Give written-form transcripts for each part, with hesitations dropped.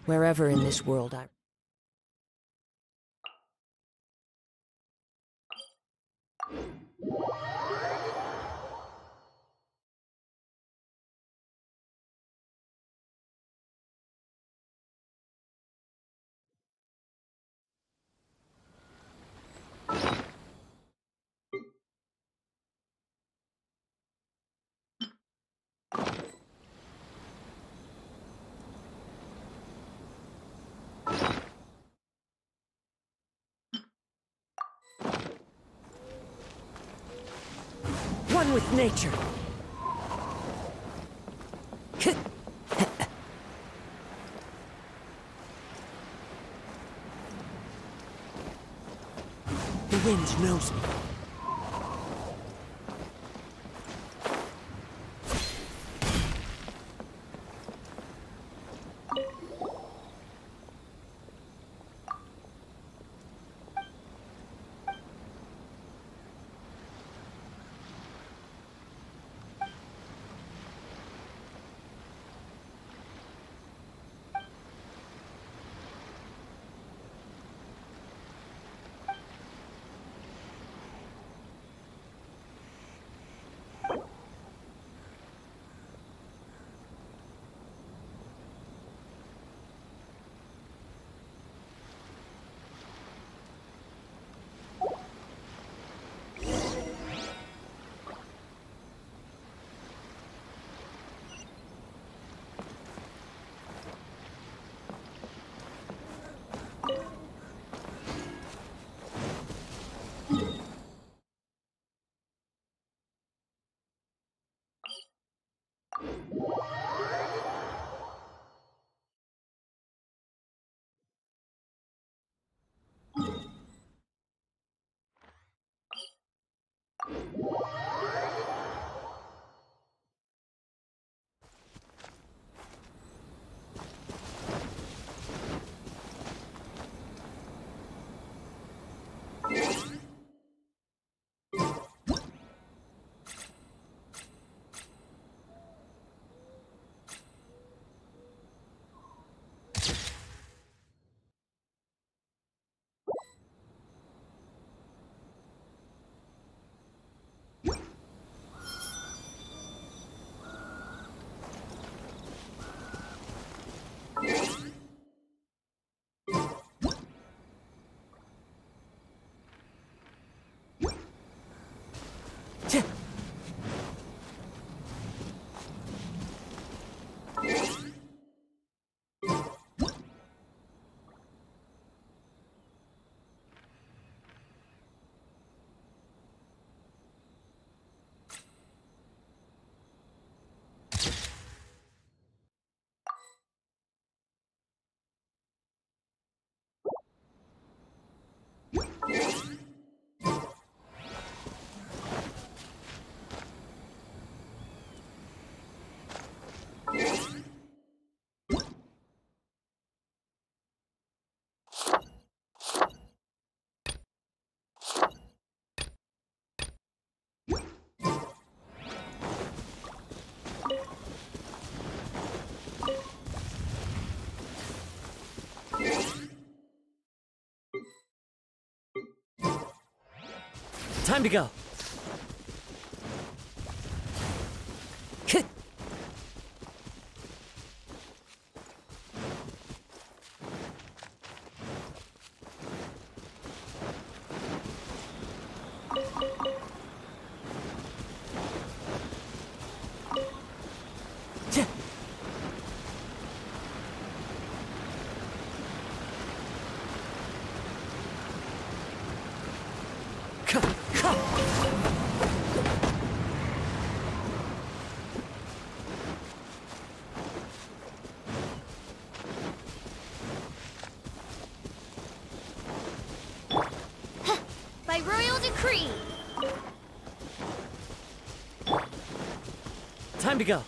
Wherever in this world I... One with nature. The wind knows me. Time to go. By royal decree. Time to go.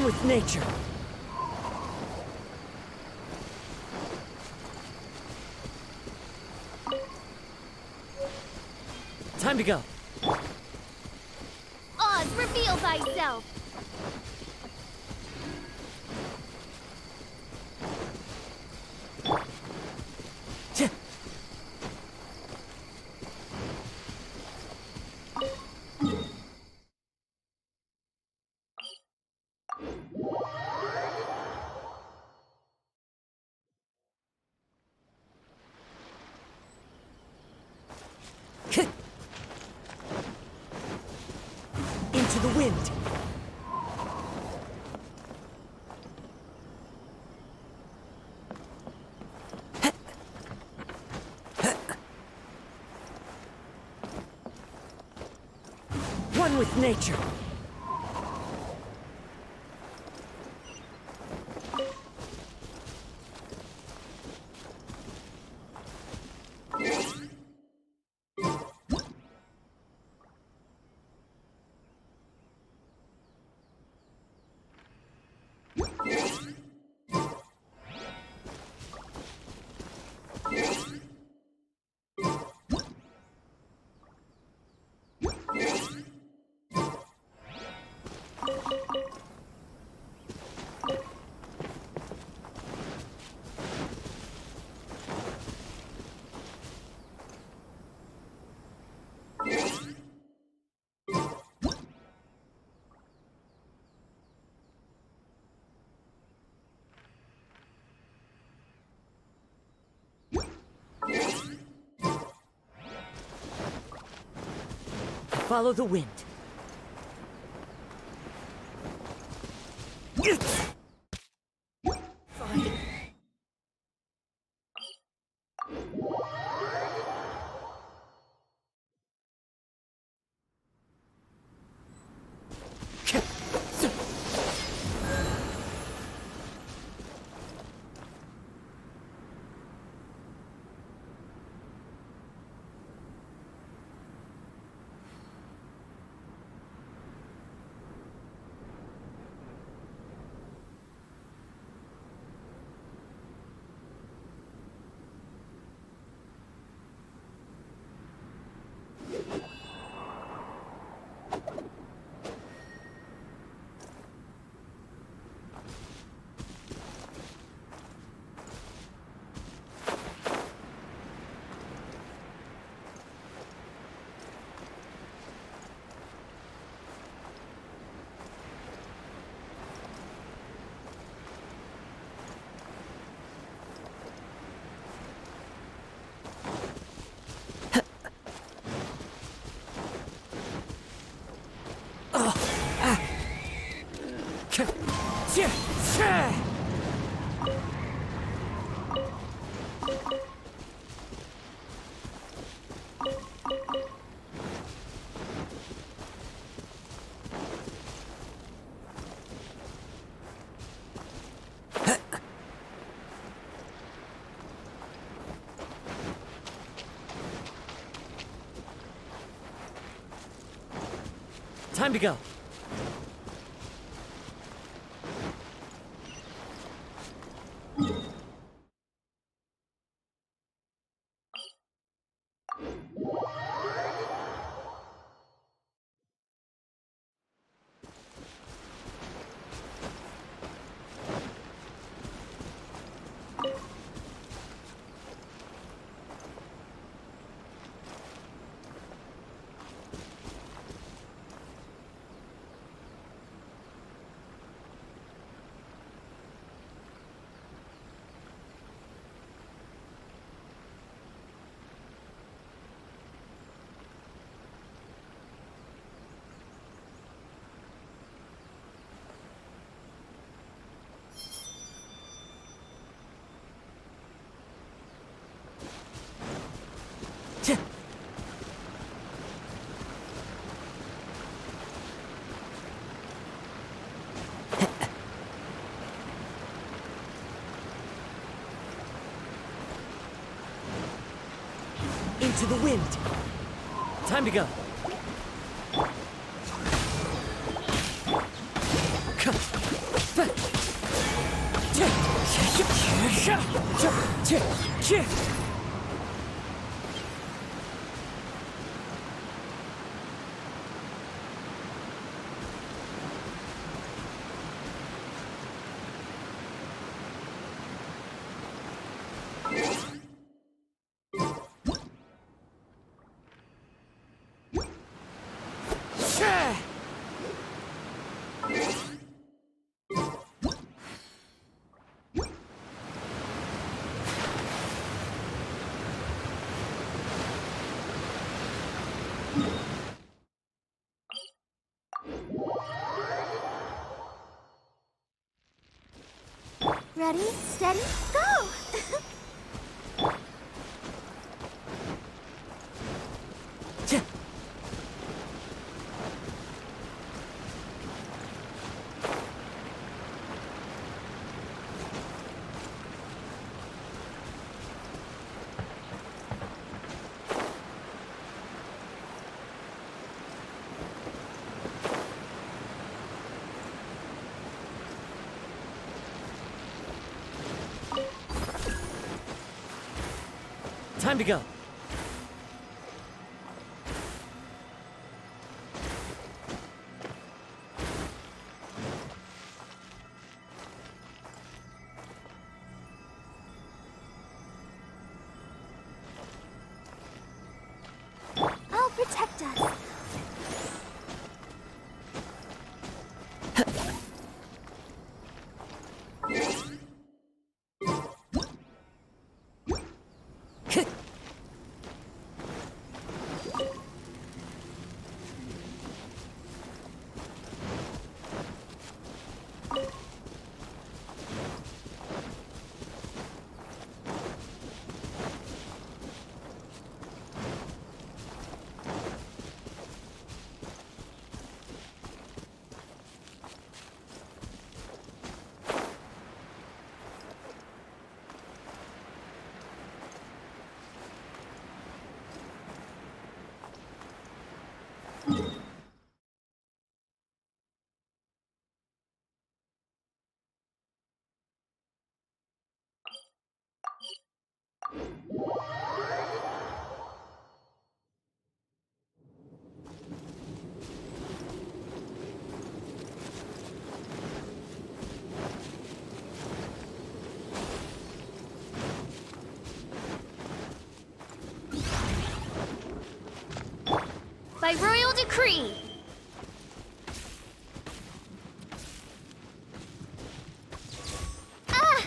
with nature. Time to go. Oz, reveal thyself. Ch- Into the wind. One with nature. Follow the wind. Fine. Time to go. Into the wind. Time to go. Chip, chip. Ready, steady, go! Chip. Time to go. I'll protect us. By royal decree. Ah!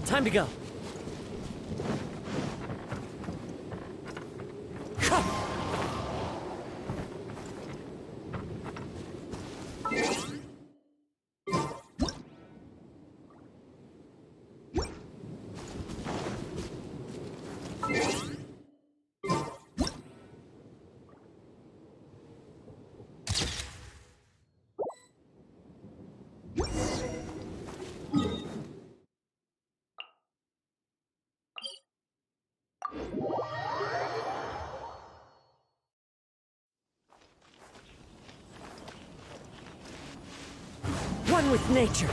Time to go. One with nature.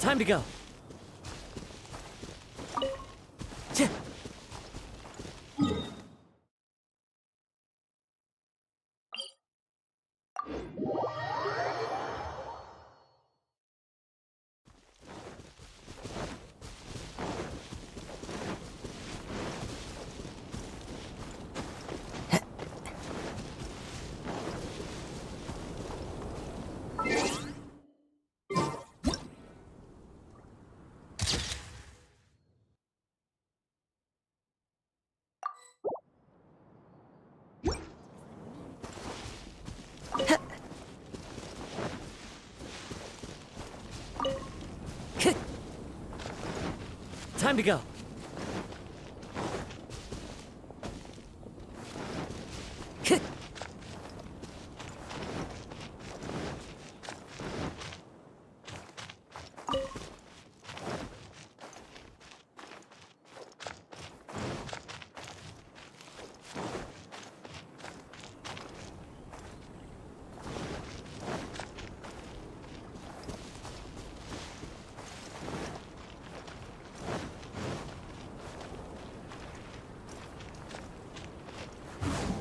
Time to go. Chip. Time to go.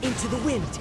Into the wind.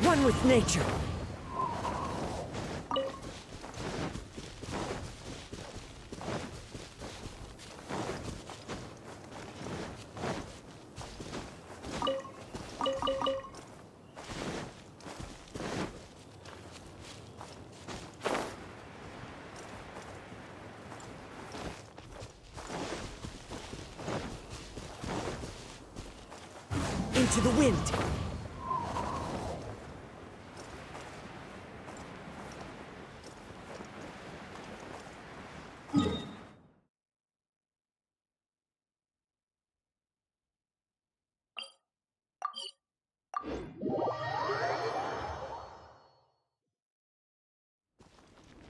One with nature. Into the wind.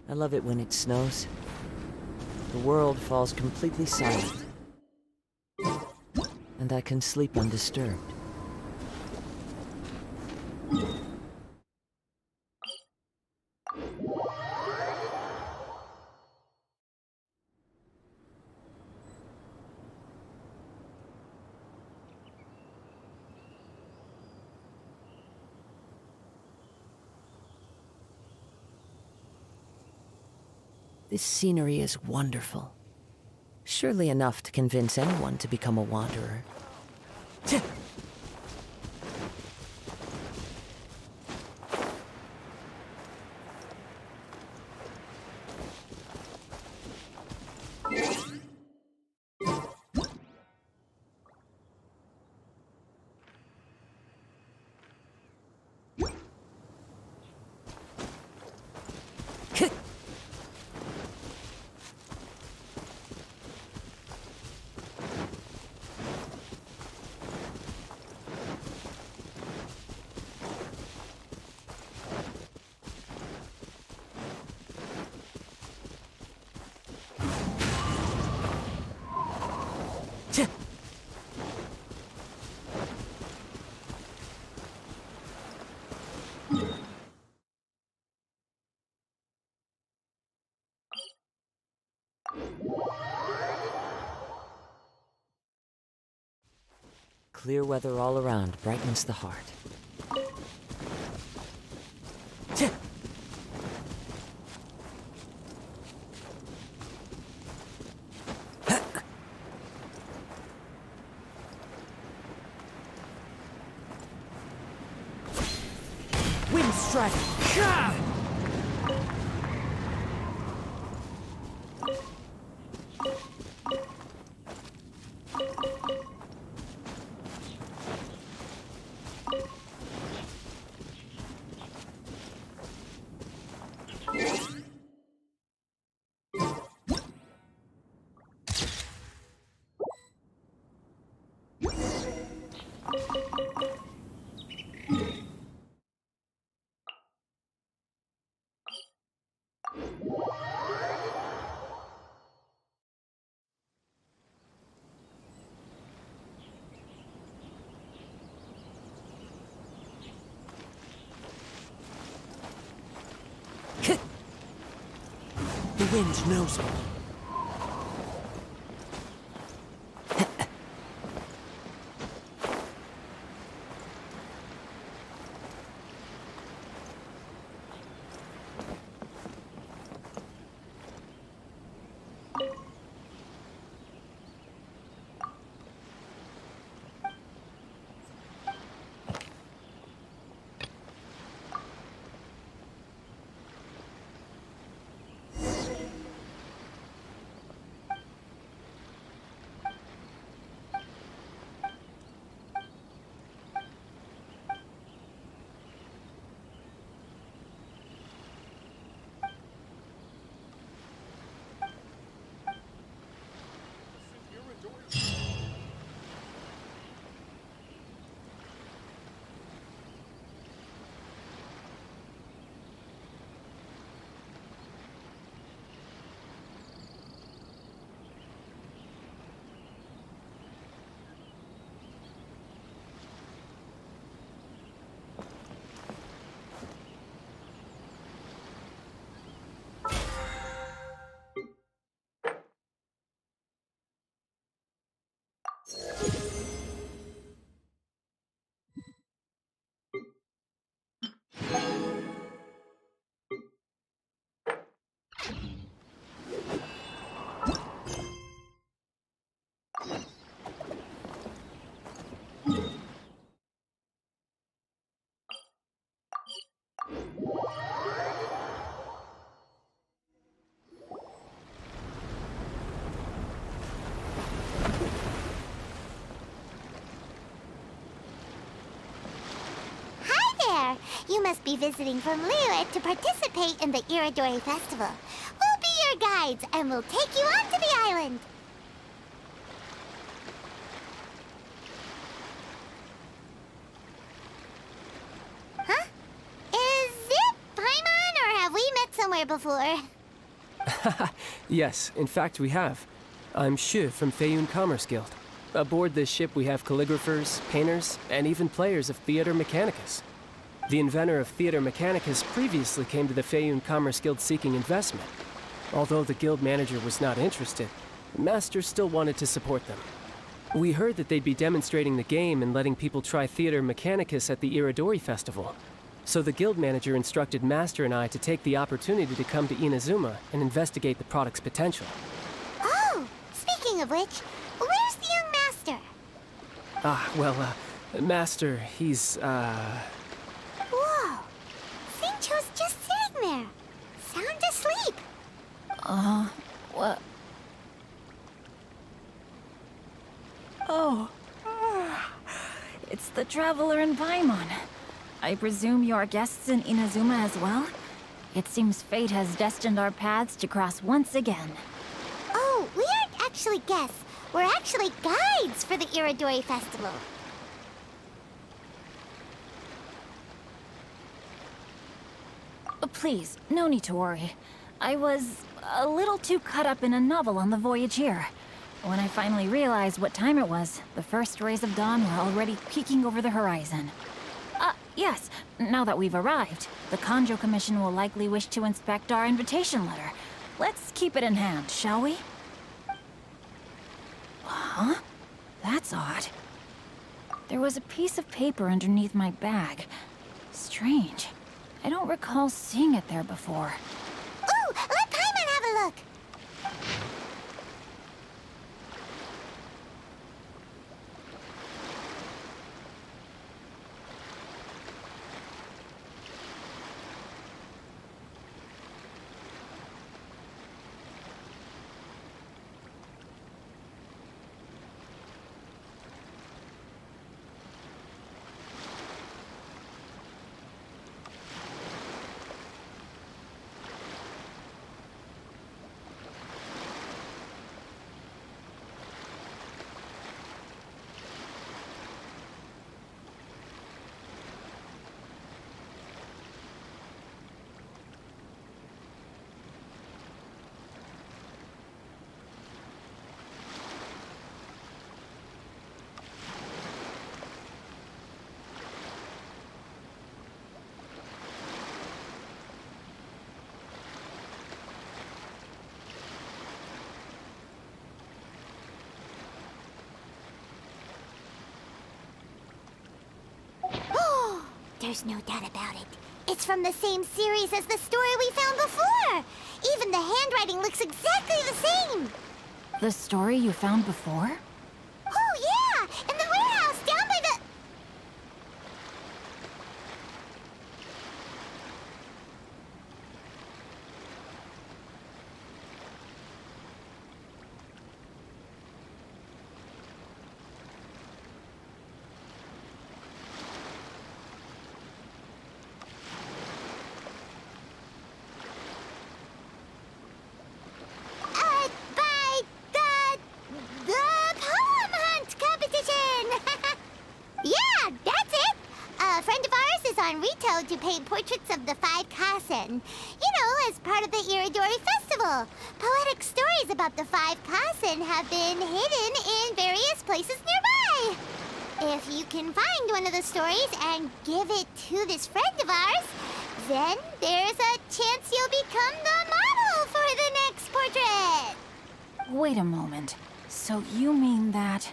I love it when it snows. The world falls completely silent. And I can sleep undisturbed. This scenery is wonderful. Surely enough to convince anyone to become a wanderer. Clear weather all around brightens the heart. dragon. The wind knows me. You must be visiting from Liyue to participate in the Iridori Festival. We'll be your guides, and we'll take you onto the island. Huh? Is it Paimon, or have we met somewhere before? Yes, in fact we have. I'm Shu from Feiyun Commerce Guild. Aboard this ship we have calligraphers, painters, and even players of Theater Mechanicus. The inventor of Theater Mechanicus previously came to the Feiyun Commerce Guild seeking investment. Although the guild manager was not interested, the master still wanted to support them. We heard that they'd be demonstrating the game and letting people try Theater Mechanicus at the Iridori Festival. So the guild manager instructed Master and I to take the opportunity to come to Inazuma and investigate the product's potential. Oh, speaking of which, where's the young master? Master, he's, Whoa! Xingqiu's just sitting there, sound asleep. What? Oh. It's the Traveler and Paimon. I presume you are guests in Inazuma as well? It seems fate has destined our paths to cross once again. Oh, we aren't actually guests. We're actually guides for the Iridori Festival. Please, no need to worry. I was a little too caught up in a novel on the voyage here. When I finally realized what time it was, the first rays of dawn were already peeking over the horizon. Yes, now that we've arrived, the Kanjo Commission will likely wish to inspect our invitation letter. Let's keep it in hand, shall we? Huh? That's odd. There was a piece of paper underneath my bag. Strange. I don't recall seeing it there before. Ooh, let Paimon have a look! There's no doubt about it. It's from the same series as the story we found before. Even the handwriting looks exactly the same. The story you found before? Oh, yeah! In the warehouse down by the... by the poem hunt competition! Yeah, that's it! A friend of ours is on Rito to paint portraits of the five Kasen. You know, as part of the Iridori Festival. Poetic stories about the five Kasen have been hidden in various places nearby. If you can find one of the stories and give it to this friend of ours, then there's a chance you'll become the model for the next portrait. Wait a moment. So you mean that...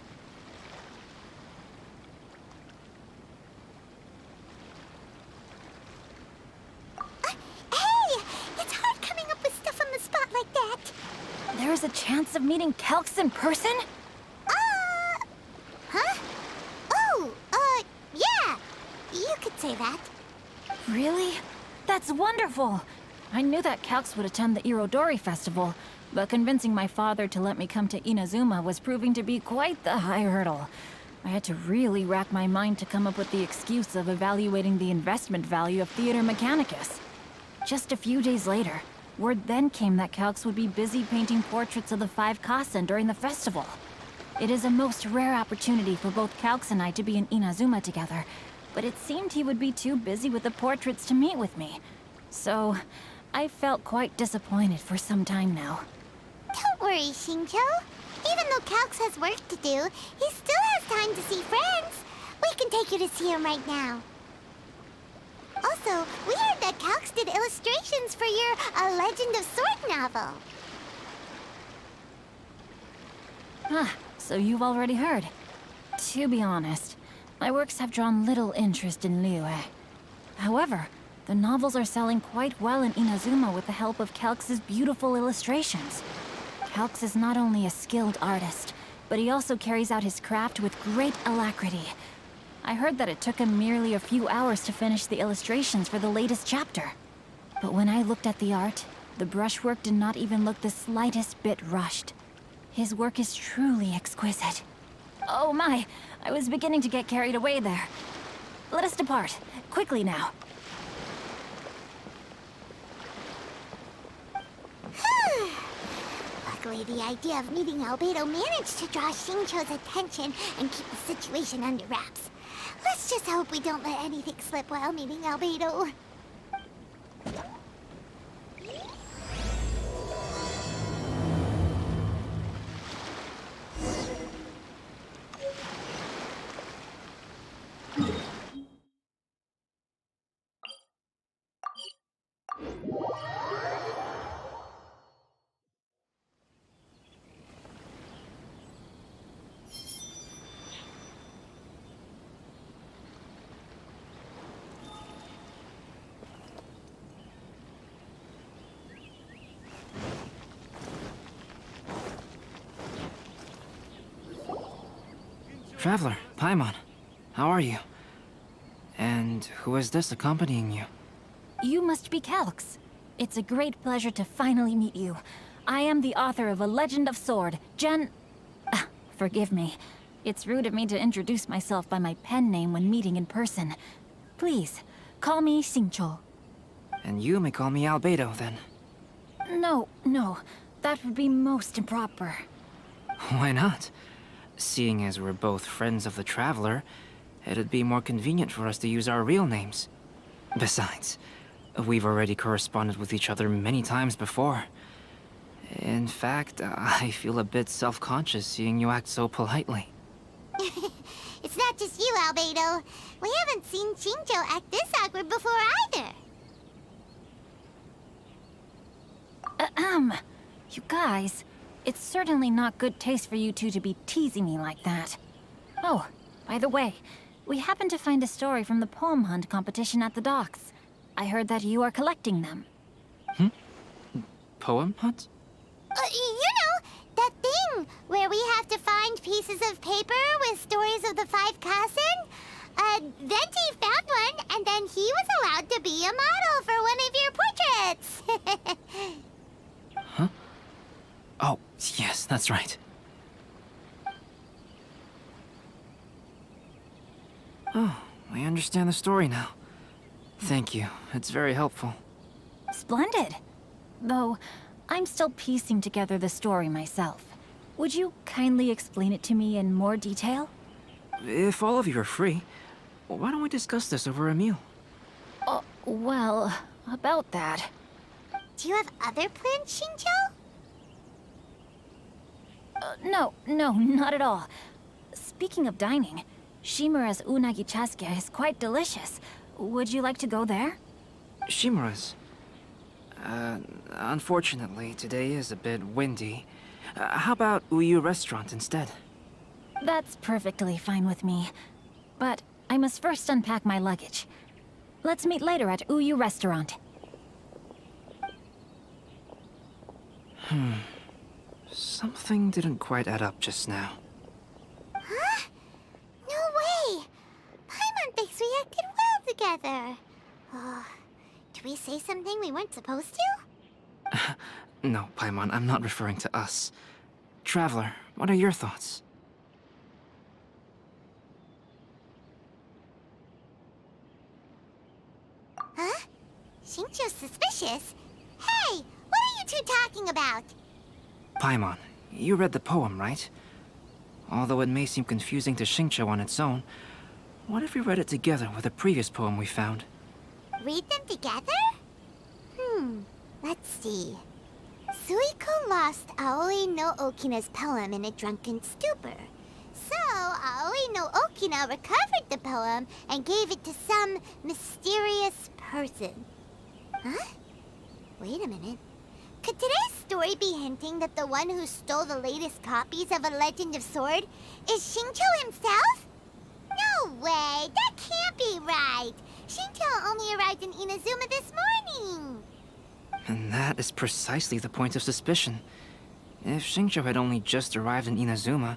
Hey! It's hard coming up with stuff on the spot like that. There's a chance of meeting Calx in person? Huh? Oh, yeah. You could say that. Really? That's wonderful! I knew that Calx would attend the Irodori Festival, but convincing my father to let me come to Inazuma was proving to be quite the high hurdle. I had to really rack my mind to come up with the excuse of evaluating the investment value of Theater Mechanicus. Just a few days later, word then came that Calx would be busy painting portraits of the five Kasen during the festival. It is a most rare opportunity for both Calx and I to be in Inazuma together, but it seemed he would be too busy with the portraits to meet with me. So, I felt quite disappointed for some time now. Don't worry, Shinjo. Even though Calx has work to do, he still has time to see friends. We can take you to see him right now. Also, we heard that Calx did illustrations for your A Legend of Sword novel. Ah, so you've already heard. To be honest, my works have drawn little interest in Liyue. However, the novels are selling quite well in Inazuma with the help of Calx's beautiful illustrations. Calx is not only a skilled artist, but he also carries out his craft with great alacrity. I heard that it took him merely a few hours to finish the illustrations for the latest chapter. But when I looked at the art, the brushwork did not even look the slightest bit rushed. His work is truly exquisite. Oh my, I was beginning to get carried away there. Let us depart, quickly now. Luckily, the idea of meeting Albedo managed to draw Shincho's attention and keep the situation under wraps. Let's just hope we don't let anything slip while meeting Albedo. Traveler, Paimon, how are you? And who is this accompanying you? You must be Calx. It's a great pleasure to finally meet you. I am the author of A Legend of Sword, forgive me. It's rude of me to introduce myself by my pen name when meeting in person. Please, call me Xingqiu. And you may call me Albedo, then. No, that would be most improper. Why not? Seeing as we're both friends of the Traveler, it'd be more convenient for us to use our real names. Besides, we've already corresponded with each other many times before. In fact, I feel a bit self-conscious seeing you act so politely. It's not just you, Albedo. We haven't seen Shinjo act this awkward before either. You guys, it's certainly not good taste for you two to be teasing me like that. Oh, by the way, We happened to find a story from the poem hunt competition at the docks. I heard that you are collecting them. Poem hunt? That thing where we have to find pieces of paper with stories of the 5 Kasen. Venti found one, and then he was allowed to be a model for one of your portraits. Huh? Oh, yes, that's right. Oh, I understand the story now. Thank you. It's very helpful. Splendid. Though, I'm still piecing together the story myself. Would you kindly explain it to me in more detail? If all of you are free, why don't we discuss this over a meal? Well, about that. Do you have other plans, Shinjo? No, not at all. Speaking of dining, Shimura's unagi chasuke is quite delicious. Would you like to go there? Shimura's. Unfortunately, today is a bit windy. How about Uyu Restaurant instead? That's perfectly fine with me. But I must first unpack my luggage. Let's meet later at Uyu Restaurant. Something didn't quite add up just now. Huh? No way! Paimon thinks we acted well together. Did we say something we weren't supposed to? No, Paimon, I'm not referring to us. Traveler, what are your thoughts? Huh? Shinjo's suspicious? Hey, what are you two talking about? Paimon, you read the poem, right? Although it may seem confusing to Xingqiu on its own, what if we read it together with a previous poem we found? Read them together? Let's see. Suiko lost Aoi no Okina's poem in a drunken stupor. So, Aoi no Okina recovered the poem and gave it to some mysterious person. Huh? Wait a minute. Could today's story be hinting that the one who stole the latest copies of A Legend of Sword is Shinjo himself? No way! That can't be right! Shinjo only arrived in Inazuma this morning! And that is precisely the point of suspicion. If Xingqiu had only just arrived in Inazuma,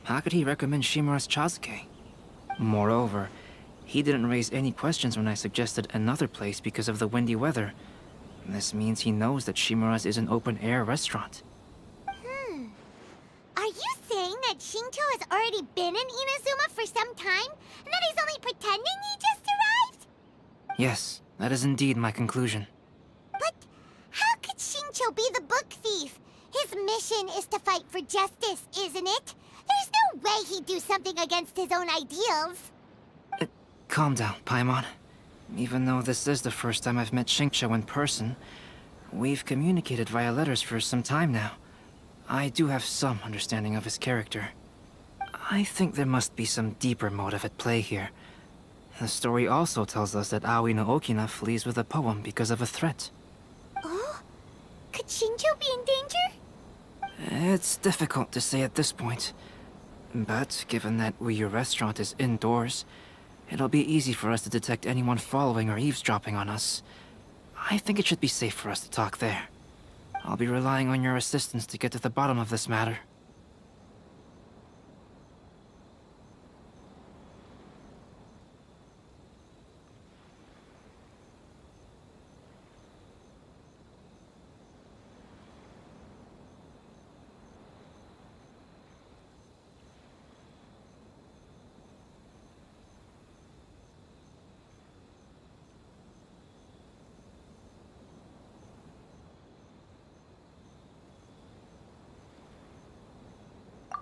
how could he recommend Shimura's Chasuke? Moreover, he didn't raise any questions when I suggested another place because of the windy weather. This means he knows that Shimura's is an open-air restaurant. Are you saying that Shinjo has already been in Inazuma for some time, and that he's only pretending he just arrived? Yes, that is indeed my conclusion. But how could Shinjo be the book thief? His mission is to fight for justice, isn't it? There's no way he'd do something against his own ideals. Calm down, Paimon. Even though this is the first time I've met Xingqiu in person, we've communicated via letters for some time now. I do have some understanding of his character. I think there must be some deeper motive at play here. The story also tells us that Aoi no Okina flees with a poem because of a threat. Oh? Could Shinjo be in danger? It's difficult to say at this point. But given that Uyu Restaurant is indoors, it'll be easy for us to detect anyone following or eavesdropping on us. I think it should be safe for us to talk there. I'll be relying on your assistance to get to the bottom of this matter.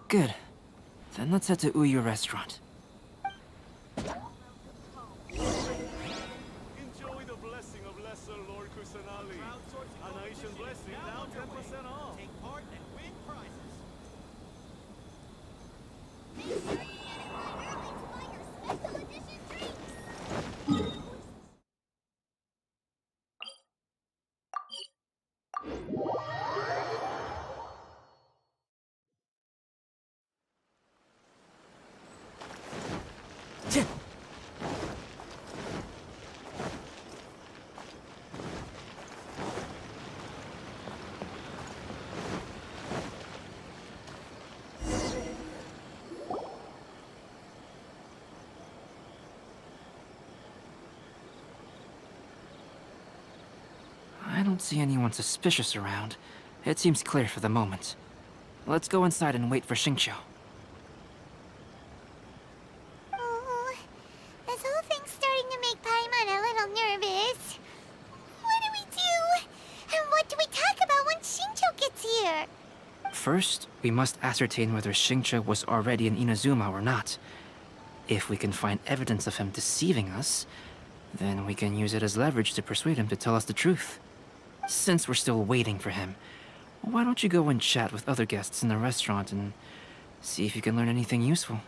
Good. Then let's head to Uyu Restaurant. Enjoy the blessing of Lesser Lord Kusanali. Anation blessing now 10% off. Take part and win prizes. don't see anyone suspicious around. It seems clear for the moment. Let's go inside and wait for Xingqiu. Oh, this whole thing's starting to make Paimon a little nervous. What do we do? And what do we talk about when Xingqiu gets here? First, we must ascertain whether Xingqiu was already in Inazuma or not. If we can find evidence of him deceiving us, then we can use it as leverage to persuade him to tell us the truth. Since we're still waiting for him, why don't you go and chat with other guests in the restaurant and see if you can learn anything useful?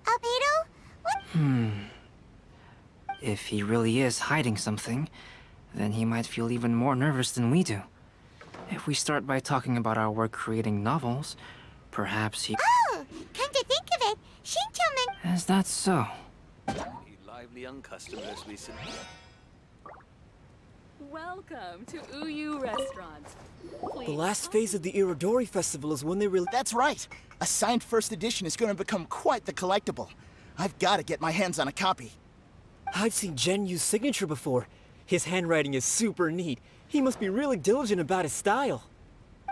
Albedo? What? If he really is hiding something, then he might feel even more nervous than we do. If we start by talking about our work creating novels, perhaps he... Oh, come to think of it, Xingqiu meant... Is that so? Lively young customers recently. Welcome to Uyu Restaurant. The last phase of the Irodori Festival is when they really... That's right. A signed first edition is going to become quite the collectible. I've got to get my hands on a copy. I've seen Jen use signature before. His handwriting is super neat. He must be really diligent about his style.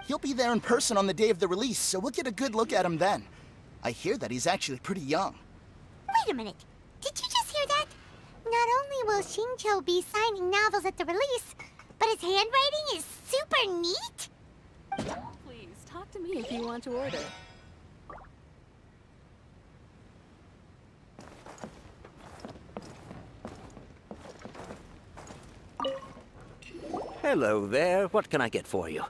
He'll be there in person on the day of the release, so we'll get a good look at him then. I hear that he's actually pretty young. Wait a minute. Did you just hear that? Not only will Xingqiu be signing novels at the release, but his handwriting is super neat? Please talk to me if you want to order. Hello there. What can I get for you?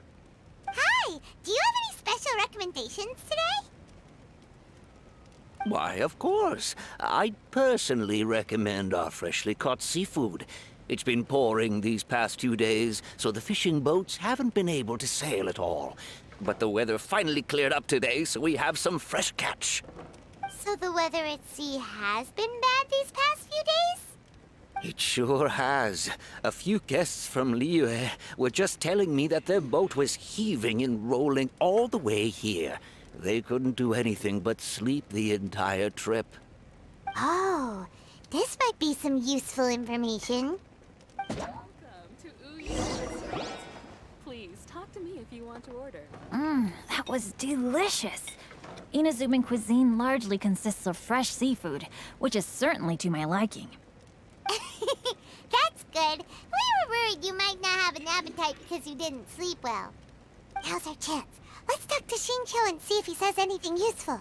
Hi! Do you have any special recommendations today? Why, of course. I'd personally recommend our freshly caught seafood. It's been pouring these past 2 days, so the fishing boats haven't been able to sail at all. But the weather finally cleared up today, so we have some fresh catch. So the weather at sea has been bad these past few days? It sure has. A few guests from Liyue were just telling me that their boat was heaving and rolling all the way here. They couldn't do anything but sleep the entire trip. Oh, this might be some useful information. Welcome to Uyu Restaurant. Please talk to me if you want to order. That was delicious. Inazuman cuisine largely consists of fresh seafood, which is certainly to my liking. That's good. We were worried you might not have an appetite because you didn't sleep well. Now's our chance. Let's talk to Xingqiu and see if he says anything useful.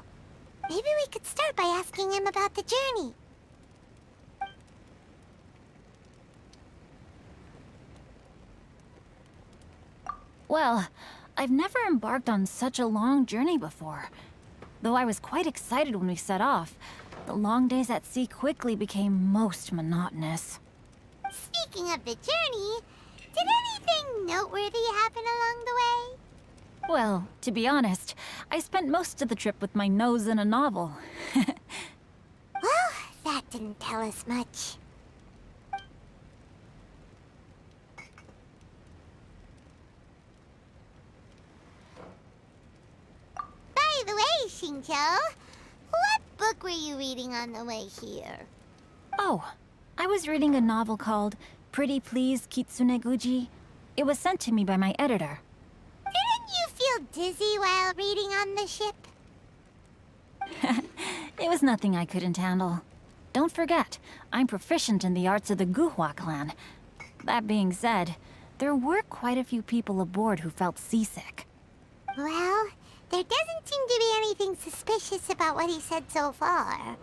Maybe we could start by asking him about the journey. Well, I've never embarked on such a long journey before. Though I was quite excited when we set off, the long days at sea quickly became most monotonous. Speaking of the journey, did anything noteworthy happen along the way? Well, to be honest, I spent most of the trip with my nose in a novel. Well, that didn't tell us much. By the way, Xingqiu, what book were you reading on the way here? Oh, I was reading a novel called Pretty Please Kitsune Guji. It was sent to me by my editor. Didn't you feel dizzy while reading on the ship? It was nothing I couldn't handle. Don't forget, I'm proficient in the arts of the Guhua clan. That being said, there were quite a few people aboard who felt seasick. Well, there doesn't seem to be anything suspicious about what he said so far.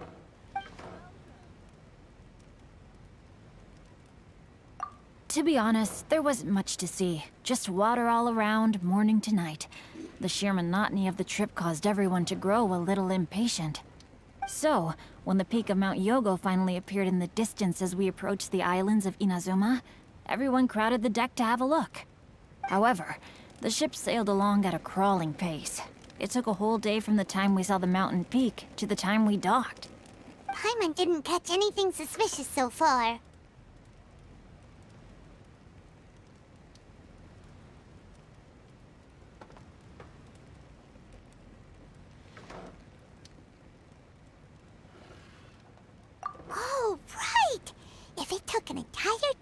To be honest, there wasn't much to see. Just water all around, morning to night. The sheer monotony of the trip caused everyone to grow a little impatient. So, when the peak of Mount Yogo finally appeared in the distance as we approached the islands of Inazuma, everyone crowded the deck to have a look. However, the ship sailed along at a crawling pace. It took a whole day from the time we saw the mountain peak to the time we docked. Paimon didn't catch anything suspicious so far.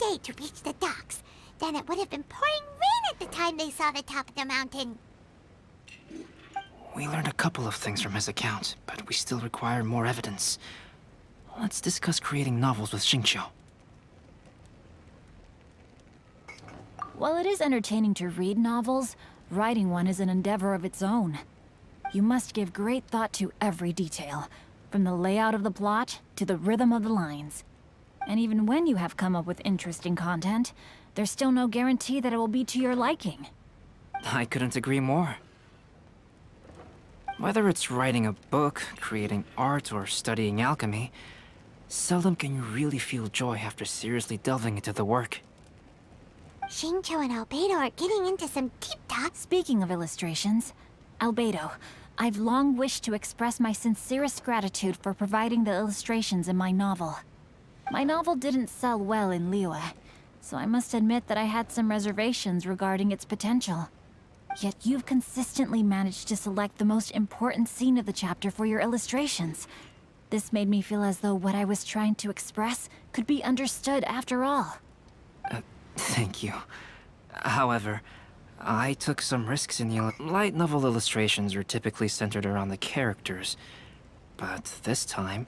day to reach the docks. Then it would have been pouring rain at the time they saw the top of the mountain. We learned a couple of things from his account, but we still require more evidence. Let's discuss creating novels with Xingqiu. While it is entertaining to read novels, writing one is an endeavor of its own. You must give great thought to every detail, from the layout of the plot to the rhythm of the lines. And even when you have come up with interesting content, there's still no guarantee that it will be to your liking. I couldn't agree more. Whether it's writing a book, creating art, or studying alchemy, seldom can you really feel joy after seriously delving into the work. Xingqiu and Albedo are getting into some deep talk. Speaking of illustrations, Albedo, I've long wished to express my sincerest gratitude for providing the illustrations in my novel. My novel didn't sell well in Liyue, so I must admit that I had some reservations regarding its potential. Yet you've consistently managed to select the most important scene of the chapter for your illustrations. This made me feel as though what I was trying to express could be understood after all. Thank you. However, I took some risks in the light novel illustrations are typically centered around the characters. But this time,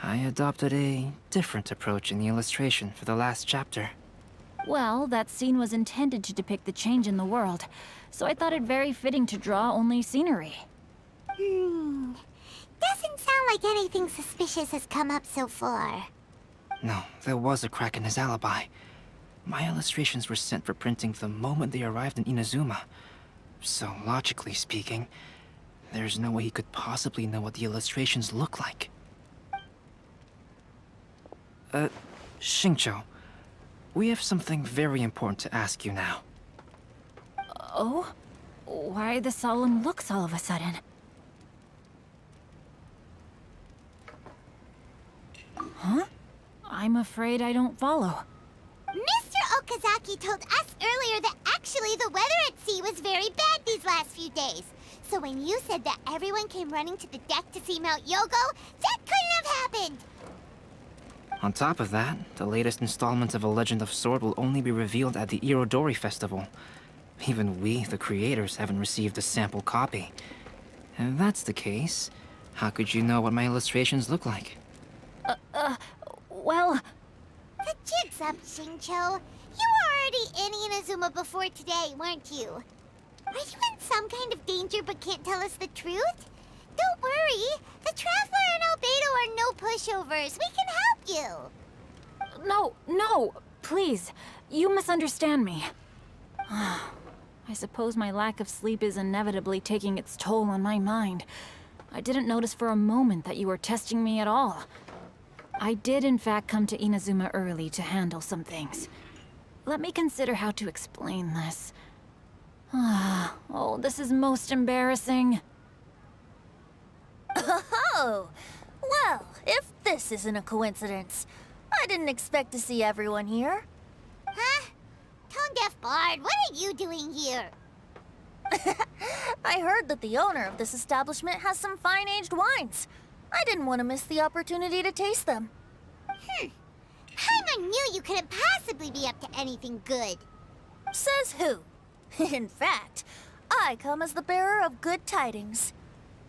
I adopted a different approach in the illustration for the last chapter. Well, that scene was intended to depict the change in the world, so I thought it very fitting to draw only scenery. Doesn't sound like anything suspicious has come up so far. No, there was a crack in his alibi. My illustrations were sent for printing the moment they arrived in Inazuma. So, logically speaking, there's no way he could possibly know what the illustrations look like. Xingqiu, we have something very important to ask you now. Oh? Why the solemn looks all of a sudden? Huh? I'm afraid I don't follow. Mr. Okazaki told us earlier that actually the weather at sea was very bad these last few days. So when you said that everyone came running to the deck to see Mount Yogo, that couldn't have happened! On top of that, the latest installment of A Legend of Sword will only be revealed at the Irodori Festival. Even we, the creators, haven't received a sample copy. If that's the case, how could you know what my illustrations look like? Well... The jig's up, Xingqiu. You were already in Inazuma before today, weren't you? Are you in some kind of danger but can't tell us the truth? Don't worry. The Traveler and Albedo are no pushovers. We can help you. No, please. You misunderstand me. I suppose my lack of sleep is inevitably taking its toll on my mind. I didn't notice for a moment that you were testing me at all. I did in fact come to Inazuma early to handle some things. Let me consider how to explain this. Oh, this is most embarrassing. Oh, well, if this isn't a coincidence, I didn't expect to see everyone here. Huh? Tone-deaf bard, what are you doing here? I heard that the owner of this establishment has some fine-aged wines. I didn't want to miss the opportunity to taste them. Paimon knew you couldn't possibly be up to anything good. Says who? In fact, I come as the bearer of good tidings.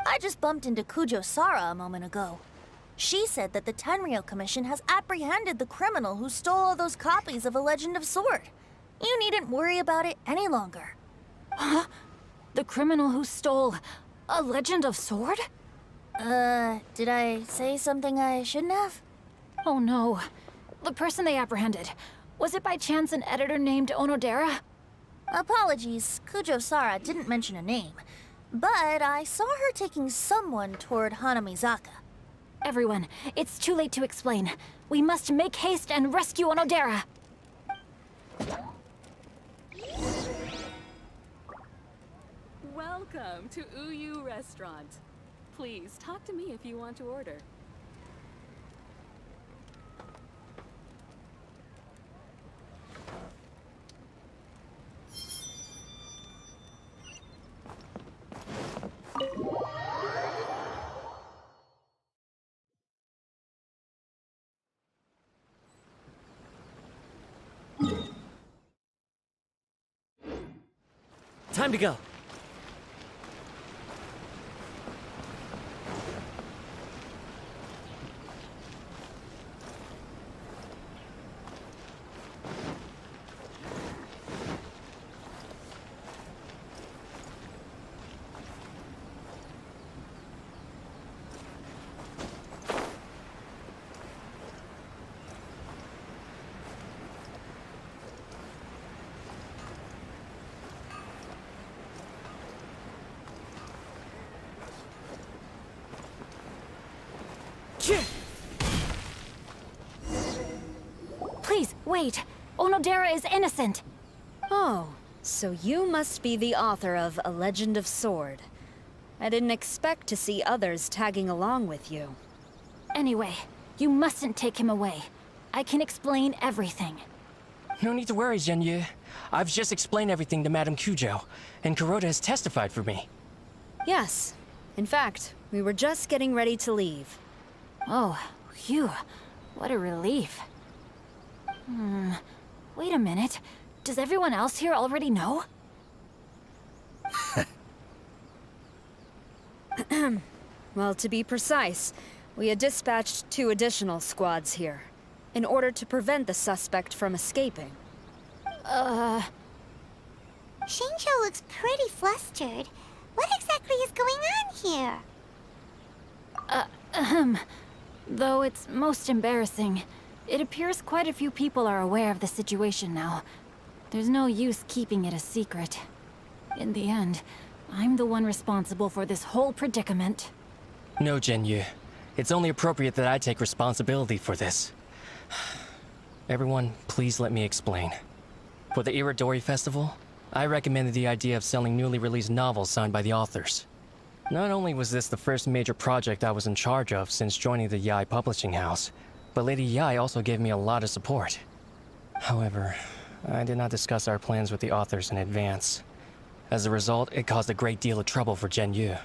I just bumped into Kujo Sara a moment ago. She said that the Tenryou Commission has apprehended the criminal who stole all those copies of A Legend of Sword. You needn't worry about it any longer. Huh? The criminal who stole A Legend of Sword? Did I say something I shouldn't have? Oh no. The person they apprehended, was it by chance an editor named Onodera? Apologies, Kujo Sara didn't mention a name. But I saw her taking someone toward Hanamizaka. Everyone, it's too late to explain. We must make haste and rescue Onodera. Welcome to Uyu Restaurant. Please talk to me if you want to order. Time to go. Please, wait. Onodera is innocent. Oh, so you must be the author of A Legend of Sword. I didn't expect to see others tagging along with you. Anyway, you mustn't take him away. I can explain everything. No need to worry, Zhenyu. I've just explained everything to Madame Kujo, and Kuroda has testified for me. Yes. In fact, we were just getting ready to leave. Oh, phew. What a relief. Wait a minute. Does everyone else here already know? Well, to be precise, we had dispatched 2 additional squads here, in order to prevent the suspect from escaping. Shinjo looks pretty flustered. What exactly is going on here? Though it's most embarrassing, it appears quite a few people are aware of the situation now. There's no use keeping it a secret. In the end, I'm the one responsible for this whole predicament. No, Zhenyu. It's only appropriate that I take responsibility for this. Everyone, please let me explain. For the Iridori Festival, I recommended the idea of selling newly released novels signed by the authors. Not only was this the first major project I was in charge of since joining the Yai publishing house, but Lady Yai also gave me a lot of support. However, I did not discuss our plans with the authors in advance. As a result, it caused a great deal of trouble for Zhenyu.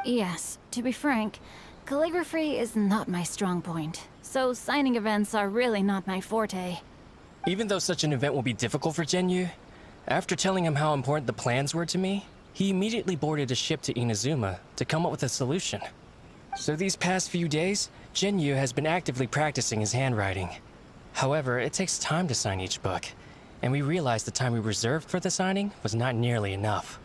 Yes, to be frank, calligraphy is not my strong point, so signing events are really not my forte. Even though such an event will be difficult for Zhenyu, after telling him how important the plans were to me, he immediately boarded a ship to Inazuma to come up with a solution. So these past few days, Zhenyu has been actively practicing his handwriting. However, it takes time to sign each book, and we realized the time we reserved for the signing was not nearly enough.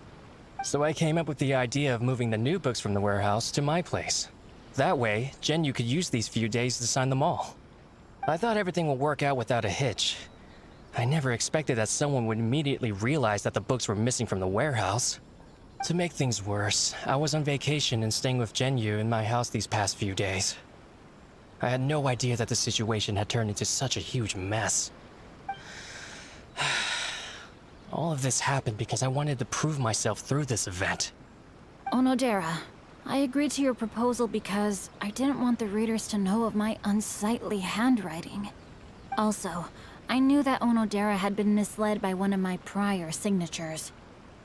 So I came up with the idea of moving the new books from the warehouse to my place. That way, Zhenyu could use these few days to sign them all. I thought everything would work out without a hitch. I never expected that someone would immediately realize that the books were missing from the warehouse. To make things worse, I was on vacation and staying with Zhenyu in my house these past few days. I had no idea that the situation had turned into such a huge mess. All of this happened because I wanted to prove myself through this event. Onodera, I agreed to your proposal because I didn't want the readers to know of my unsightly handwriting. Also, I knew that Onodera had been misled by one of my prior signatures.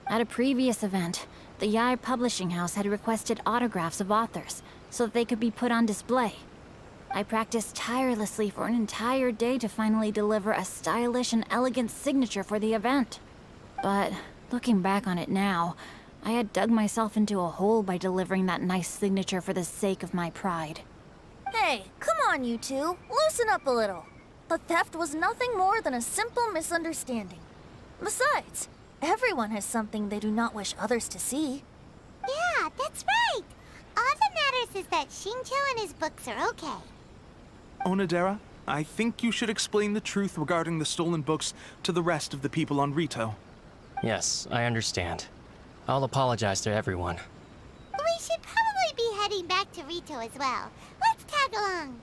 At a previous event, the Yai publishing house had requested autographs of authors so that they could be put on display. I practiced tirelessly for an entire day to finally deliver a stylish and elegant signature for the event. But looking back on it now, I had dug myself into a hole by delivering that nice signature for the sake of my pride. Hey, come on, you two. Loosen up a little. The theft was nothing more than a simple misunderstanding. Besides, everyone has something they do not wish others to see. Yeah, that's right. All that matters is that Shinjo and his books are okay. Onodera, I think you should explain the truth regarding the stolen books to the rest of the people on Rito. Yes, I understand. I'll apologize to everyone. We should probably be heading back to Rito as well. Let's tag along.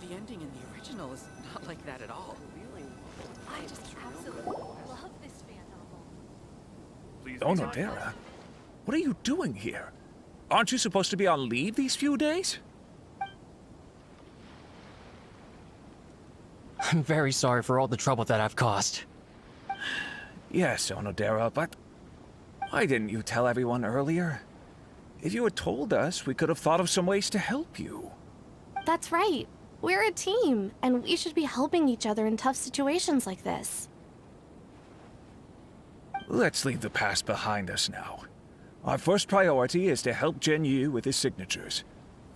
The ending in the original is not like that at all. I just absolutely love this fan novel. Onodera, what are you doing here? Aren't you supposed to be on leave these few days? I'm very sorry for all the trouble that I've caused. Yes, Onodera, but why didn't you tell everyone earlier? If you had told us, we could have thought of some ways to help you. That's right. We're a team, and we should be helping each other in tough situations like this. Let's leave the past behind us now. Our first priority is to help Gen with his signatures.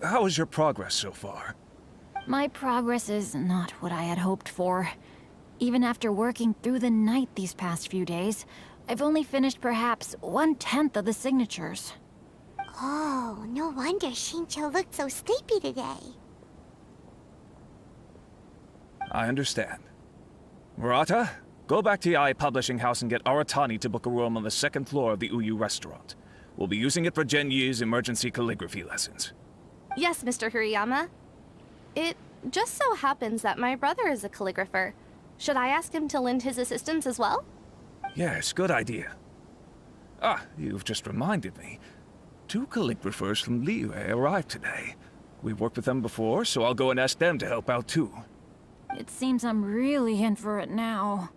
How is your progress so far? My progress is not what I had hoped for. Even after working through the night these past few days, I've only finished perhaps 1/10 of the signatures. Oh, no wonder Shincho looked so sleepy today. I understand. Murata, go back to Yae Publishing House and get Aratani to book a room on the second floor of the Uyu restaurant. We'll be using it for Gen emergency calligraphy lessons. Yes, Mr. Hirayama. It just so happens that my brother is a calligrapher. Should I ask him to lend his assistance as well? Yes, good idea. Ah, you've just reminded me. 2 calligraphers from Liyue arrived today. We've worked with them before, so I'll go and ask them to help out too. It seems I'm really in for it now.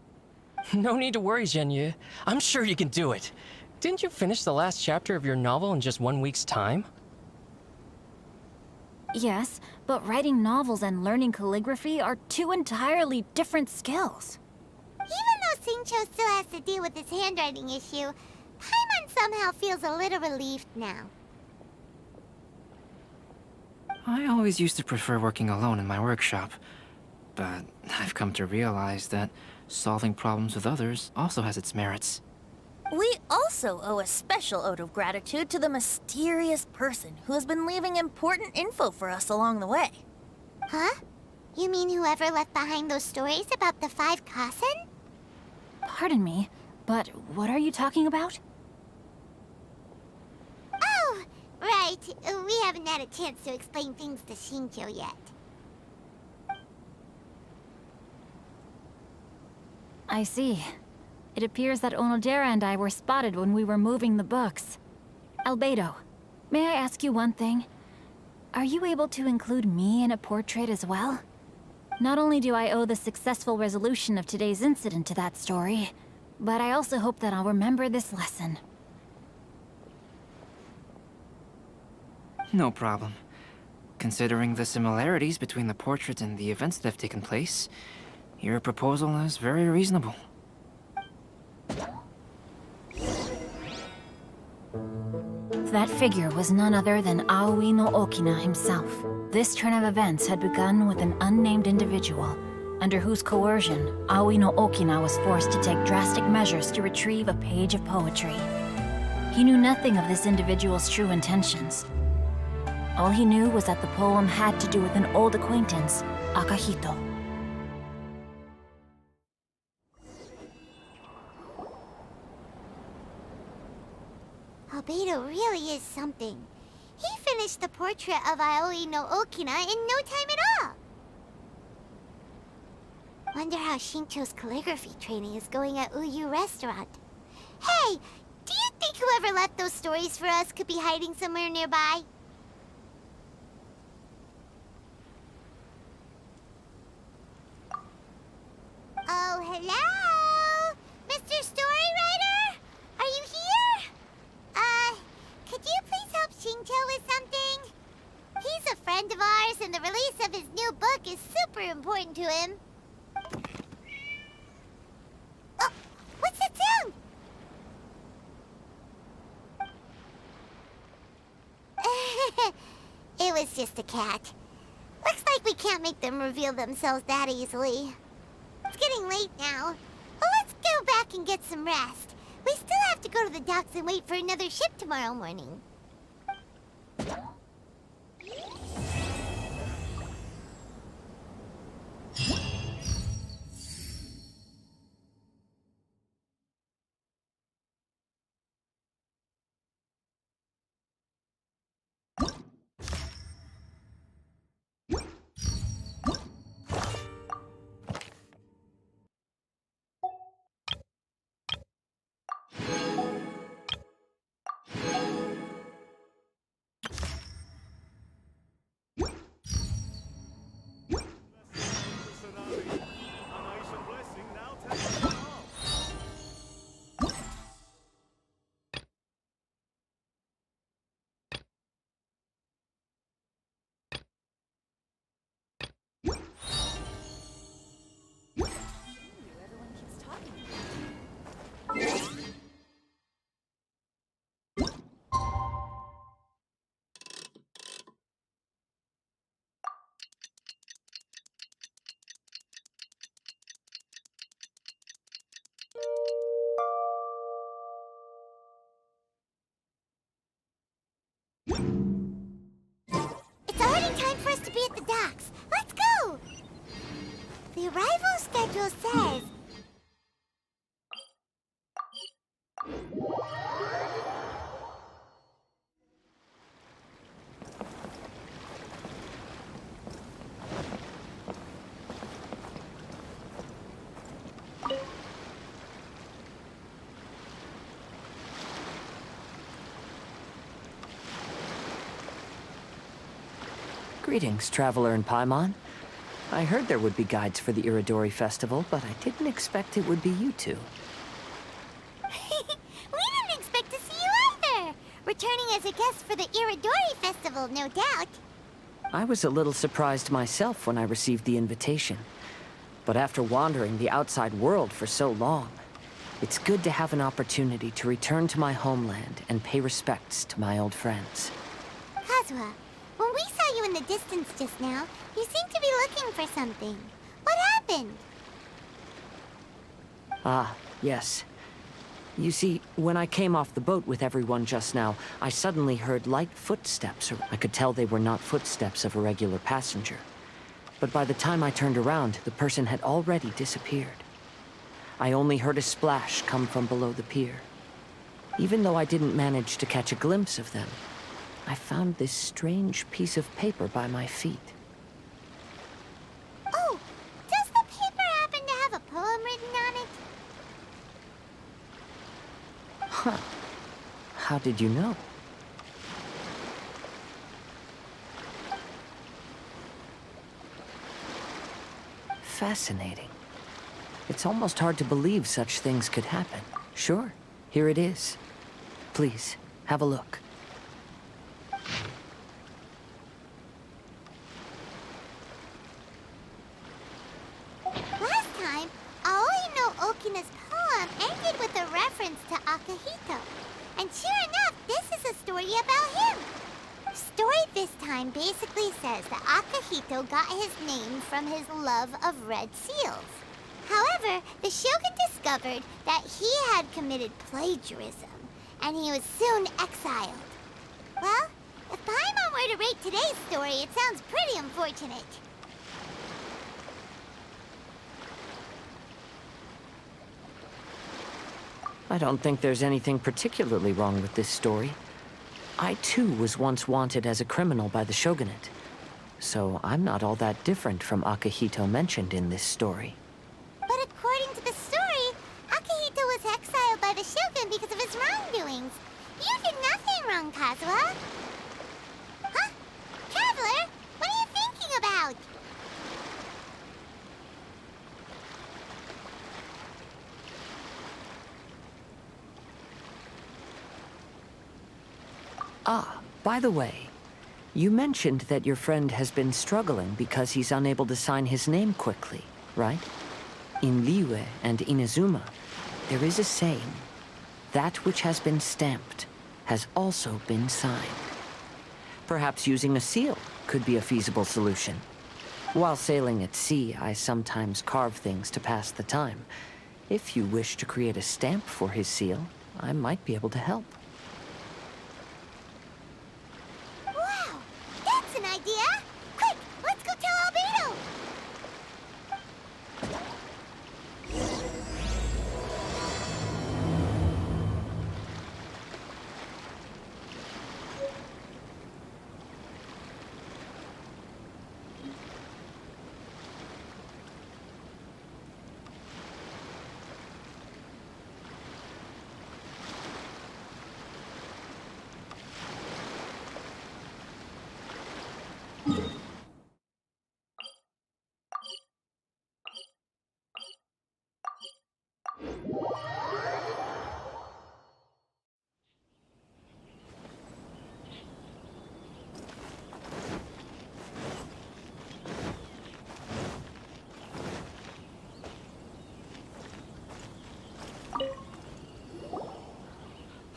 No need to worry, Genyu. I'm sure you can do it. Didn't you finish the last chapter of your novel in just 1 week's time? Yes, but writing novels and learning calligraphy are 2 entirely different skills. Even though Shincho still has to deal with his handwriting issue, Paimon somehow feels a little relieved now. I always used to prefer working alone in my workshop, but I've come to realize that solving problems with others also has its merits. We also owe a special ode of gratitude to the mysterious person who has been leaving important info for us along the way. Huh? You mean whoever left behind those stories about the 5 Kasen? Pardon me, but what are you talking about? Oh, right. We haven't had a chance to explain things to Shincho yet. I see. It appears that Onodera and I were spotted when we were moving the books. Albedo, may I ask you one thing? Are you able to include me in a portrait as well? Not only do I owe the successful resolution of today's incident to that story, but I also hope that I'll remember this lesson. No problem. Considering the similarities between the portrait and the events that have taken place, your proposal is very reasonable. That figure was none other than Aoi no Okina himself. This turn of events had begun with an unnamed individual, under whose coercion, Aoi no Okina was forced to take drastic measures to retrieve a page of poetry. He knew nothing of this individual's true intentions. All he knew was that the poem had to do with an old acquaintance, Akahito. Albedo really is something. He finished the portrait of Aoi no Okina in no time at all. Wonder how Shincho's calligraphy training is going at Uyu Restaurant. Hey, do you think whoever left those stories for us could be hiding somewhere nearby? Oh, hello? Mr. Storywriter? Are you here? Could you please help Shincho with something? He's a friend of ours, and the release of his new book is super important to him. Oh, what's that sound? It was just a cat. Looks like we can't make them reveal themselves that easily. It's getting late now. Well, let's go back and get some rest. We still have to go to the docks and wait for another ship tomorrow morning. module says. Greetings, traveler in Paimon. I heard there would be guides for the Iridori Festival, but I didn't expect it would be you two. We didn't expect to see you either! Returning as a guest for the Iridori Festival, no doubt. I was a little surprised myself when I received the invitation. But after wandering the outside world for so long, it's good to have an opportunity to return to my homeland and pay respects to my old friends. Kazuha, when we saw you in the distance just now, you seemed to be looking for something. What happened? Ah, yes. You see, when I came off the boat with everyone just now, I suddenly heard light footsteps, or I could tell they were not footsteps of a regular passenger. But by the time I turned around, the person had already disappeared. I only heard a splash come from below the pier. Even though I didn't manage to catch a glimpse of them, I found this strange piece of paper by my feet. Oh, does the paper happen to have a poem written on it? Huh. How did you know? Fascinating. It's almost hard to believe such things could happen. Sure, here it is. Please, have a look. Last time, Aoi no Okina's poem ended with a reference to Akihito. And sure enough, this is a story about him. The story this time basically says that Akihito got his name from his love of red seals. However, the shogun discovered that he had committed plagiarism, and he was soon exiled. Well, if Paimon were to rate today's story, it sounds pretty unfortunate. I don't think there's anything particularly wrong with this story. I too was once wanted as a criminal by the shogunate, so I'm not all that different from Akihito mentioned in this story. But according to the story, Akihito was exiled by the shogun because of his wrongdoings. You did nothing wrong, Kazuha. Huh? Traveler, what are you thinking about? Ah, by the way, you mentioned that your friend has been struggling because he's unable to sign his name quickly, right? In Liyue and Inazuma, there is a saying, that which has been stamped has also been signed. Perhaps using a seal could be a feasible solution. While sailing at sea, I sometimes carve things to pass the time. If you wish to create a stamp for his seal, I might be able to help. Wow, that's an idea! Quick, let's go tell Albedo!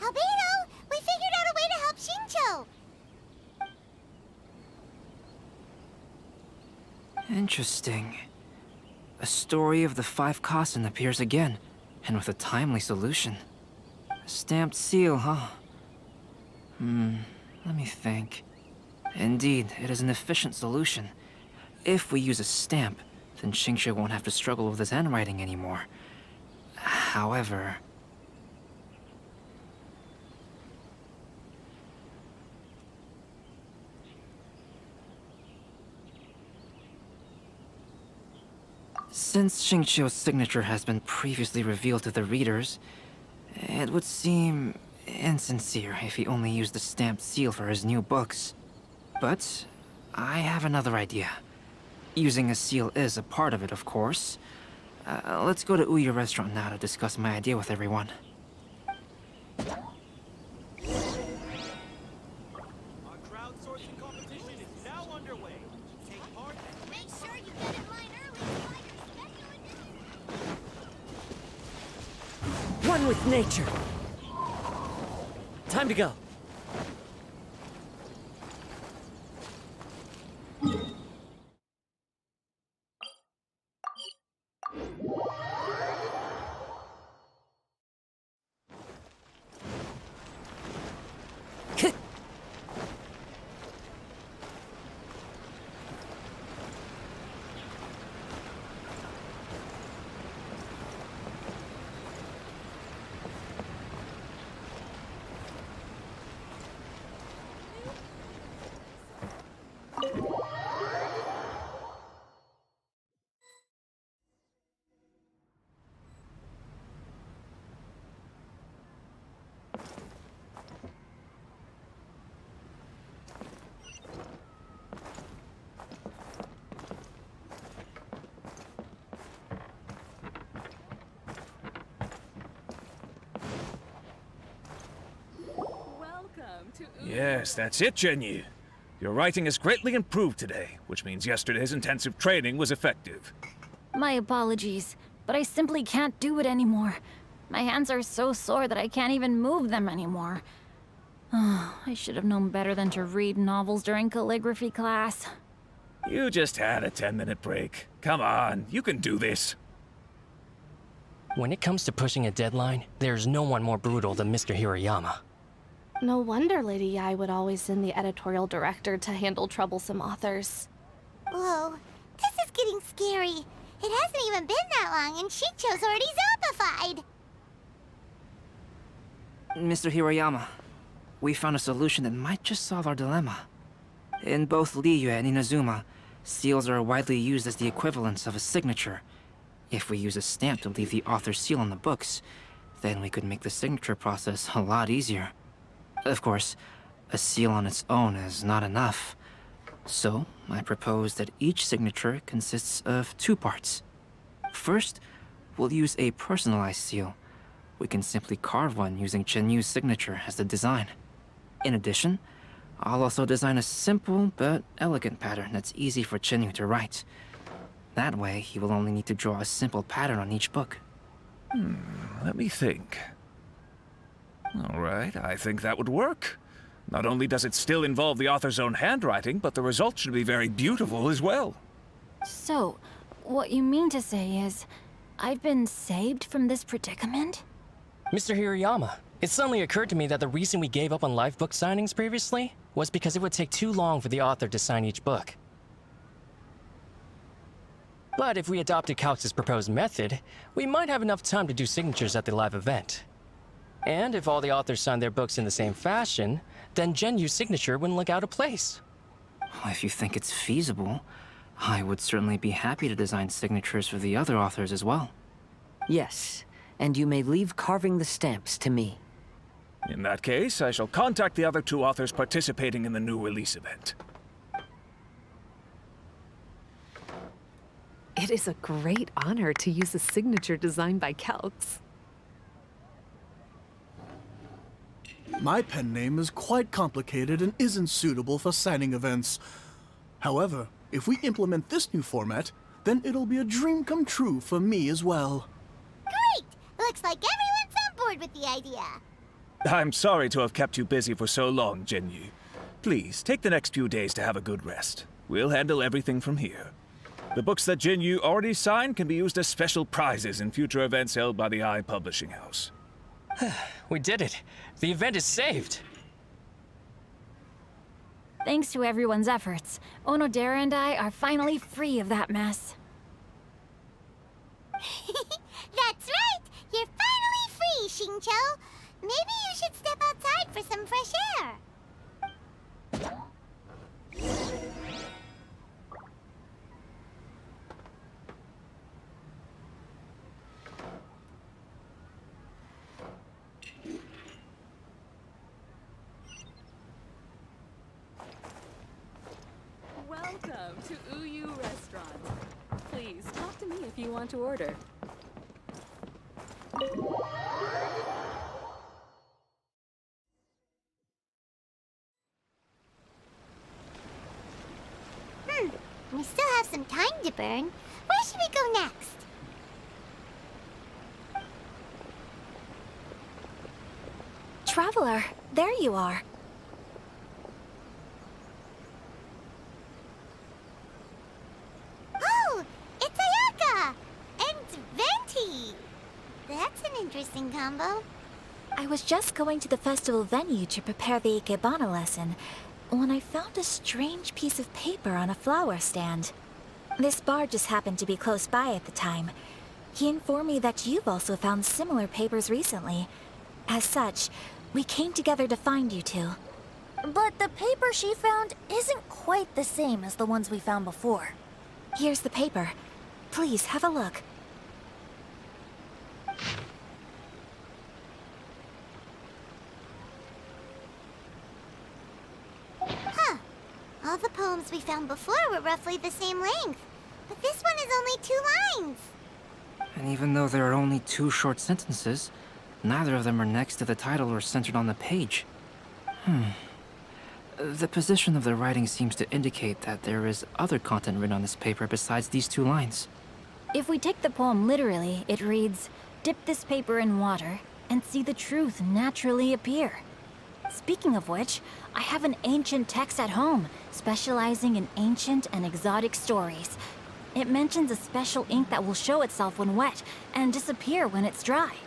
Albedo, we figured out a way to help Shincho! Interesting. A story of the 5 Kasen appears again, and with a timely solution. A stamped seal, huh? Let me think. Indeed, it is an efficient solution. If we use a stamp, then Xingqiu won't have to struggle with his handwriting anymore. However... Since Xingqiu's signature has been previously revealed to the readers, it would seem insincere if he only used the stamped seal for his new books. But I have another idea. Using a seal is a part of it, of course. Let's go to Uyu Restaurant now to discuss my idea with everyone. Our crowdsourcing competition is now underway. Take part and Make sure you get in line early to find your One with nature. Time to go. Welcome to Yes, that's it, Zhenyu. Your writing has greatly improved today, which means yesterday's intensive training was effective. My apologies, but I simply can't do it anymore. My hands are so sore that I can't even move them anymore. I should have known better than to read novels during calligraphy class. You just had a 10-minute break. Come on, you can do this. When it comes to pushing a deadline, there's no one more brutal than Mr. Hirayama. No wonder Lady Yai would always send the editorial director to handle troublesome authors. Whoa, this is getting scary. It hasn't even been that long and Shicho's already zombified. Mr. Hirayama, we found a solution that might just solve our dilemma. In both Liyue and Inazuma, seals are widely used as the equivalents of a signature. If we use a stamp to leave the author's seal on the books, then we could make the signature process a lot easier. Of course, a seal on its own is not enough. So, I propose that each signature consists of two parts. First, we'll use a personalized seal. We can simply carve one using Chenyu's signature as the design. In addition, I'll also design a simple but elegant pattern that's easy for Chenyu to write. That way, he will only need to draw a simple pattern on each book. Let me think. All right, I think that would work. Not only does it still involve the author's own handwriting, but the result should be very beautiful as well. So, what you mean to say is, I've been saved from this predicament? Mr. Hirayama, it suddenly occurred to me that the reason we gave up on live book signings previously was because it would take too long for the author to sign each book. But if we adopted Calx's proposed method, we might have enough time to do signatures at the live event. And if all the authors signed their books in the same fashion, then Genyu's signature wouldn't look out of place. If you think it's feasible, I would certainly be happy to design signatures for the other authors as well. Yes, and you may leave carving the stamps to me. In that case, I shall contact the other two authors participating in the new release event. It is a great honor to use a signature designed by Calx. My pen name is quite complicated and isn't suitable for signing events. However, if we implement this new format, then it'll be a dream come true for me as well. Great! Looks like everyone's on board with the idea. I'm sorry to have kept you busy for so long, Genyu. Please, take the next few days to have a good rest. We'll handle everything from here. The books that Genyu already signed can be used as special prizes in future events held by the Eye Publishing House. We did it. The event is saved. Thanks to everyone's efforts, Onodera and I are finally free of that mess. That's right! You're finally free, Xingqiu. Maybe you should step outside for some fresh air. Welcome to Uyu Restaurant. Please talk to me if you want to order. We still have some time to burn. Where should we go next? Traveler, there you are. Oh, it's Ayaka! And Venti! That's an interesting combo. I was just going to the festival venue to prepare the Ikebana lesson when I found a strange piece of paper on a flower stand. This bard just happened to be close by at the time. He informed me that you've also found similar papers recently. As such, we came together to find you two. But the paper she found isn't quite the same as the ones we found before. Here's the paper. Please have a look. Huh. All the poems we found before were roughly the same length. But this one is only 2 lines. And even though there are only 2 short sentences, neither of them are next to the title or centered on the page. The position of the writing seems to indicate that there is other content written on this paper besides these 2 lines. If we take the poem literally, it reads, "Dip this paper in water and see the truth naturally appear." Speaking of which, I have an ancient text at home, specializing in ancient and exotic stories. It mentions a special ink that will show itself when wet and disappear when it's dry.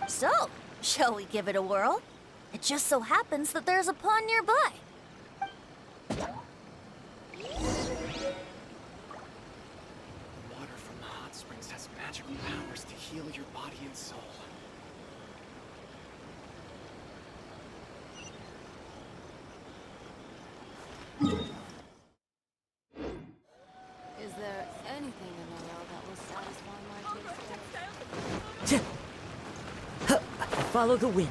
So, shall we give it a whirl? It just so happens that there's a pond nearby. Water from the hot springs has magical powers to heal your body and soul. Is there anything in the world that will satisfy my taste buds? Follow the wind.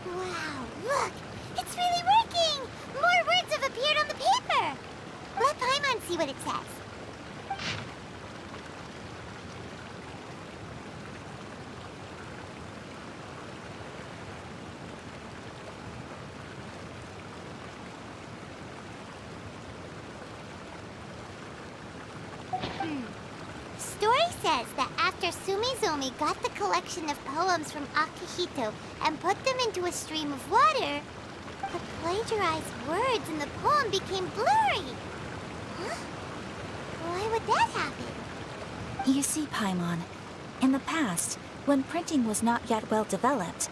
Wow, look! It's really working! More words have appeared on the paper! Let Paimon see what it says. Story says that after Sumizomi got the collection of poems from Akihito and put them into a stream of water, the plagiarized words in the poem became blurry. Huh? Why would that happen? You see, Paimon, in the past, when printing was not yet well developed,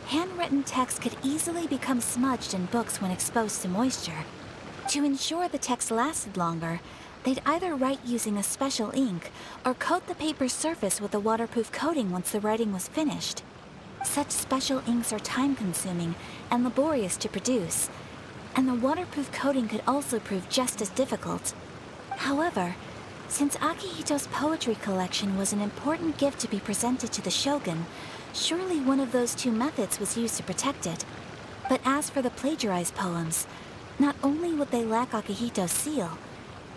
handwritten text could easily become smudged in books when exposed to moisture. To ensure the text lasted longer, they'd either write using a special ink or coat the paper's surface with a waterproof coating once the writing was finished. Such special inks are time-consuming and laborious to produce, and the waterproof coating could also prove just as difficult. However, since Akihito's poetry collection was an important gift to be presented to the shogun, surely one of those 2 methods was used to protect it. But as for the plagiarized poems, not only would they lack Akihito's seal,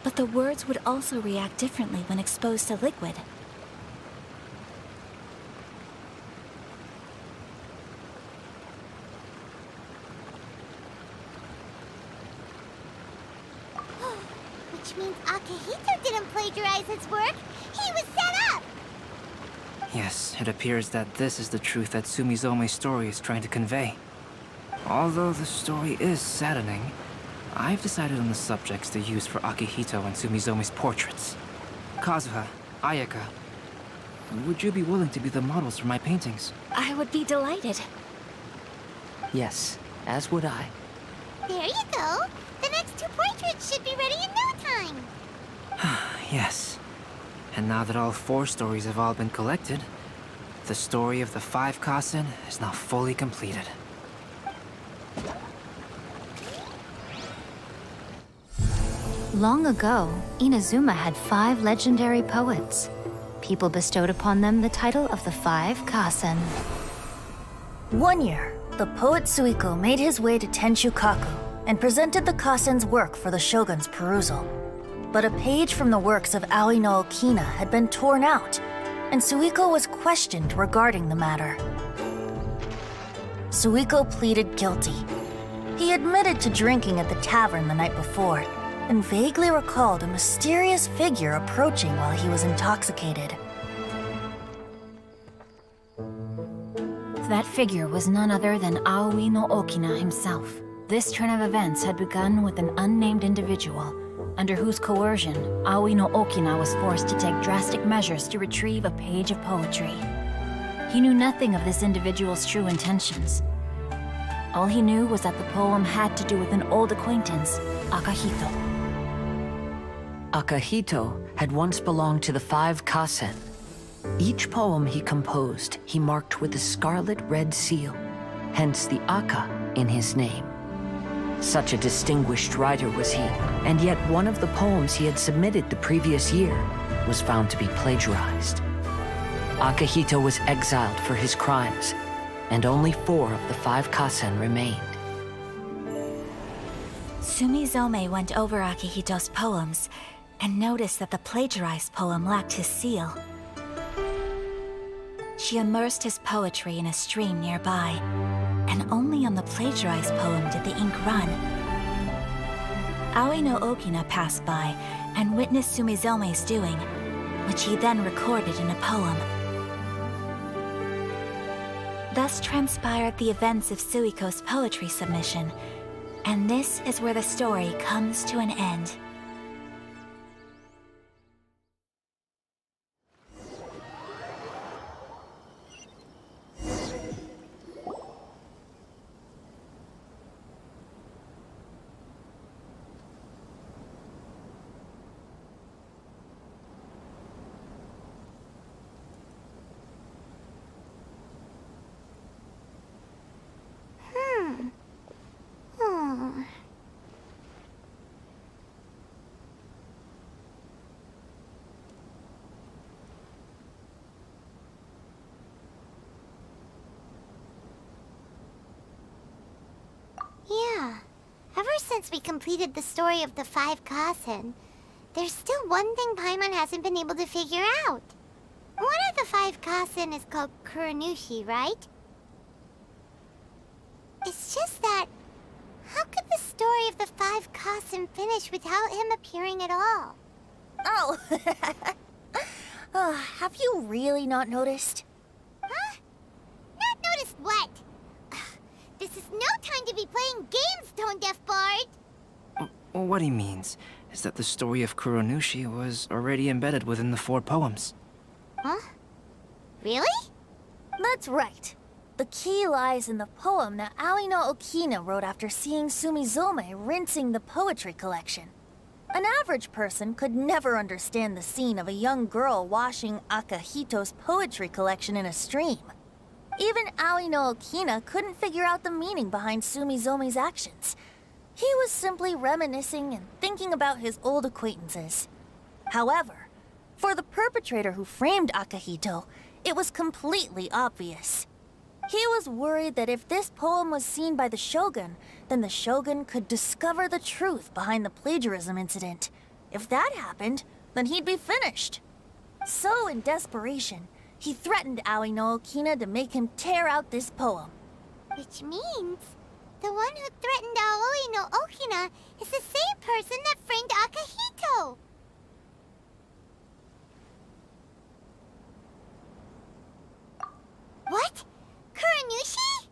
but the words would also react differently when exposed to liquid. Which means Akihito didn't plagiarize his work. He was set up! Yes, it appears that this is the truth that Sumizome's story is trying to convey. Although the story is saddening, I've decided on the subjects to use for Akihito and Sumizome's portraits. Kazuha, Ayaka, would you be willing to be the models for my paintings? I would be delighted. Yes, as would I. There you go. The next 2 portraits should be ready in no time. Yes. And now that all 4 stories have all been collected, the story of the 5 Kasen is now fully completed. Long ago, Inazuma had 5 legendary poets. People bestowed upon them the title of the 5 Kasen. One year, the poet Suiko made his way to Tenshukaku and presented the Kasen's work for the shogun's perusal. But a page from the works of Aoi no Okina had been torn out, and Suiko was questioned regarding the matter. Suiko pleaded guilty. He admitted to drinking at the tavern the night before, and vaguely recalled a mysterious figure approaching while he was intoxicated. That figure was none other than Aoi no Okina himself. This turn of events had begun with an unnamed individual, under whose coercion, Aoi no Okina was forced to take drastic measures to retrieve a page of poetry. He knew nothing of this individual's true intentions. All he knew was that the poem had to do with an old acquaintance, Akahito. Akahito had once belonged to the 5 Kasen. Each poem he composed, he marked with a scarlet red seal, hence the Aka in his name. Such a distinguished writer was he, and yet one of the poems he had submitted the previous year was found to be plagiarized. Akahito was exiled for his crimes, and only 4 of the 5 Kasen remained. Sumizome went over Akihito's poems and noticed that the plagiarized poem lacked his seal. She immersed his poetry in a stream nearby, and only on the plagiarized poem did the ink run. Aoi no Okina passed by and witnessed Sumizome's doing, which he then recorded in a poem. Thus transpired the events of Suiko's poetry submission, and this is where the story comes to an end. Yeah. Ever since we completed the story of the 5 Kasen, there's still one thing Paimon hasn't been able to figure out. One of the 5 Kasen is called Kuranushi, right? It's just that, how could the story of the 5 Kasen finish without him appearing at all? Oh! Have you really not noticed? Huh? Not noticed what? This is no time to be playing games, Tone Deaf Bard! What he means is that the story of Kuronushi was already embedded within the 4 poems. Huh? Really? That's right. The key lies in the poem that Aoi no Okina wrote after seeing Sumizome rinsing the poetry collection. An average person could never understand the scene of a young girl washing Akahito's poetry collection in a stream. Even Aoi no Okina couldn't figure out the meaning behind Sumizome's actions. He was simply reminiscing and thinking about his old acquaintances. However, for the perpetrator who framed Akahito, it was completely obvious. He was worried that if this poem was seen by the Shogun, then the Shogun could discover the truth behind the plagiarism incident. If that happened, then he'd be finished. So in desperation, he threatened Aoi no Okina to make him tear out this poem. Which means the one who threatened Aoi no Okina is the same person that framed Akahito. What? Kuranushi?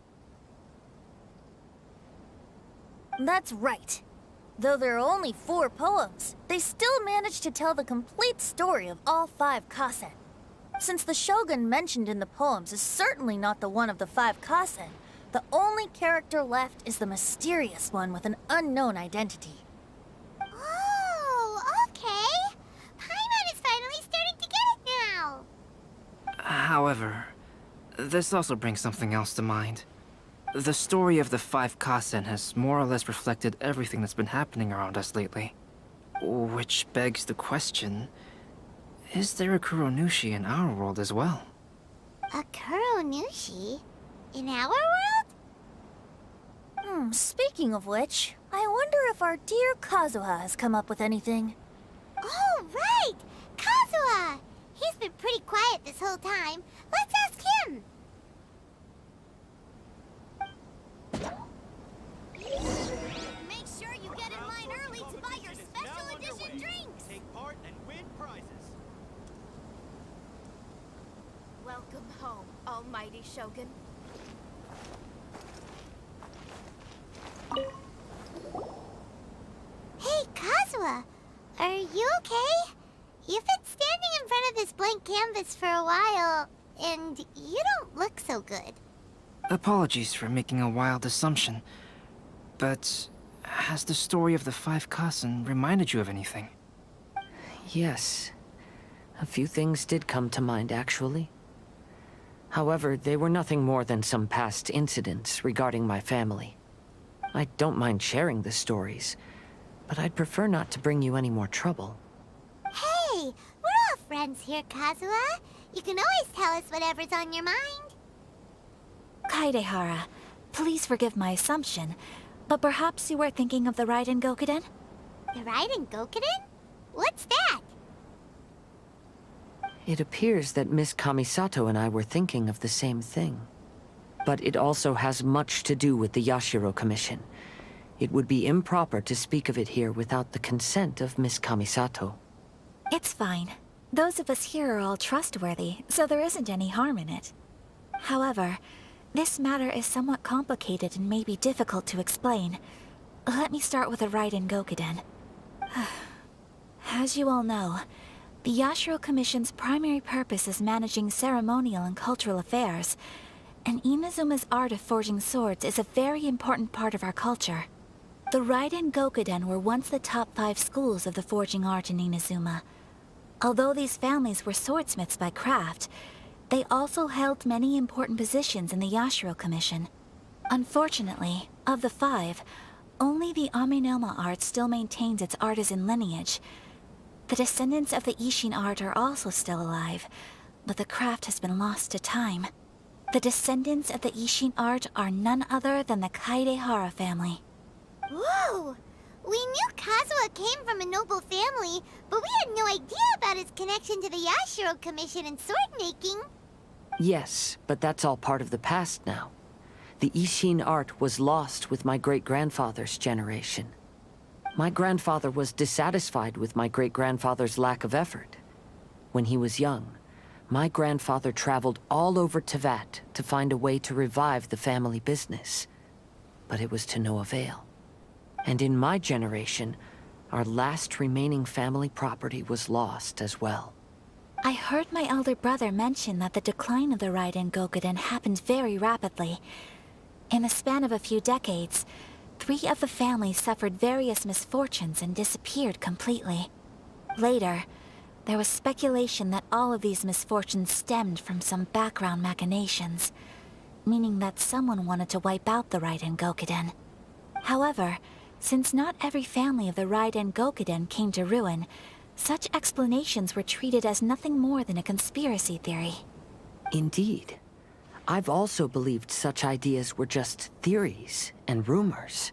That's right. Though there are only 4 poems, they still managed to tell the complete story of all 5 Kasen. Since the Shogun mentioned in the poems is certainly not the one of the 5 Kasen, The only character left is the mysterious one with an unknown identity. Oh, okay. Paimon is finally starting to get it now. However, this also brings something else to mind. The story of the 5 Kasen has more or less reflected everything that's been happening around us lately. Which begs the question, is there a Kuronushi in our world as well? A Kuronushi? In our world? Speaking of which, I wonder if our dear Kazuha has come up with anything. Oh, right! Kazuha! He's been pretty quiet this whole time. Let's ask him! Make sure you get in line early to buy your special edition drinks! Take part and win prizes. Welcome home, almighty Shogun. Hey, Kazuha! Are you okay? You've been standing in front of this blank canvas for a while, and you don't look so good. Apologies for making a wild assumption, but has the story of the 5 Kasen reminded you of anything? Yes. A few things did come to mind, actually. However, they were nothing more than some past incidents regarding my family. I don't mind sharing the stories, but I'd prefer not to bring you any more trouble. Hey, we're all friends here, Kazuha. You can always tell us whatever's on your mind. Kaidehara, please forgive my assumption, but perhaps you were thinking of the Raiden Gokuden? The Raiden Gokuden? What's that? It appears that Miss Kamisato and I were thinking of the same thing. But it also has much to do with the Yashiro Commission. It would be improper to speak of it here without the consent of Miss Kamisato. It's fine. Those of us here are all trustworthy, so there isn't any harm in it. However, this matter is somewhat complicated and may be difficult to explain. Let me start with the Raiden Gokuden. As you all know, the Yashiro Commission's primary purpose is managing ceremonial and cultural affairs, and Inazuma's art of forging swords is a very important part of our culture. The Raiden Gokuden were once the top 5 schools of the forging art in Inazuma. Although these families were swordsmiths by craft, they also held many important positions in the Yashiro Commission. Unfortunately, of the 5, only the Aminoma art still maintains its artisan lineage. The descendants of the Ishin art are also still alive, but the craft has been lost to time. The descendants of the Ishin art are none other than the Kaidehara family. Whoa! We knew Kazuha came from a noble family, but we had no idea about his connection to the Yashiro Commission and sword-making. Yes, but that's all part of the past now. The Ishin art was lost with my great-grandfather's generation. My grandfather was dissatisfied with my great-grandfather's lack of effort. When he was young, my grandfather traveled all over Tevat to find a way to revive the family business. But it was to no avail. And in my generation, our last remaining family property was lost as well. I heard my elder brother mention that the decline of the Raiden Gokuden happened very rapidly. In the span of a few decades, 3 of the families suffered various misfortunes and disappeared completely. Later, there was speculation that all of these misfortunes stemmed from some background machinations, meaning that someone wanted to wipe out the Raiden Gokuden. However, since not every family of the Raiden Gokuden came to ruin, such explanations were treated as nothing more than a conspiracy theory. Indeed. I've also believed such ideas were just theories and rumors.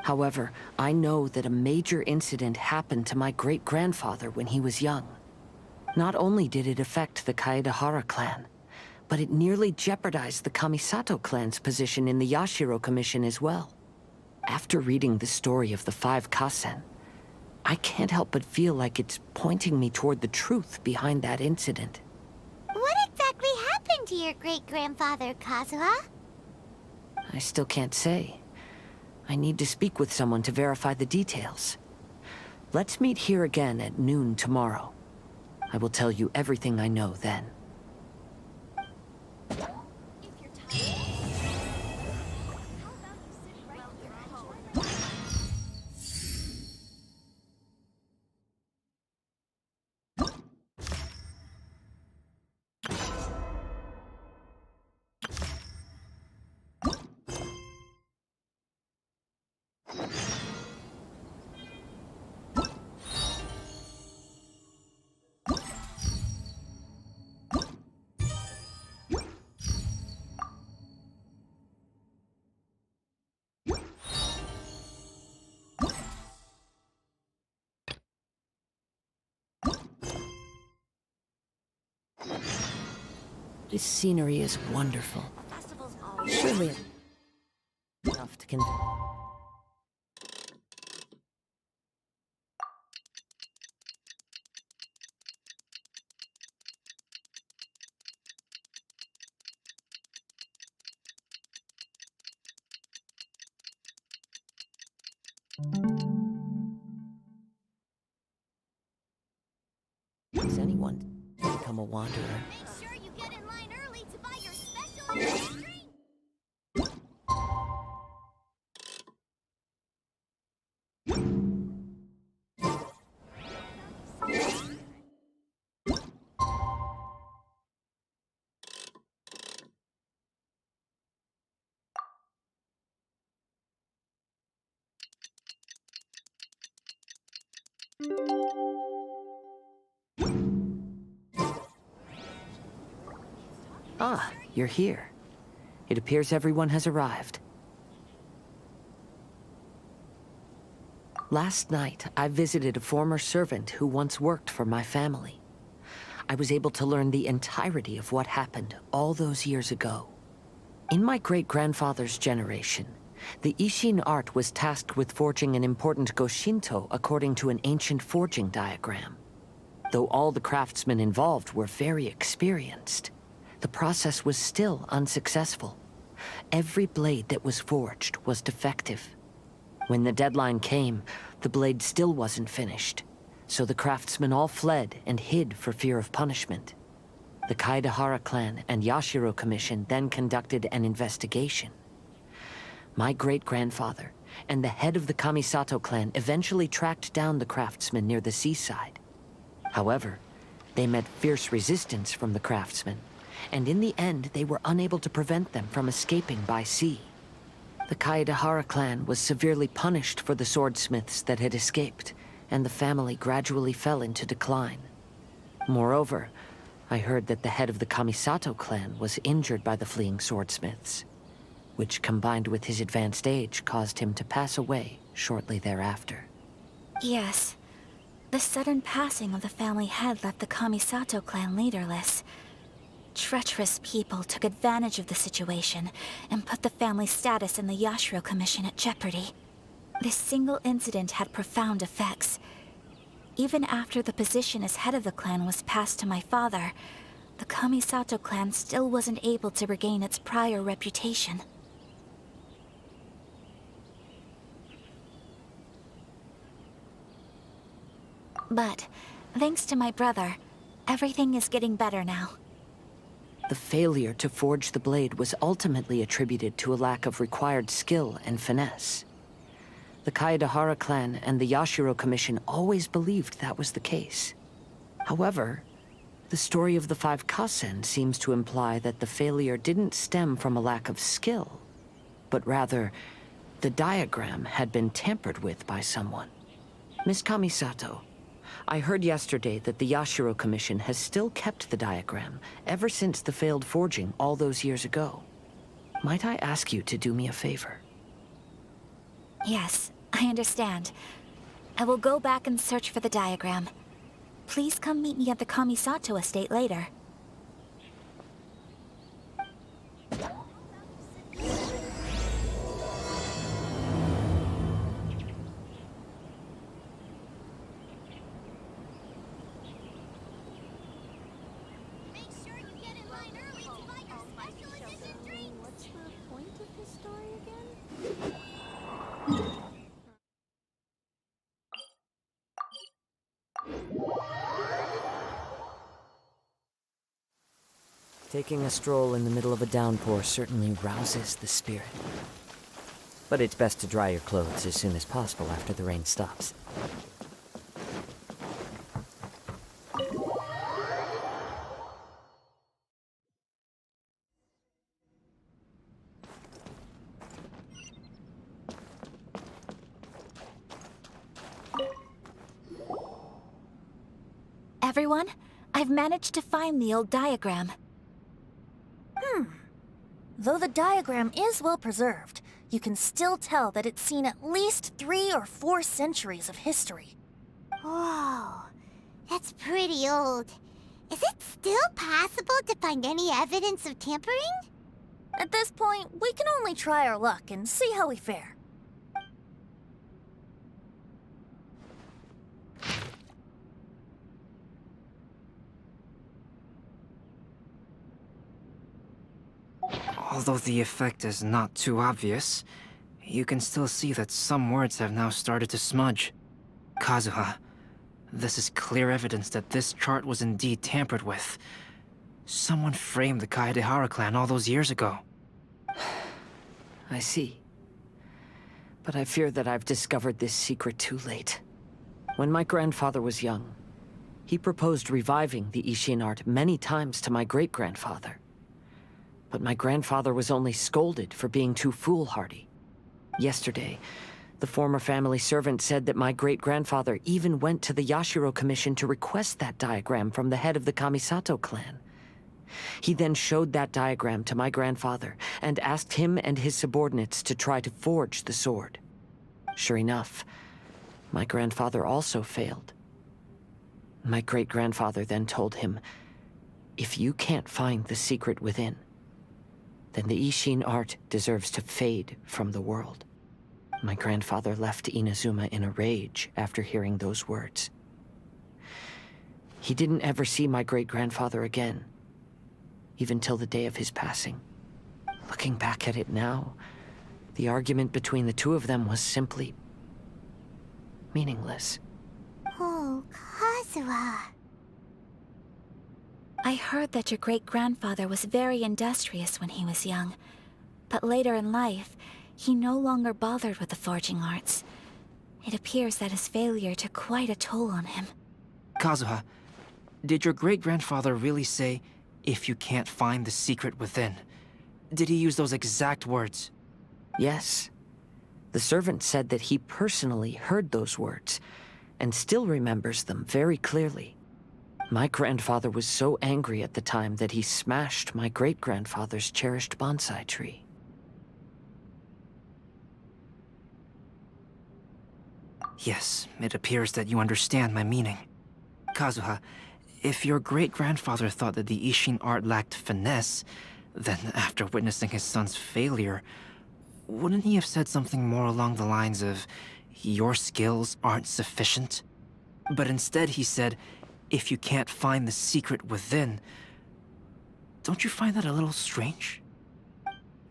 However, I know that a major incident happened to my great-grandfather when he was young. Not only did it affect the Kaedehara clan, but it nearly jeopardized the Kamisato clan's position in the Yashiro Commission as well. After reading the story of the 5 Kasen, I can't help but feel like it's pointing me toward the truth behind that incident. What exactly happened to your great-grandfather, Kazuha? I still can't say. I need to speak with someone to verify the details. Let's meet here again at noon tomorrow. I will tell you everything I know then. This scenery is wonderful. Surely enough to convince. Does anyone become a wanderer? Make sure you get in line early to buy your special drink. Ah, you're here. It appears everyone has arrived. Last night, I visited a former servant who once worked for my family. I was able to learn the entirety of what happened all those years ago. In my great-grandfather's generation, the Ishin art was tasked with forging an important Goshinto according to an ancient forging diagram. Though all the craftsmen involved were very experienced, the process was still unsuccessful. Every blade that was forged was defective. When the deadline came, the blade still wasn't finished, so the craftsmen all fled and hid for fear of punishment. The Kaedahara clan and Yashiro Commission then conducted an investigation. My great-grandfather and the head of the Kamisato clan eventually tracked down the craftsmen near the seaside. However, they met fierce resistance from the craftsmen, and in the end they were unable to prevent them from escaping by sea. The Kaedahara clan was severely punished for the swordsmiths that had escaped, and the family gradually fell into decline. Moreover, I heard that the head of the Kamisato clan was injured by the fleeing swordsmiths, which combined with his advanced age caused him to pass away shortly thereafter. Yes. The sudden passing of the family head left the Kamisato clan leaderless. Treacherous people took advantage of the situation and put the family's status in the Yashiro Commission at jeopardy. This single incident had profound effects. Even after the position as head of the clan was passed to my father, the Kamisato clan still wasn't able to regain its prior reputation. But, thanks to my brother, everything is getting better now. The failure to forge the blade was ultimately attributed to a lack of required skill and finesse. The Kaedahara clan and the Yashiro Commission always believed that was the case. However, the story of the 5 Kasen seems to imply that the failure didn't stem from a lack of skill, but rather, the diagram had been tampered with by someone. Miss Kamisato, I heard yesterday that the Yashiro Commission has still kept the diagram ever since the failed forging all those years ago. Might I ask you to do me a favor? Yes, I understand. I will go back and search for the diagram. Please come meet me at the Kamisato estate later. Taking a stroll in the middle of a downpour certainly rouses the spirit. But it's best to dry your clothes as soon as possible after the rain stops. Everyone, I've managed to find the old diagram. Though the diagram is well preserved, you can still tell that it's seen at least 3 or 4 centuries of history. Whoa, that's pretty old. Is it still possible to find any evidence of tampering? At this point, we can only try our luck and see how we fare. Although the effect is not too obvious, you can still see that some words have now started to smudge. Kazuha, this is clear evidence that this chart was indeed tampered with. Someone framed the Kaedehara clan all those years ago. I see. But I fear that I've discovered this secret too late. When my grandfather was young, he proposed reviving the Ishin art many times to my great-grandfather. But my grandfather was only scolded for being too foolhardy. Yesterday, the former family servant said that my great-grandfather even went to the Yashiro Commission to request that diagram from the head of the Kamisato clan. He then showed that diagram to my grandfather and asked him and his subordinates to try to forge the sword. Sure enough, my grandfather also failed. My great-grandfather then told him, "If you can't find the secret within, then the Ishin art deserves to fade from the world." My grandfather left Inazuma in a rage after hearing those words. He didn't ever see my great-grandfather again, even till the day of his passing. Looking back at it now, the argument between the two of them was simply meaningless. Oh, Kazuha. I heard that your great-grandfather was very industrious when he was young, but later in life, he no longer bothered with the forging arts. It appears that his failure took quite a toll on him. Kazuha, did your great-grandfather really say, "If you can't find the secret within"? Did he use those exact words? Yes. The servant said that he personally heard those words, and still remembers them very clearly. My grandfather was so angry at the time that he smashed my great-grandfather's cherished bonsai tree. Yes, it appears that you understand my meaning. Kazuha, if your great-grandfather thought that the Ishin art lacked finesse, then after witnessing his son's failure, wouldn't he have said something more along the lines of, "Your skills aren't sufficient"? But instead he said, "If you can't find the secret within." Don't you find that a little strange?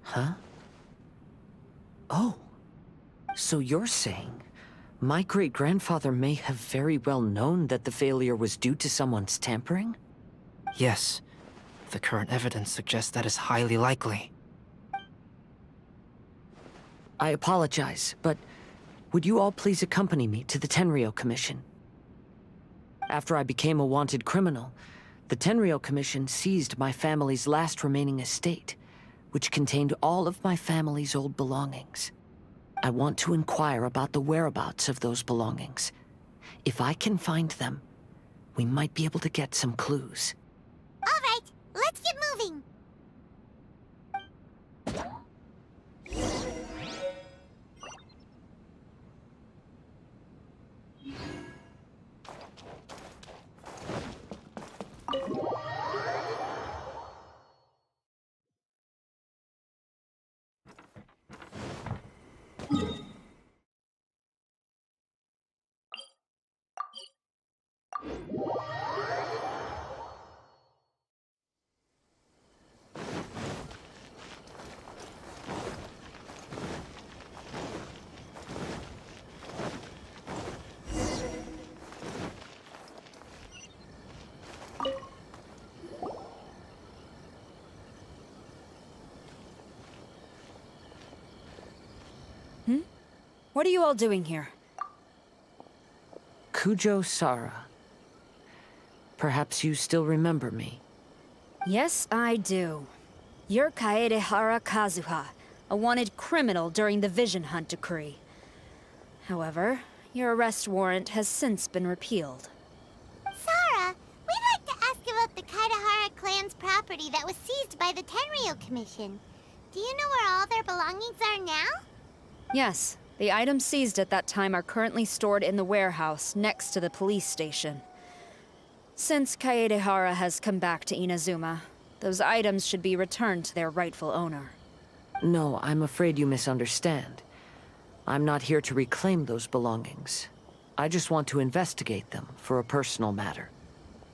Huh? Oh. So you're saying my great-grandfather may have very well known that the failure was due to someone's tampering? Yes. The current evidence suggests that is highly likely. I apologize, but would you all please accompany me to the Tenryou Commission? After I became a wanted criminal, the Tenryou Commission seized my family's last remaining estate, which contained all of my family's old belongings. I want to inquire about the whereabouts of those belongings. If I can find them, we might be able to get some clues. All right, let's get moving. What are you all doing here? Kujo Sara. Perhaps you still remember me. Yes, I do. You're Kaedehara Kazuha, a wanted criminal during the Vision Hunt decree. However, your arrest warrant has since been repealed. Sara, we'd like to ask about the Kaedehara clan's property that was seized by the Tenryou Commission. Do you know where all their belongings are now? Yes, the items seized at that time are currently stored in the warehouse next to the police station. Since Kaedehara has come back to Inazuma, those items should be returned to their rightful owner. No, I'm afraid you misunderstand. I'm not here to reclaim those belongings. I just want to investigate them for a personal matter.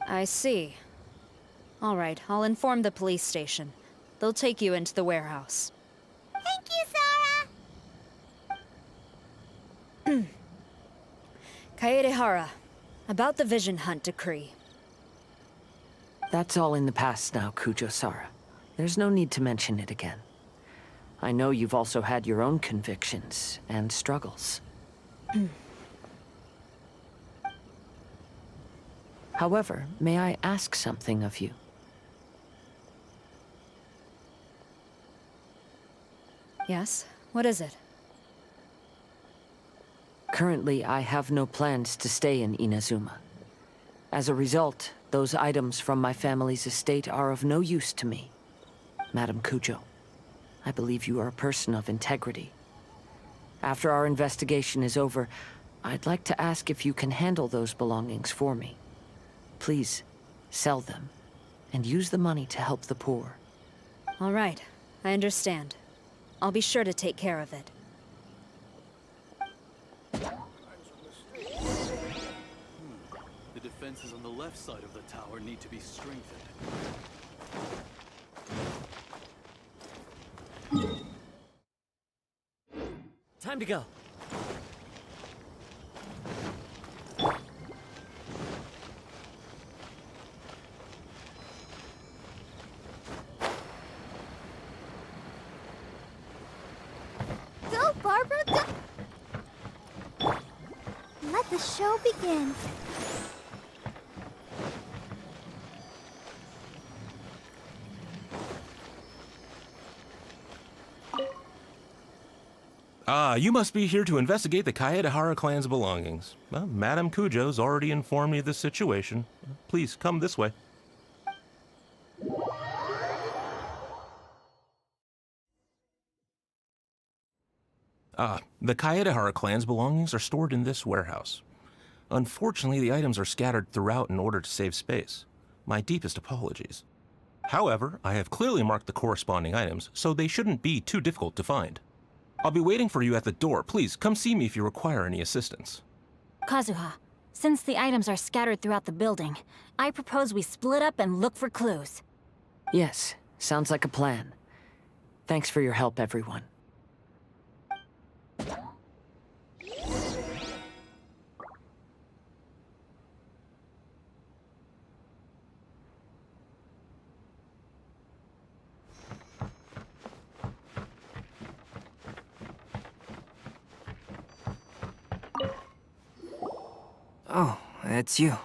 I see. All right, I'll inform the police station. They'll take you into the warehouse. Thank you, Sora! Kaedehara, about the Vision Hunt decree. That's all in the past now, Kujo-Sara. There's no need to mention it again. I know you've also had your own convictions and struggles. However, may I ask something of you? Yes? What is it? Currently, I have no plans to stay in Inazuma. As a result, those items from my family's estate are of no use to me. Madam Kujo, I believe you are a person of integrity. After our investigation is over, I'd like to ask if you can handle those belongings for me. Please, sell them, and use the money to help the poor. All right, I understand. I'll be sure to take care of it. The defenses on the left side of the tower need to be strengthened. Time to go. Go, Barbara, go! Let the show begin. You must be here to investigate the Kaedehara clan's belongings. Well, Madame Kujo's already informed me of the situation. Please, come this way. The Kaedehara clan's belongings are stored in this warehouse. Unfortunately, the items are scattered throughout in order to save space. My deepest apologies. However, I have clearly marked the corresponding items, so they shouldn't be too difficult to find. I'll be waiting for you at the door. Please, come see me if you require any assistance. Kazuha, since the items are scattered throughout the building, I propose we split up and look for clues. Yes, sounds like a plan. Thanks for your help, everyone. Oh, it's you.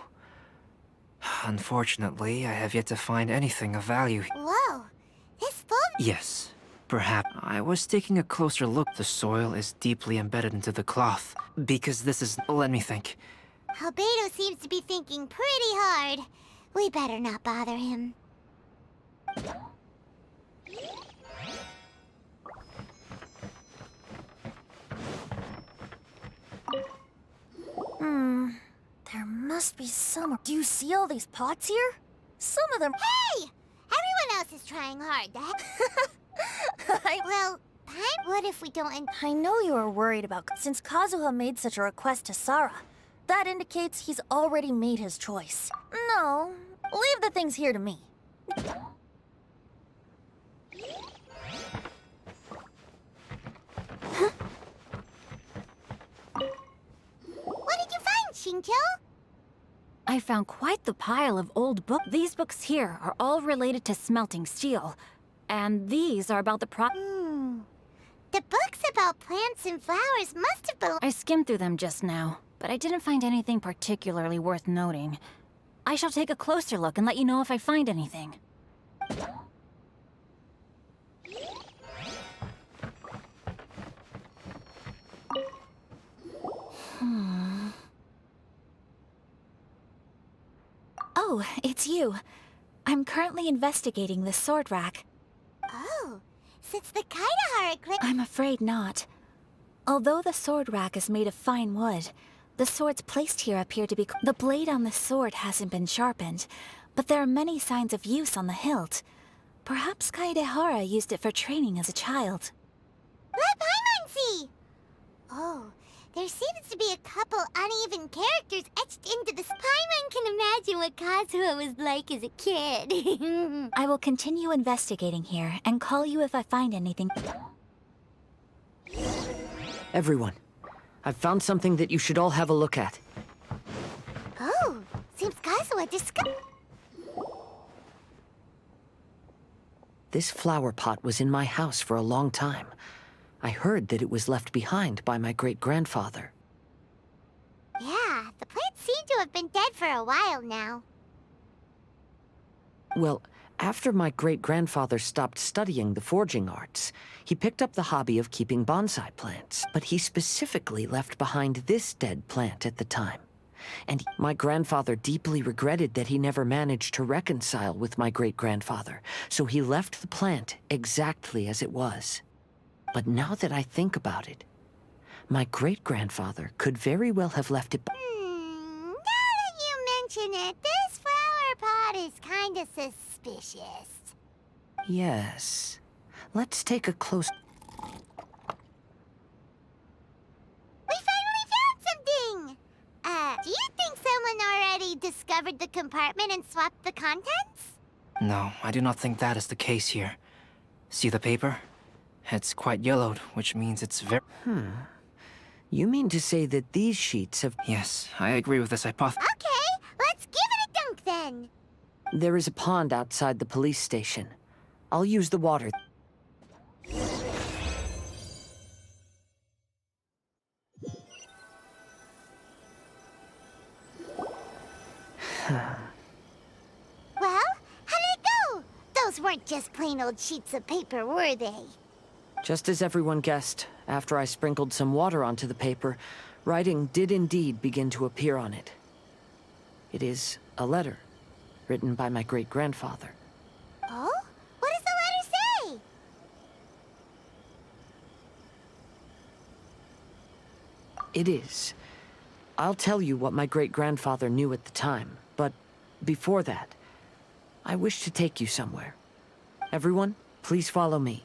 Unfortunately, I have yet to find anything of value. Whoa, this book? Yes, perhaps. I was taking a closer look. The soil is deeply embedded into the cloth. Because this is... let me think. Albedo seems to be thinking pretty hard. We better not bother him. There must be somewhere. Do you see all these pots here? Some of them... Hey! Everyone else is trying hard. Well, what if we don't... I know you are worried about... Since Kazuha made such a request to Sara, that indicates he's already made his choice. No, leave the things here to me. What did you find, Shinjo? I found quite the pile of old books. These books here are all related to smelting steel. And these are about the The books about plants and flowers must have belonged... I skimmed through them just now, but I didn't find anything particularly worth noting. I shall take a closer look and let you know if I find anything. Oh, it's you. I'm currently investigating the sword rack. Oh, since the Kaedehara clan... I'm afraid not. Although the sword rack is made of fine wood, The swords placed here appear to be... The blade on the sword hasn't been sharpened, but there are many signs of use on the hilt. Perhaps Kaedehara used it for training as a child. Let Paimon see! Oh, there seems to be a couple uneven characters etched into this. Paimon can imagine what Kazuha was like as a kid. I will continue investigating here and call you if I find anything. Everyone, I've found something that you should all have a look at. Oh, seems Kazuha discovered. This flower pot was in my house for a long time. I heard that it was left behind by my great-grandfather. Yeah, the plants seem to have been dead for a while now. Well, after my great-grandfather stopped studying the forging arts, he picked up the hobby of keeping bonsai plants. But he specifically left behind this dead plant at the time. And my grandfather deeply regretted that he never managed to reconcile with my great-grandfather, so he left the plant exactly as it was. But now that I think about it, my great-grandfather could very well have left it... Now that you mention it, this flower pot is kinda suspicious. Yes. Let's take a close... We finally found something! Do you think someone already discovered the compartment and swapped the contents? No, I do not think that is the case here. See the paper? It's quite yellowed, which means it's very... You mean to say that these sheets have... Yes, I agree with this hypothesis. Okay, let's give it a dunk then. There is a pond outside the police station. I'll use the water. Well, how did it go? Those weren't just plain old sheets of paper, were they? Just as everyone guessed, after I sprinkled some water onto the paper, writing did indeed begin to appear on it. It is a letter, written by my great-grandfather. Oh? What does the letter say? It is. I'll tell you what my great-grandfather knew at the time, but before that, I wish to take you somewhere. Everyone, please follow me.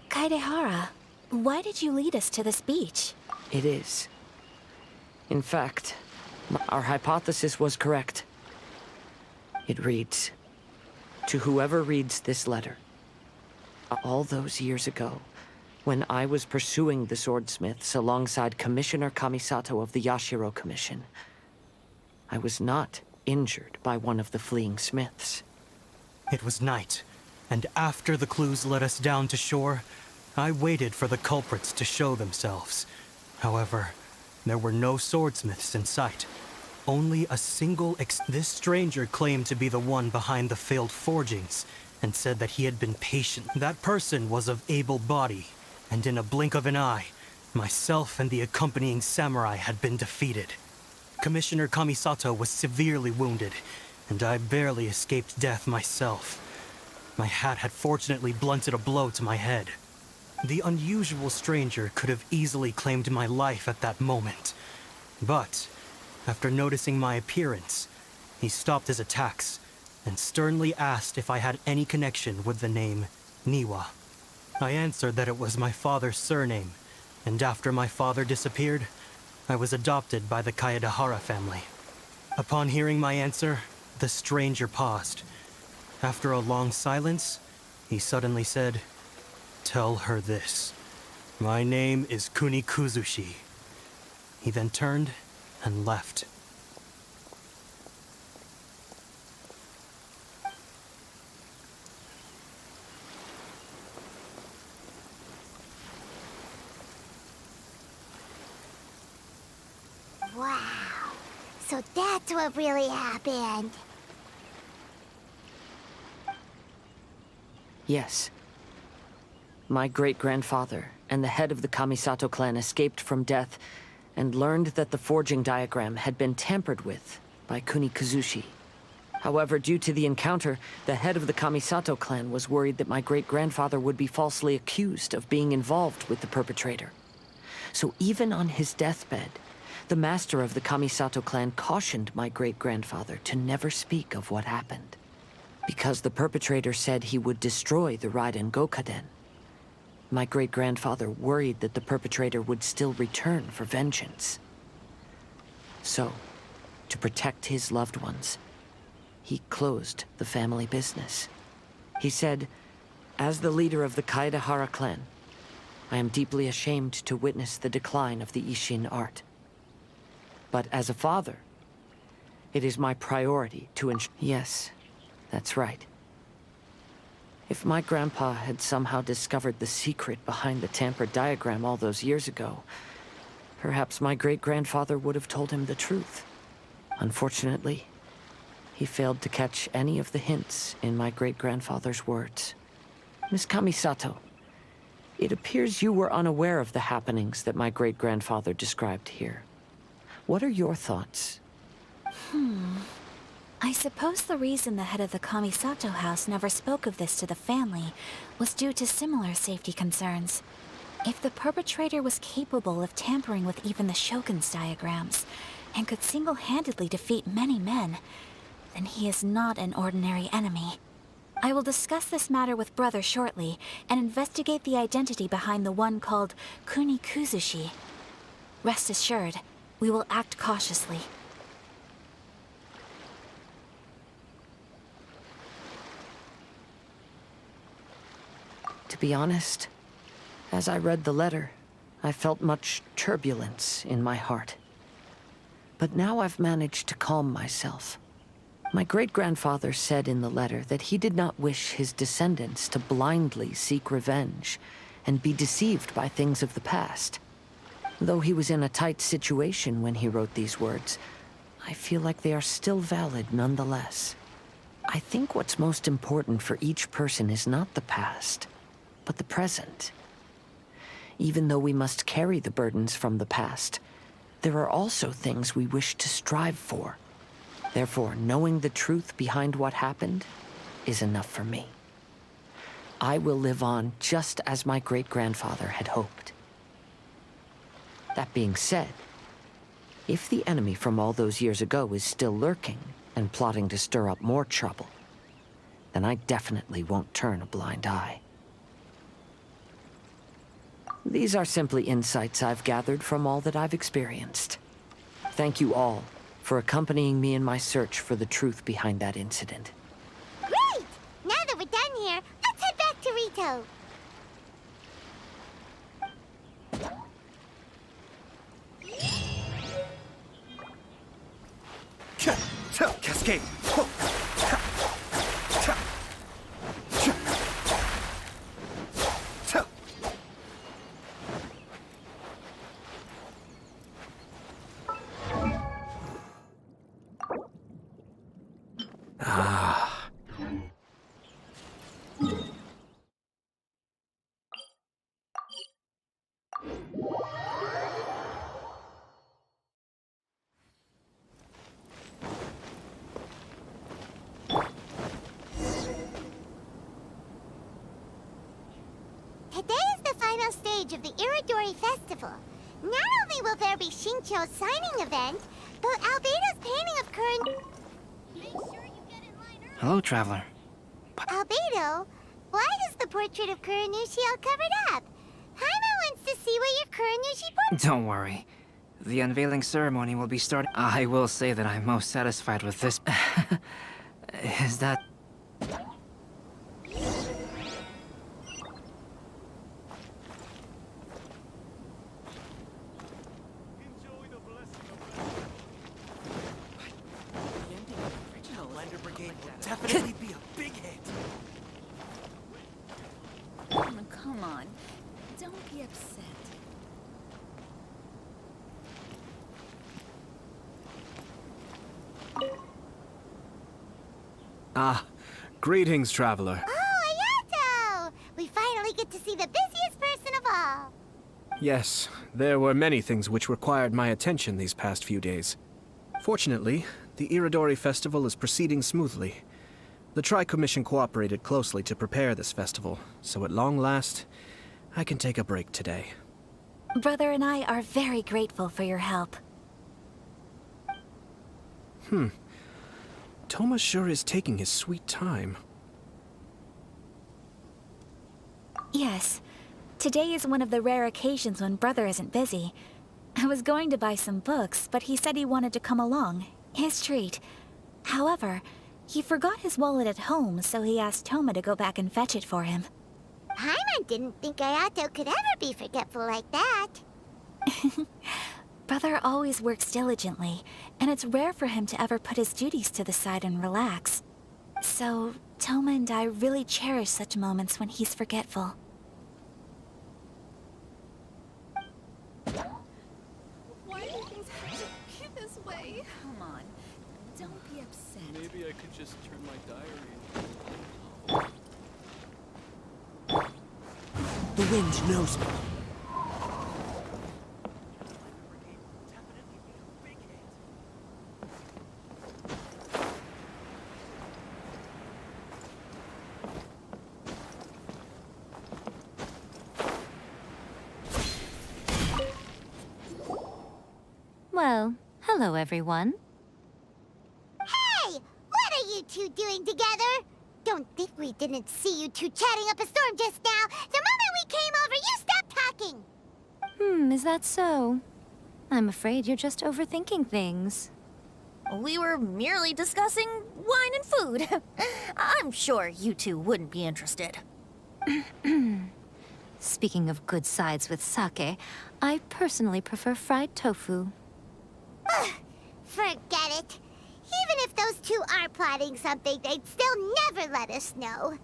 Kaedehara, why did you lead us to this beach? It is. In fact, our hypothesis was correct. It reads, "To whoever reads this letter, all those years ago, when I was pursuing the swordsmiths alongside Commissioner Kamisato of the Yashiro Commission, I was not injured by one of the fleeing smiths." It was night, and after the clues led us down to shore, I waited for the culprits to show themselves. However, there were no swordsmiths in sight. Only a single This stranger claimed to be the one behind the failed forgings, and said that he had been patient. That person was of able body, and in a blink of an eye, myself and the accompanying samurai had been defeated. Commissioner Kamisato was severely wounded, and I barely escaped death myself. My hat had fortunately blunted a blow to my head. The unusual stranger could have easily claimed my life at that moment. But After noticing my appearance, he stopped his attacks and sternly asked if I had any connection with the name Niwa. I answered that it was my father's surname, and after my father disappeared, I was adopted by the Kaedahara family. Upon hearing my answer, the stranger paused. After a long silence, he suddenly said, "Tell her this. My name is Kunikuzushi." He then turned and left. Wow. So that's what really happened. Yes. My great-grandfather and the head of the Kamisato clan escaped from death and learned that the forging diagram had been tampered with by Kunikuzushi. However, due to the encounter, the head of the Kamisato clan was worried that my great-grandfather would be falsely accused of being involved with the perpetrator. So even on his deathbed, the master of the Kamisato clan cautioned my great-grandfather to never speak of what happened, because the perpetrator said he would destroy the Raiden Gokaden. My great-grandfather worried that the perpetrator would still return for vengeance. So, to protect his loved ones, he closed the family business. He said, "As the leader of the Kaedahara clan, I am deeply ashamed to witness the decline of the Ishin art. But as a father, it is my priority to ensure..." Yes, that's right. If my grandpa had somehow discovered the secret behind the tampered diagram all those years ago, perhaps my great-grandfather would have told him the truth. Unfortunately, he failed to catch any of the hints in my great-grandfather's words. Miss Kamisato, it appears you were unaware of the happenings that my great-grandfather described here. What are your thoughts? I suppose the reason the head of the Kamisato house never spoke of this to the family was due to similar safety concerns. If the perpetrator was capable of tampering with even the Shogun's diagrams, and could single-handedly defeat many men, then he is not an ordinary enemy. I will discuss this matter with Brother shortly, and investigate the identity behind the one called Kunikuzushi. Rest assured, we will act cautiously. To be honest, as I read the letter, I felt much turbulence in my heart. But now I've managed to calm myself. My great-grandfather said in the letter that he did not wish his descendants to blindly seek revenge and be deceived by things of the past. Though he was in a tight situation when he wrote these words, I feel like they are still valid nonetheless. I think what's most important for each person is not the past, but the present. Even though we must carry the burdens from the past, there are also things we wish to strive for. Therefore, knowing the truth behind what happened is enough for me. I will live on just as my great-grandfather had hoped. That being said, if the enemy from all those years ago is still lurking and plotting to stir up more trouble, then I definitely won't turn a blind eye. These are simply insights I've gathered from all that I've experienced. Thank you all for accompanying me in my search for the truth behind that incident. Great! Now that we're done here, let's head back to Rito. Cascade! Today is the final stage of the Iridori Festival. Not only will there be Shincho's signing event, about Albedo's painting of Kuron... Hello, traveler. Albedo? Why is the portrait of Kuranushi all covered up? Paimon wants to see what your Kuranushi portrait... Don't worry. The unveiling ceremony will be starting. I will say that I'm most satisfied with this. Is that... Definitely be a big hit. Come on. Don't be upset. Ah, greetings, traveler. Oh, Ayato! We finally get to see the busiest person of all. Yes, there were many things which required my attention these past few days. Fortunately, the Iridori Festival is proceeding smoothly. The Tri-Commission cooperated closely to prepare this festival, so at long last, I can take a break today. Brother and I are very grateful for your help. Thomas sure is taking his sweet time. Yes. Today is one of the rare occasions when Brother isn't busy. I was going to buy some books, but he said he wanted to come along. His treat. However, he forgot his wallet at home, so he asked Toma to go back and fetch it for him. Paimon didn't think Ayato could ever be forgetful like that. Brother always works diligently, and it's rare for him to ever put his duties to the side and relax. So, Toma and I really cherish such moments when he's forgetful. Why do things have to be this way? Come on. Don't be upset. Maybe I could just turn my diary. The wind knows me. Well, hello everyone. Hey! What are you two doing together? Don't think we didn't see you two chatting up a storm just now. The moment we came over, you stopped talking. Is that so? I'm afraid you're just overthinking things. We were merely discussing wine and food. I'm sure you two wouldn't be interested. Speaking of good sides with sake, I personally prefer fried tofu. Forget it. Even if those two are plotting something, they'd still never let us know.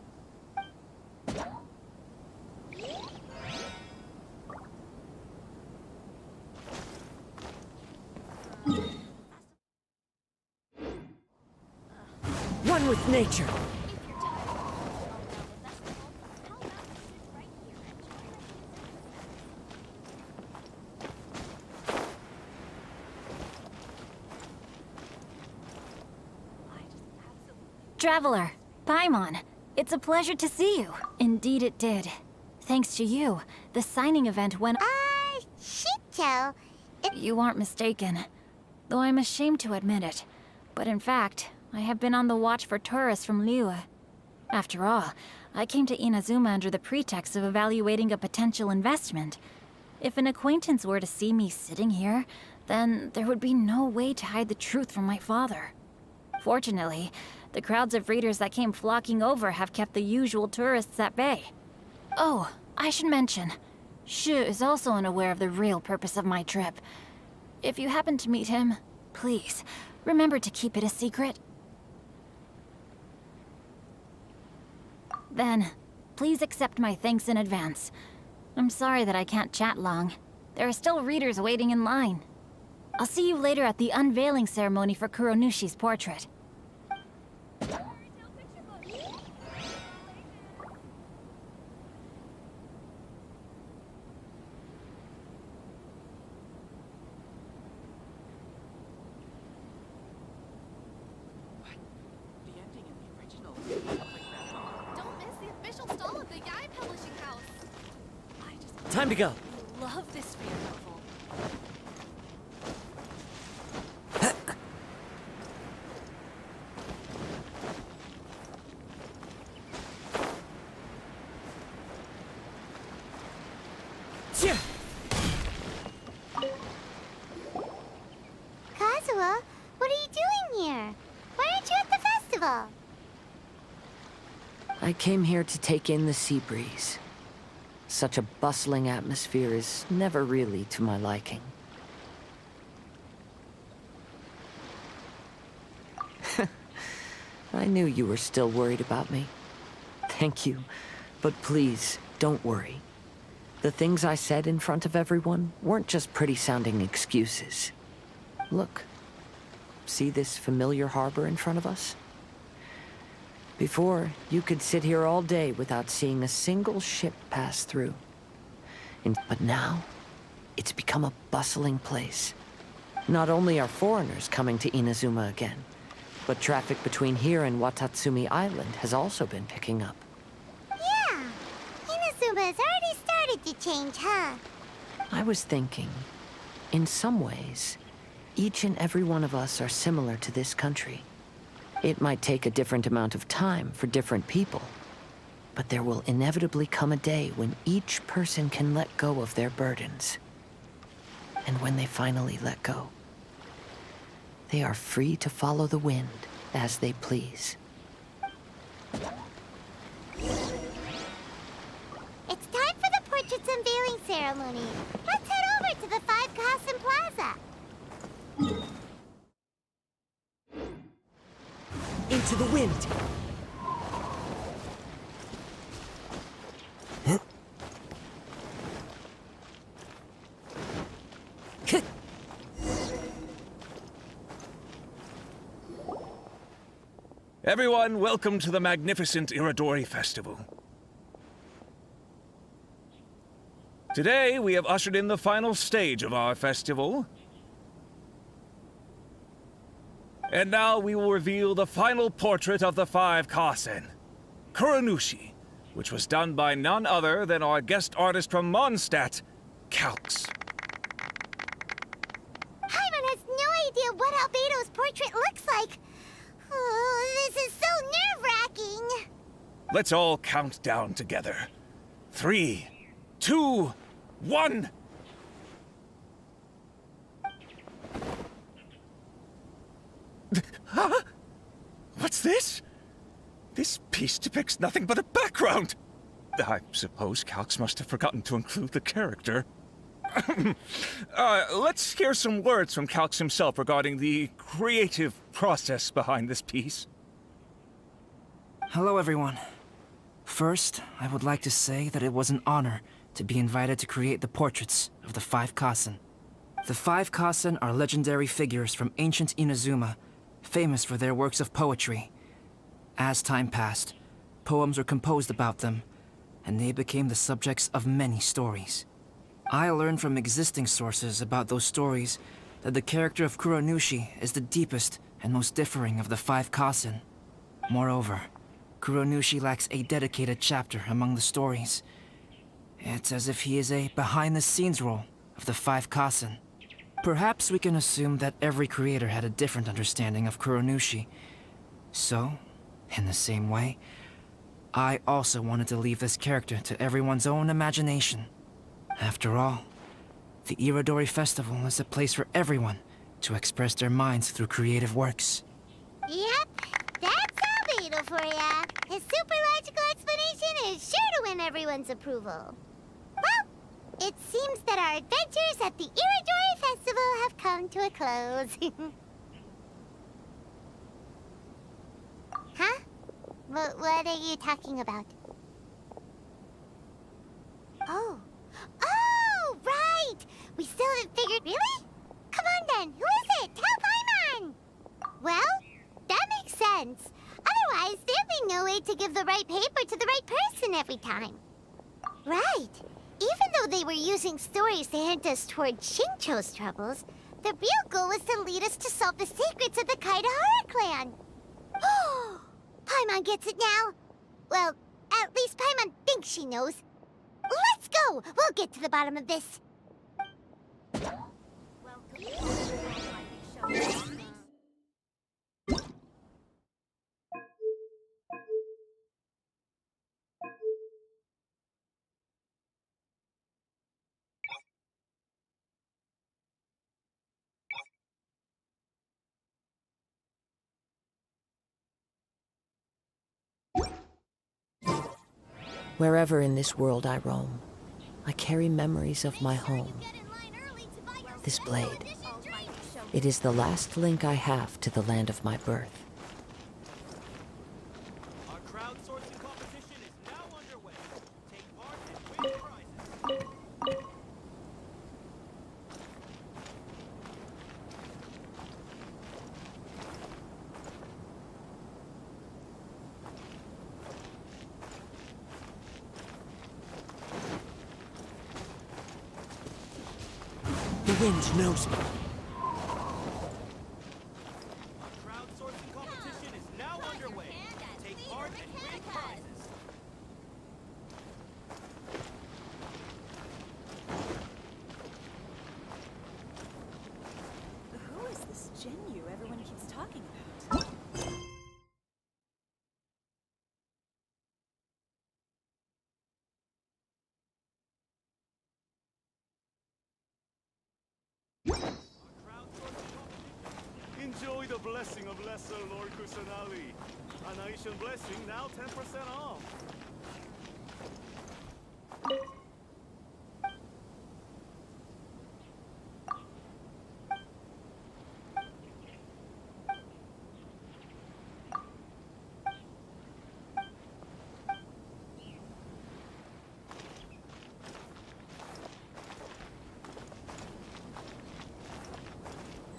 One with nature. Traveler, Paimon, it's a pleasure to see you. Indeed it did. Thanks to you, the signing event went... Shito. You aren't mistaken. Though I'm ashamed to admit it. But in fact, I have been on the watch for tourists from Liyue. After all, I came to Inazuma under the pretext of evaluating a potential investment. If an acquaintance were to see me sitting here, then there would be no way to hide the truth from my father. Fortunately, the crowds of readers that came flocking over have kept the usual tourists at bay. Oh, I should mention, Shu is also unaware of the real purpose of my trip. If you happen to meet him, please, remember to keep it a secret. Then, please accept my thanks in advance. I'm sorry that I can't chat long. There are still readers waiting in line. I'll see you later at the unveiling ceremony for Kuronushi's portrait. Time to go. Love this for your novel. Kazuha, what are you doing here? Why aren't you at the festival? I came here to take in the sea breeze. Such a bustling atmosphere is never really to my liking. I knew you were still worried about me. Thank you, but please, don't worry. The things I said in front of everyone weren't just pretty-sounding excuses. Look, see this familiar harbor in front of us? Before, you could sit here all day without seeing a single ship pass through. But now, it's become a bustling place. Not only are foreigners coming to Inazuma again, but traffic between here and Watatsumi Island has also been picking up. Yeah, Inazuma's already started to change, huh? I was thinking, in some ways, each and every one of us are similar to this country. It might take a different amount of time for different people, but there will inevitably come a day when each person can let go of their burdens. And when they finally let go, they are free to follow the wind as they please. It's time for the portraits unveiling ceremony. Let's head over to the 5 Kasen Plaza. Into the wind! Everyone, welcome to the magnificent Iridori Festival. Today, we have ushered in the final stage of our festival. And now we will reveal the final portrait of the 5 Kasen, Kuronushi, which was done by none other than our guest artist from Mondstadt, Calx. Paimon has no idea what Albedo's portrait looks like. Oh, this is so nerve-wracking. Let's all count down together. 3, 2, 1. Huh? What's this? This piece depicts nothing but a background. I suppose Calx must have forgotten to include the character. Let's hear some words from Calx himself regarding the creative process behind this piece. Hello, everyone. First, I would like to say that it was an honor to be invited to create the portraits of the 5 Kasen. The 5 Kasen are legendary figures from ancient Inazuma, famous for their works of poetry. As time passed, poems were composed about them, and they became the subjects of many stories. I learned from existing sources about those stories that the character of Kuronushi is the deepest and most differing of the 5 Kasen. Moreover, Kuronushi lacks a dedicated chapter among the stories. It's as if he is a behind-the-scenes role of the 5 Kasen. Perhaps we can assume that every creator had a different understanding of Kuronushi. So, in the same way, I also wanted to leave this character to everyone's own imagination. After all, the Iridori Festival is a place for everyone to express their minds through creative works. Yep, that's Albedo for ya. His super logical explanation is sure to win everyone's approval. Well, it seems that our adventures at the Iridori Festival have come to a close. Huh? What are you talking about? Oh, right! We still haven't figured... Really? Come on then, who is it? Tell Paimon! Well, that makes sense. Otherwise, there'd be no way to give the right paper to the right person every time. Right. Even though they were using stories to hint us toward Shincho's troubles, the real goal was to lead us to solve the secrets of the Kaidahara clan. Oh, Paimon gets it now. Well, at least Paimon thinks she knows. Let's go! We'll get to the bottom of this. Wherever in this world I roam, I carry memories of my home. This blade, it is the last link I have to the land of my birth. Our crowdsourcing competition is now underway. Take part and win prizes. The wind knows me. Our crowdsourcing competition is now underway. Take part and win prizes. Who is this Jinyu everyone keeps talking about? Enjoy the blessing of Lesser Lord Kusanali. An Aishan blessing now 10% off.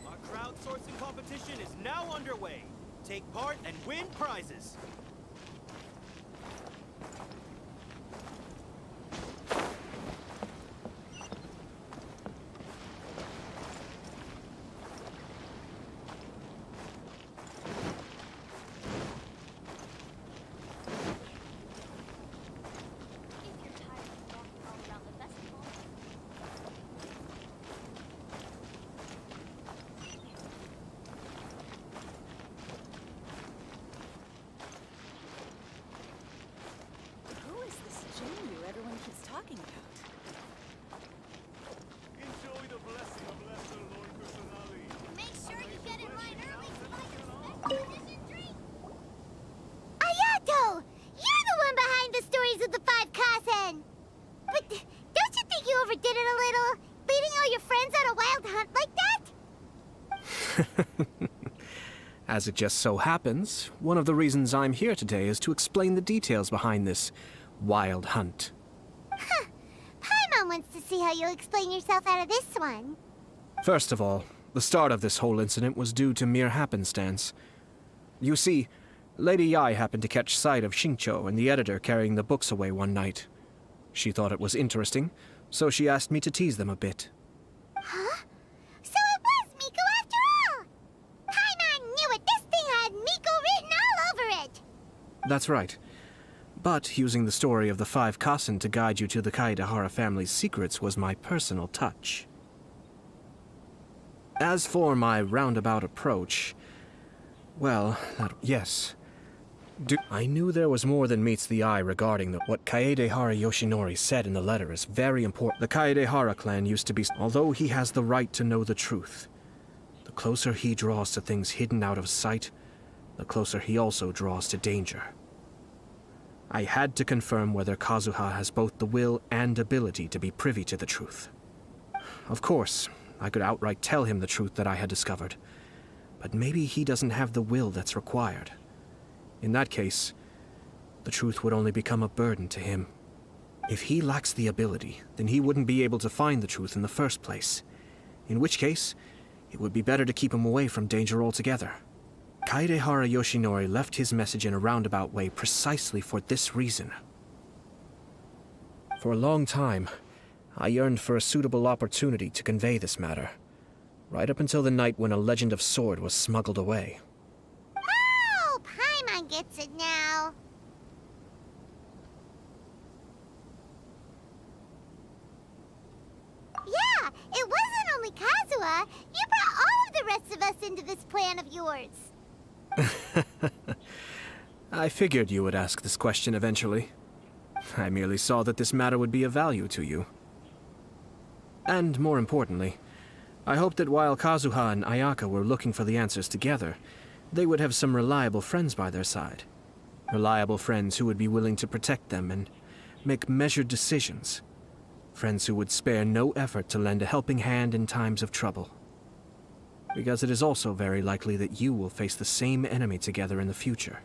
Our crowdsourcing competition is now underway. Take part and win prizes. Who is this Jinyu everyone keeps talking about? Enjoy the blessing of Lesser Lord Kusanali. Make sure you get in line early to buy your special edition drink. Ayato! You're the one behind the stories of the 5 Kasen! But don't you think you overdid it a little? Leading all your friends on a wild hunt like that? As it just so happens, one of the reasons I'm here today is to explain the details behind this wild hunt. Huh. Paimon wants to see how you'll explain yourself out of this one. First of all, the start of this whole incident was due to mere happenstance. You see, Lady Yai happened to catch sight of Xingqiu and the editor carrying the books away one night. She thought it was interesting, so she asked me to tease them a bit. Huh? So it was Miko after all! Paimon knew it! This thing had Miko written all over it! That's right. But using the story of the 5 Kasen to guide you to the Kaedehara family's secrets was my personal touch. As for my roundabout approach, well, yes. I knew there was more than meets the eye regarding what Kaedehara Yoshinori said in the letter is very important. The Kaedehara clan used to be... Although he has the right to know the truth, the closer he draws to things hidden out of sight, the closer he also draws to danger. I had to confirm whether Kazuha has both the will and ability to be privy to the truth. Of course, I could outright tell him the truth that I had discovered, but maybe he doesn't have the will that's required. In that case, the truth would only become a burden to him. If he lacks the ability, then he wouldn't be able to find the truth in the first place, in which case, it would be better to keep him away from danger altogether. Kaedehara Yoshinori left his message in a roundabout way precisely for this reason. For a long time, I yearned for a suitable opportunity to convey this matter, right up until the night when a legend of sword was smuggled away. Oh, Paimon gets it now. Yeah, it wasn't only Kazuha. You brought all of the rest of us into this plan of yours. I figured you would ask this question eventually. I merely saw that this matter would be of value to you. And more importantly, I hoped that while Kazuha and Ayaka were looking for the answers together, they would have some reliable friends by their side. Reliable friends who would be willing to protect them and make measured decisions. Friends who would spare no effort to lend a helping hand in times of trouble. Because it is also very likely that you will face the same enemy together in the future.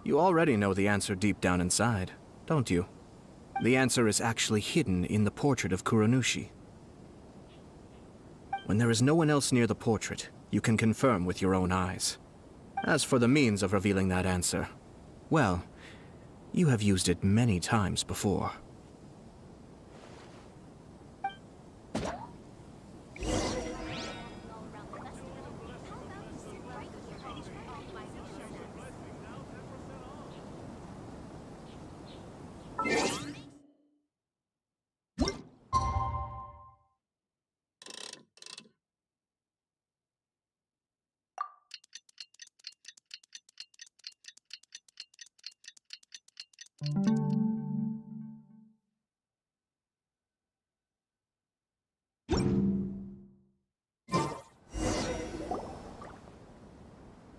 You already know the answer deep down inside, don't you? The answer is actually hidden in the portrait of Kuronushi. When there is no one else near the portrait, you can confirm with your own eyes. As for the means of revealing that answer, well, you have used it many times before.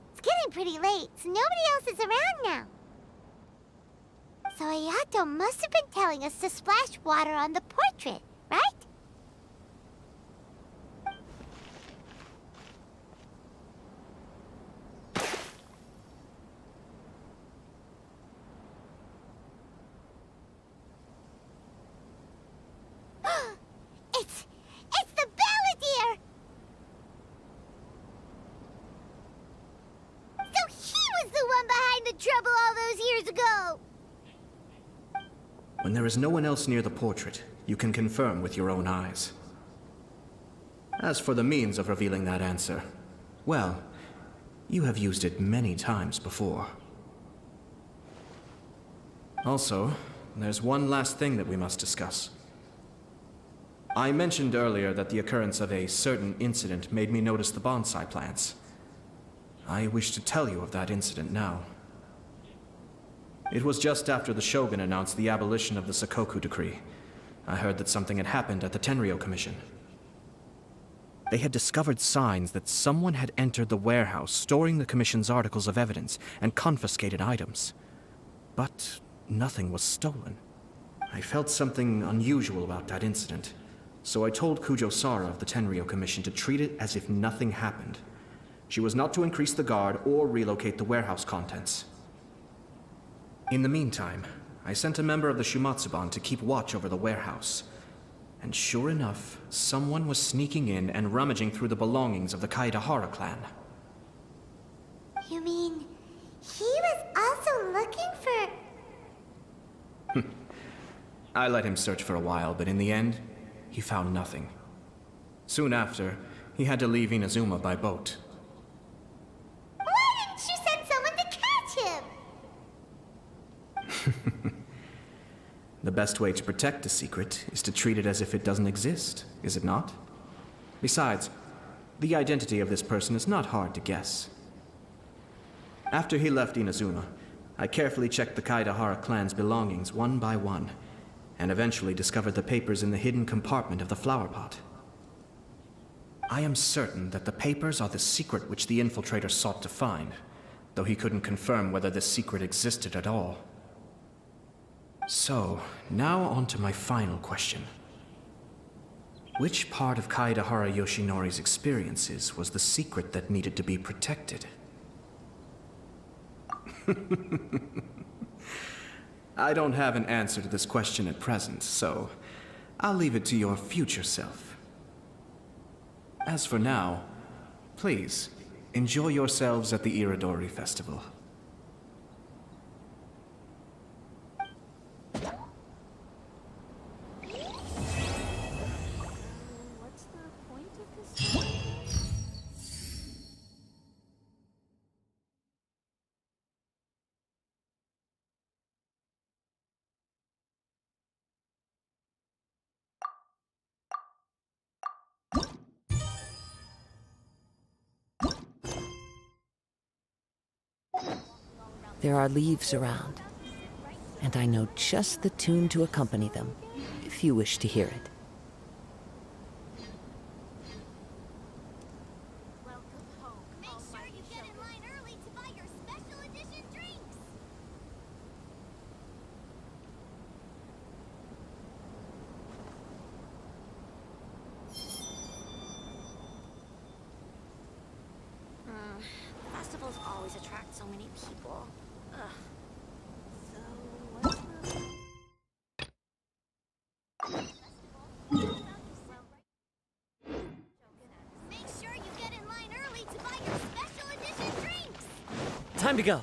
It's getting pretty late, so nobody else is around now. So Ayato must have been telling us to splash water on the portrait, right? It's the Balladeer! So he was the one behind the trouble all those years ago! When there is no one else near the portrait, you can confirm with your own eyes. As for the means of revealing that answer, well, you have used it many times before. Also, there's one last thing that we must discuss. I mentioned earlier that the occurrence of a certain incident made me notice the bonsai plants. I wish to tell you of that incident now. It was just after the Shogun announced the abolition of the Sakoku decree. I heard that something had happened at the Tenryou Commission. They had discovered signs that someone had entered the warehouse storing the Commission's articles of evidence and confiscated items. But nothing was stolen. I felt something unusual about that incident, so I told Kujo Sara of the Tenryou Commission to treat it as if nothing happened. She was not to increase the guard or relocate the warehouse contents. In the meantime, I sent a member of the Shumatsuban to keep watch over the warehouse. And sure enough, someone was sneaking in and rummaging through the belongings of the Kaedahara clan. You mean, he was also looking for... I let him search for a while, but in the end, he found nothing. Soon after, he had to leave Inazuma by boat. Why didn't you send someone to catch him? The best way to protect a secret is to treat it as if it doesn't exist, is it not? Besides, the identity of this person is not hard to guess. After he left Inazuma, I carefully checked the Kaedahara clan's belongings one by one, and eventually discovered the papers in the hidden compartment of the flower pot. I am certain that the papers are the secret which the infiltrator sought to find, though he couldn't confirm whether this secret existed at all. So, now on to my final question. Which part of Kaedahara Yoshinori's experiences was the secret that needed to be protected? I don't have an answer to this question at present, so I'll leave it to your future self. As for now, please, enjoy yourselves at the Iridori Festival. There are leaves around, and I know just the tune to accompany them, if you wish to hear it. Make sure you get in line early to buy your special edition drinks! many people. Ugh. So, what's Make sure you get in line early to buy your special edition drinks! Time to go.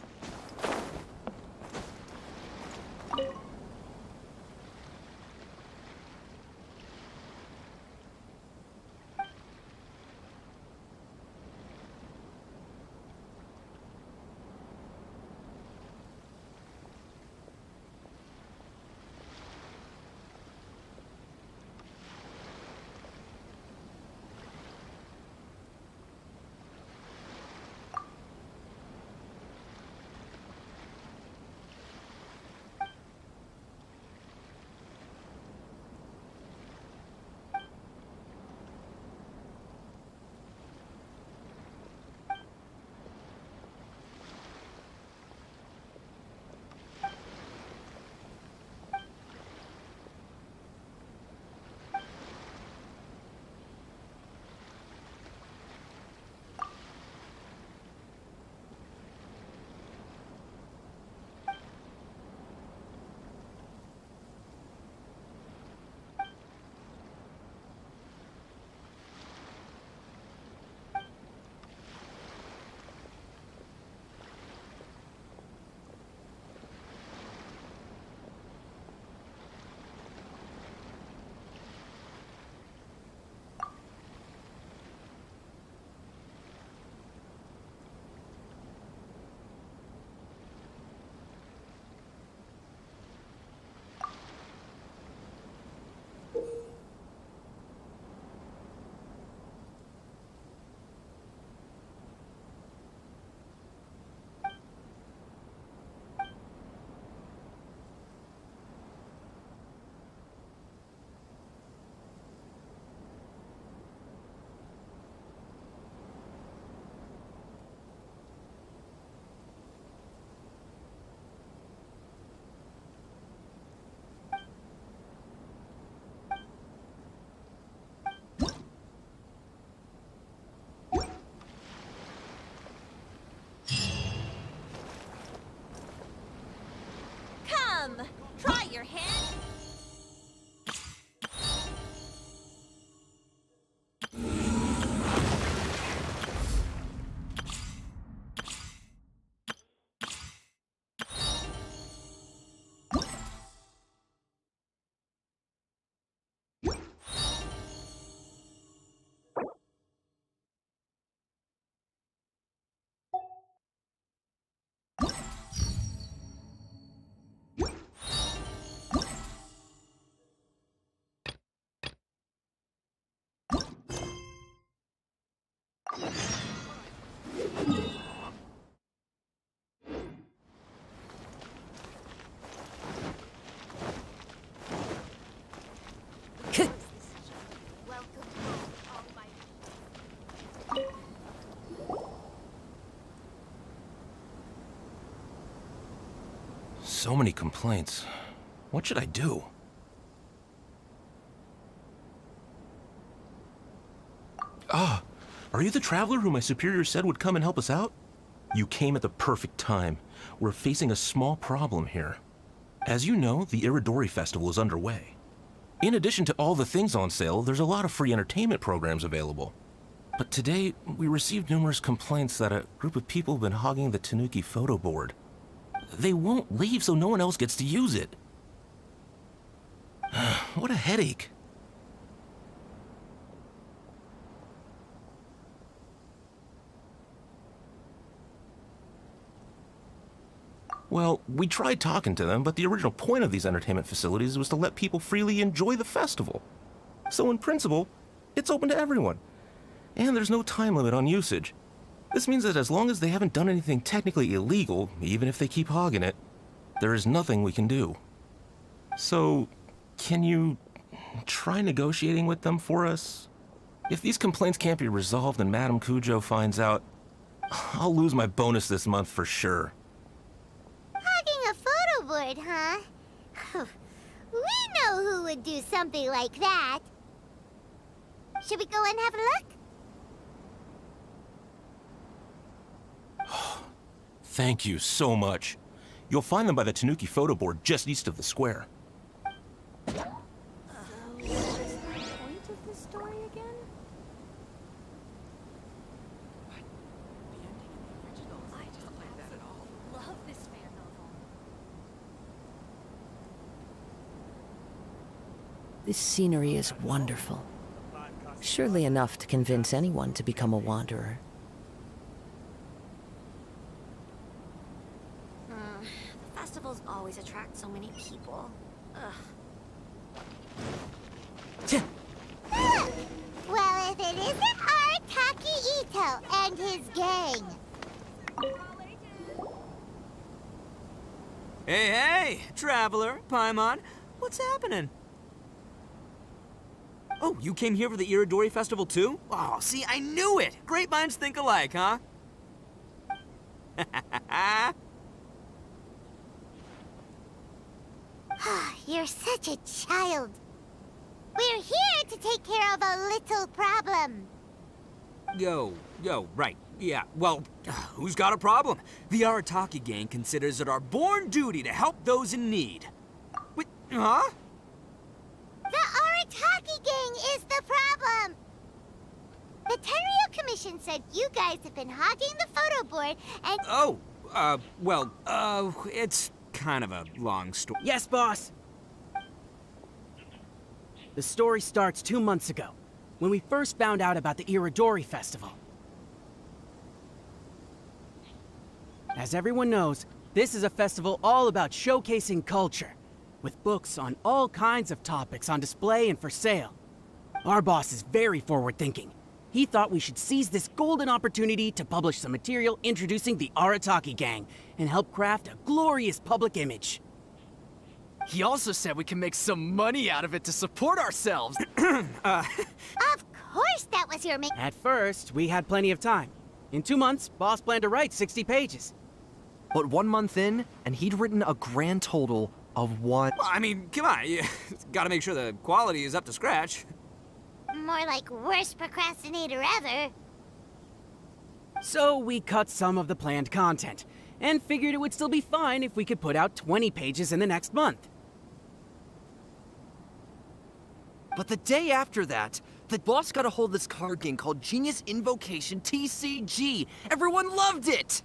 Try your hand. So many complaints. What should I do? Ah, are you the traveler who my superior said would come and help us out? You came at the perfect time. We're facing a small problem here. As you know, the Iridori Festival is underway. In addition to all the things on sale, there's a lot of free entertainment programs available. But today, we received numerous complaints that a group of people have been hogging the Tanuki photo board. They won't leave so no one else gets to use it. What a headache. Well, we tried talking to them, but the original point of these entertainment facilities was to let people freely enjoy the festival. So in principle, it's open to everyone. And there's no time limit on usage. This means that as long as they haven't done anything technically illegal, even if they keep hogging it, there is nothing we can do. So, can you try negotiating with them for us? If these complaints can't be resolved and Madame Kujo finds out, I'll lose my bonus this month for sure. Hogging a photo board, huh? We know who would do something like that. Should we go and have a look? Thank you so much. You'll find them by the Tanuki photo board just east of the square. What is the point of this story again? Love this fan novel. This scenery is wonderful. Surely enough to convince anyone to become a wanderer. The festivals always attract so many people. Ugh. Well, if it isn't Arataki Ito and his gang. Hey, traveler, Paimon, what's happening? Oh, you came here for the Iridori Festival too? Oh, see, I knew it! Great minds think alike, huh? You're such a child. We're here to take care of a little problem. Yo, right. Yeah, well, who's got a problem? The Arataki gang considers it our born duty to help those in need. Wait, huh? The Arataki gang is the problem. The Tenryou Commission said you guys have been hogging the photo board and... Oh, it's kind of a long story. Yes, boss! The story starts 2 months ago, when we first found out about the Iridori Festival. As everyone knows, this is a festival all about showcasing culture, with books on all kinds of topics on display and for sale. Our boss is very forward-thinking. He thought we should seize this golden opportunity to publish some material introducing the Arataki gang and help craft a glorious public image. He also said we can make some money out of it to support ourselves. Of course that was your At first, we had plenty of time. In 2 months, boss planned to write 60 pages. But 1 month in, and he'd written a grand total of what? Well, I mean, come on, you gotta make sure the quality is up to scratch. More like worst procrastinator ever. So we cut some of the planned content, and figured it would still be fine if we could put out 20 pages in the next month. But the day after that, the boss got a hold of this card game called Genius Invocation TCG. Everyone loved it!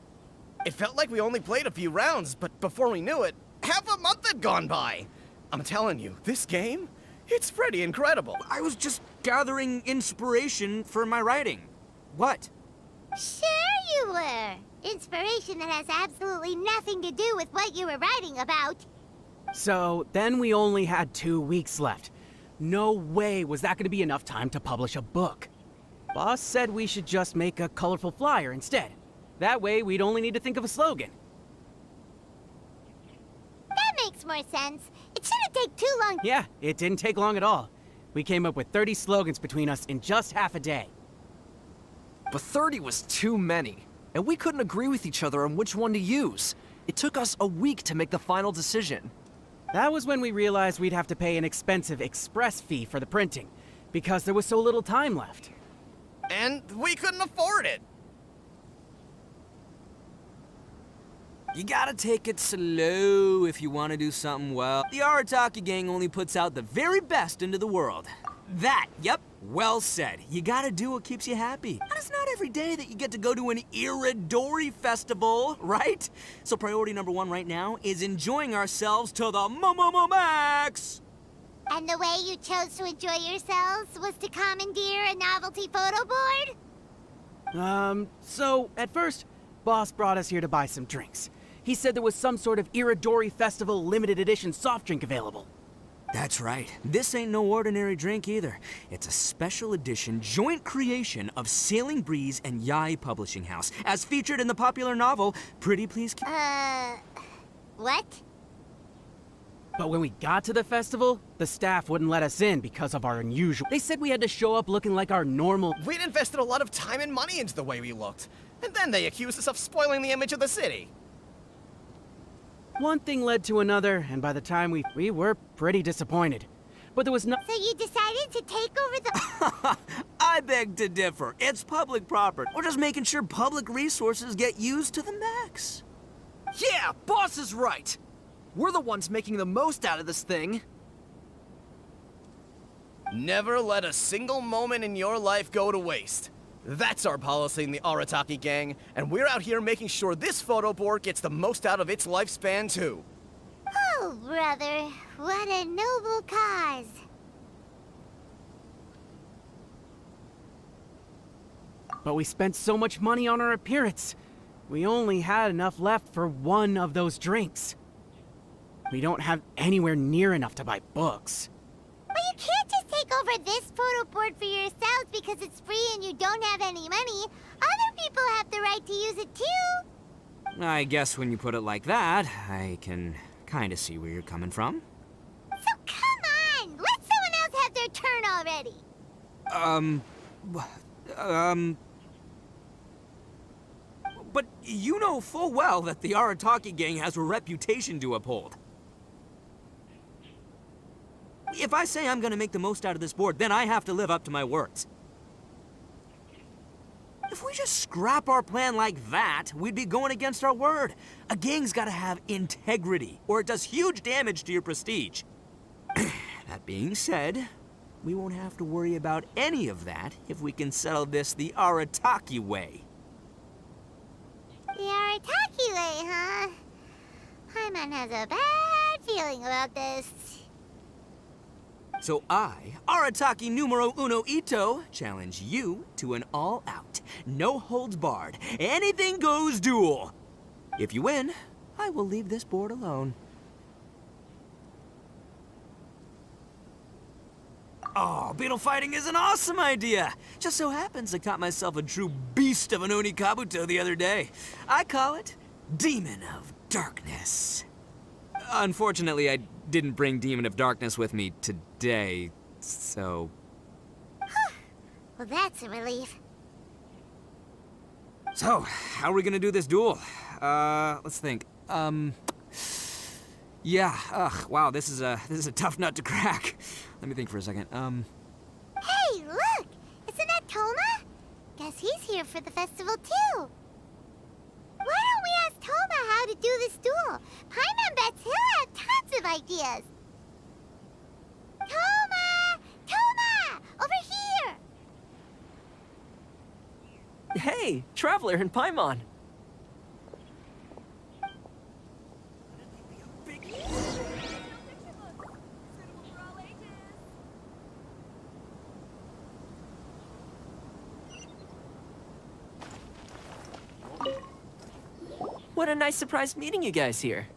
It felt like we only played a few rounds, but before we knew it, half a month had gone by. I'm telling you, this game, it's pretty incredible. I was just gathering inspiration for my writing. What? Sure you were. Inspiration that has absolutely nothing to do with what you were writing about. So then we only had 2 weeks left. No way was that going to be enough time to publish a book. Boss said we should just make a colorful flyer instead. That way we'd only need to think of a slogan. That makes more sense. It shouldn't take too long. Yeah, it didn't take long at all. We came up with 30 slogans between us in just half a day. But 30 was too many, and we couldn't agree with each other on which one to use. It took us a week to make the final decision. That was when we realized we'd have to pay an expensive express fee for the printing, because there was so little time left. And we couldn't afford it. You gotta take it slow if you want to do something well. The Arataki gang only puts out the very best into the world. Yep, well said. You gotta do what keeps you happy. And it's not every day that you get to go to an Iridori festival, right? So priority number 1 right now is enjoying ourselves to the max! And the way you chose to enjoy yourselves was to commandeer a novelty photo board? So at first, boss brought us here to buy some drinks. He said there was some sort of Iridori Festival limited edition soft drink available. That's right. This ain't no ordinary drink either. It's a special edition joint creation of Sailing Breeze and Yai Publishing House, as featured in the popular novel Pretty Please... What? But when we got to the festival, the staff wouldn't let us in because of our unusual... They said we had to show up looking like our normal... We'd invested a lot of time and money into the way we looked, and then they accused us of spoiling the image of the city. One thing led to another, and by the time we were pretty disappointed. But there was no... So you decided to take over the... I beg to differ. It's public property. We're just making sure public resources get used to the max. Yeah, boss is right! We're the ones making the most out of this thing. Never let a single moment in your life go to waste. That's our policy in the Arataki gang, and we're out here making sure this photo board gets the most out of its lifespan, too. Oh, brother, what a noble cause. But we spent so much money on our appearance. We only had enough left for one of those drinks. We don't have anywhere near enough to buy books. But you can't just take over this photo board for yourselves because it's free and you don't have any money. Other people have the right to use it too. I guess when you put it like that, I can kind of see where you're coming from. So come on, let someone else have their turn already. But you know full well that the Arataki gang has a reputation to uphold. If I say I'm gonna make the most out of this board, then I have to live up to my words. If we just scrap our plan like that, we'd be going against our word. A gang's gotta have integrity, or it does huge damage to your prestige. That being said, we won't have to worry about any of that if we can settle this the Arataki way. The Arataki way, huh? Paimon has a bad feeling about this. So I, Arataki numero uno Ito, challenge you to an all-out, no-holds-barred, anything-goes duel. If you win, I will leave this board alone. Oh, beetle fighting is an awesome idea! Just so happens I caught myself a true beast of an Onikabuto the other day. I call it Demon of Darkness. Unfortunately, I didn't bring Demon of Darkness with me today, so... Well, that's a relief. So, how are we gonna do this duel? Let's think. Yeah, wow, this is a tough nut to crack. Let me think for a second. Hey, look! Isn't that Toma? Guess he's here for the festival, too. Why don't we ask Toma how to do this duel? Paimon bets he'll have tons of ideas. Toma! Toma! Over here! Hey, Traveler and Paimon. What a nice surprise meeting you guys here.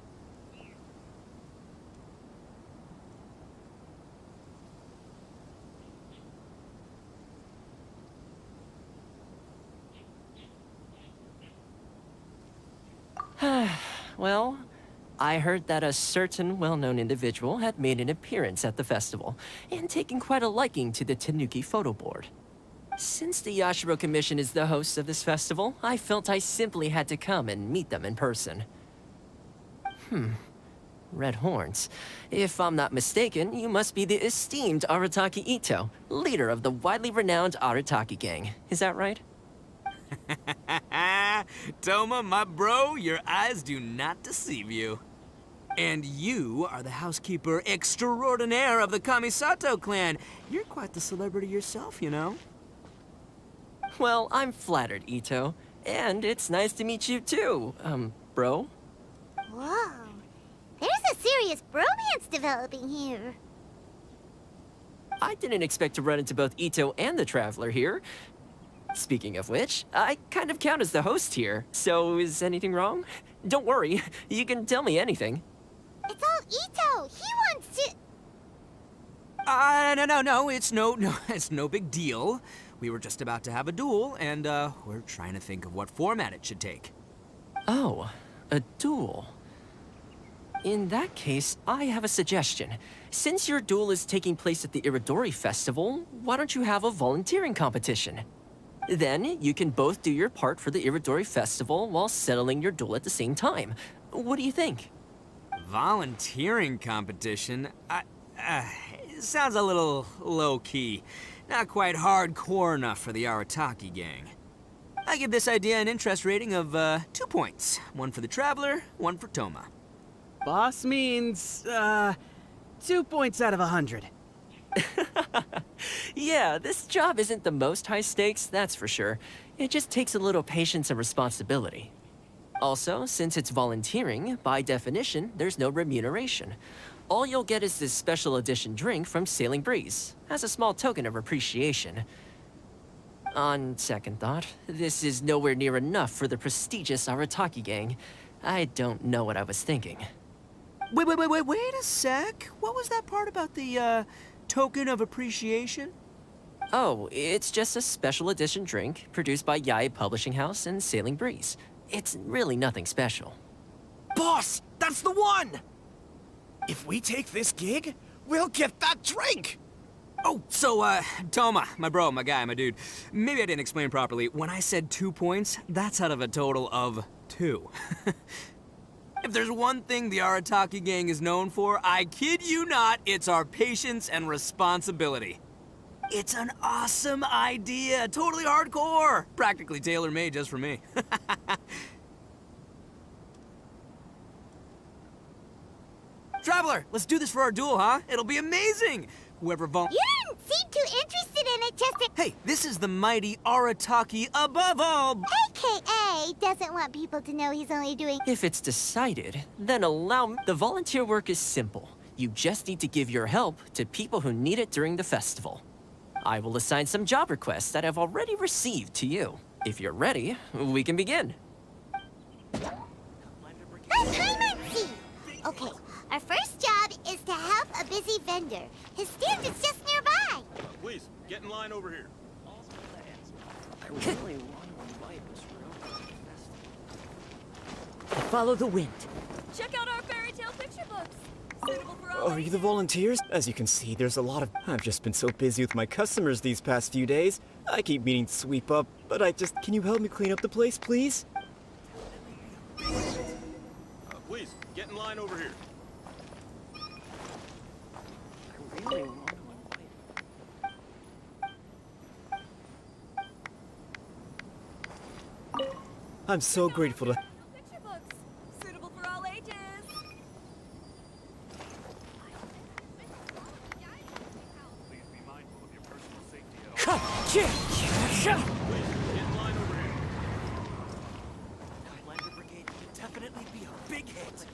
Well, I heard that a certain well-known individual had made an appearance at the festival and taken quite a liking to the Tanuki photo board. Since the Yashiro Commission is the host of this festival, I felt I simply had to come and meet them in person. Red horns. If I'm not mistaken, you must be the esteemed Arataki Ito, leader of the widely renowned Arataki gang. Is that right? Toma, my bro, your eyes do not deceive you. And you are the housekeeper extraordinaire of the Kamisato clan. You're quite the celebrity yourself, you know. Well, I'm flattered, Ito. And it's nice to meet you too, bro. Whoa. There's a serious bromance developing here. I didn't expect to run into both Ito and the Traveler here. Speaking of which, I kind of count as the host here, so is anything wrong? Don't worry, you can tell me anything. It's all Ito. He wants to... No, it's no big deal. We were just about to have a duel, and, we're trying to think of what format it should take. Oh, a duel. In that case, I have a suggestion. Since your duel is taking place at the Iridori Festival, why don't you have a volunteering competition? Then, you can both do your part for the Iridori Festival while settling your duel at the same time. What do you think? Volunteering competition? It sounds a little low-key. Not quite hardcore enough for the Arataki gang. I give this idea an interest rating of 2 points. One for the traveler, one for Toma. Boss means, 2 points out of 100. Yeah, this job isn't the most high stakes, that's for sure. It just takes a little patience and responsibility. Also, since it's volunteering, by definition, there's no remuneration. All you'll get is this special edition drink from Sailing Breeze, as a small token of appreciation. On second thought, this is nowhere near enough for the prestigious Arataki gang. I don't know what I was thinking. Wait a sec. What was that part about the, token of appreciation? Oh, it's just a special edition drink produced by Yae Publishing House and Sailing Breeze. It's really nothing special. Boss, that's the one! If we take this gig, we'll get that drink! Oh, so, Toma, my bro, my guy, my dude. Maybe I didn't explain properly. When I said 2 points, that's out of a total of 2. If there's one thing the Arataki gang is known for, I kid you not, it's our patience and responsibility. It's an awesome idea, totally hardcore, practically tailor-made just for me. Traveler, let's do this for our duel, huh? It'll be amazing! Whoever You didn't seem too interested in it, just Hey, this is the mighty Arataki above all! AKA doesn't want people to know he's only doing... If it's decided, then allow me. The volunteer work is simple. You just need to give your help to people who need it during the festival. I will assign some job requests that I've already received to you. If you're ready, we can begin. Okay, our first job is to help a busy vendor. His stand is just nearby. Please, get in line over here. Follow the wind. Check out our fairy tale picture books. Suitable for all Are you the volunteers? As you can see, there's a lot of... I've just been so busy with my customers these past few days. I keep meaning to sweep up, but Can you help me clean up the place, please? Please, get in line over here. I'm so grateful to... picture books. Suitable for all ages. Please be mindful of your personal safety at all. Please, get in line over here. Blender Brigade would definitely be a big hit.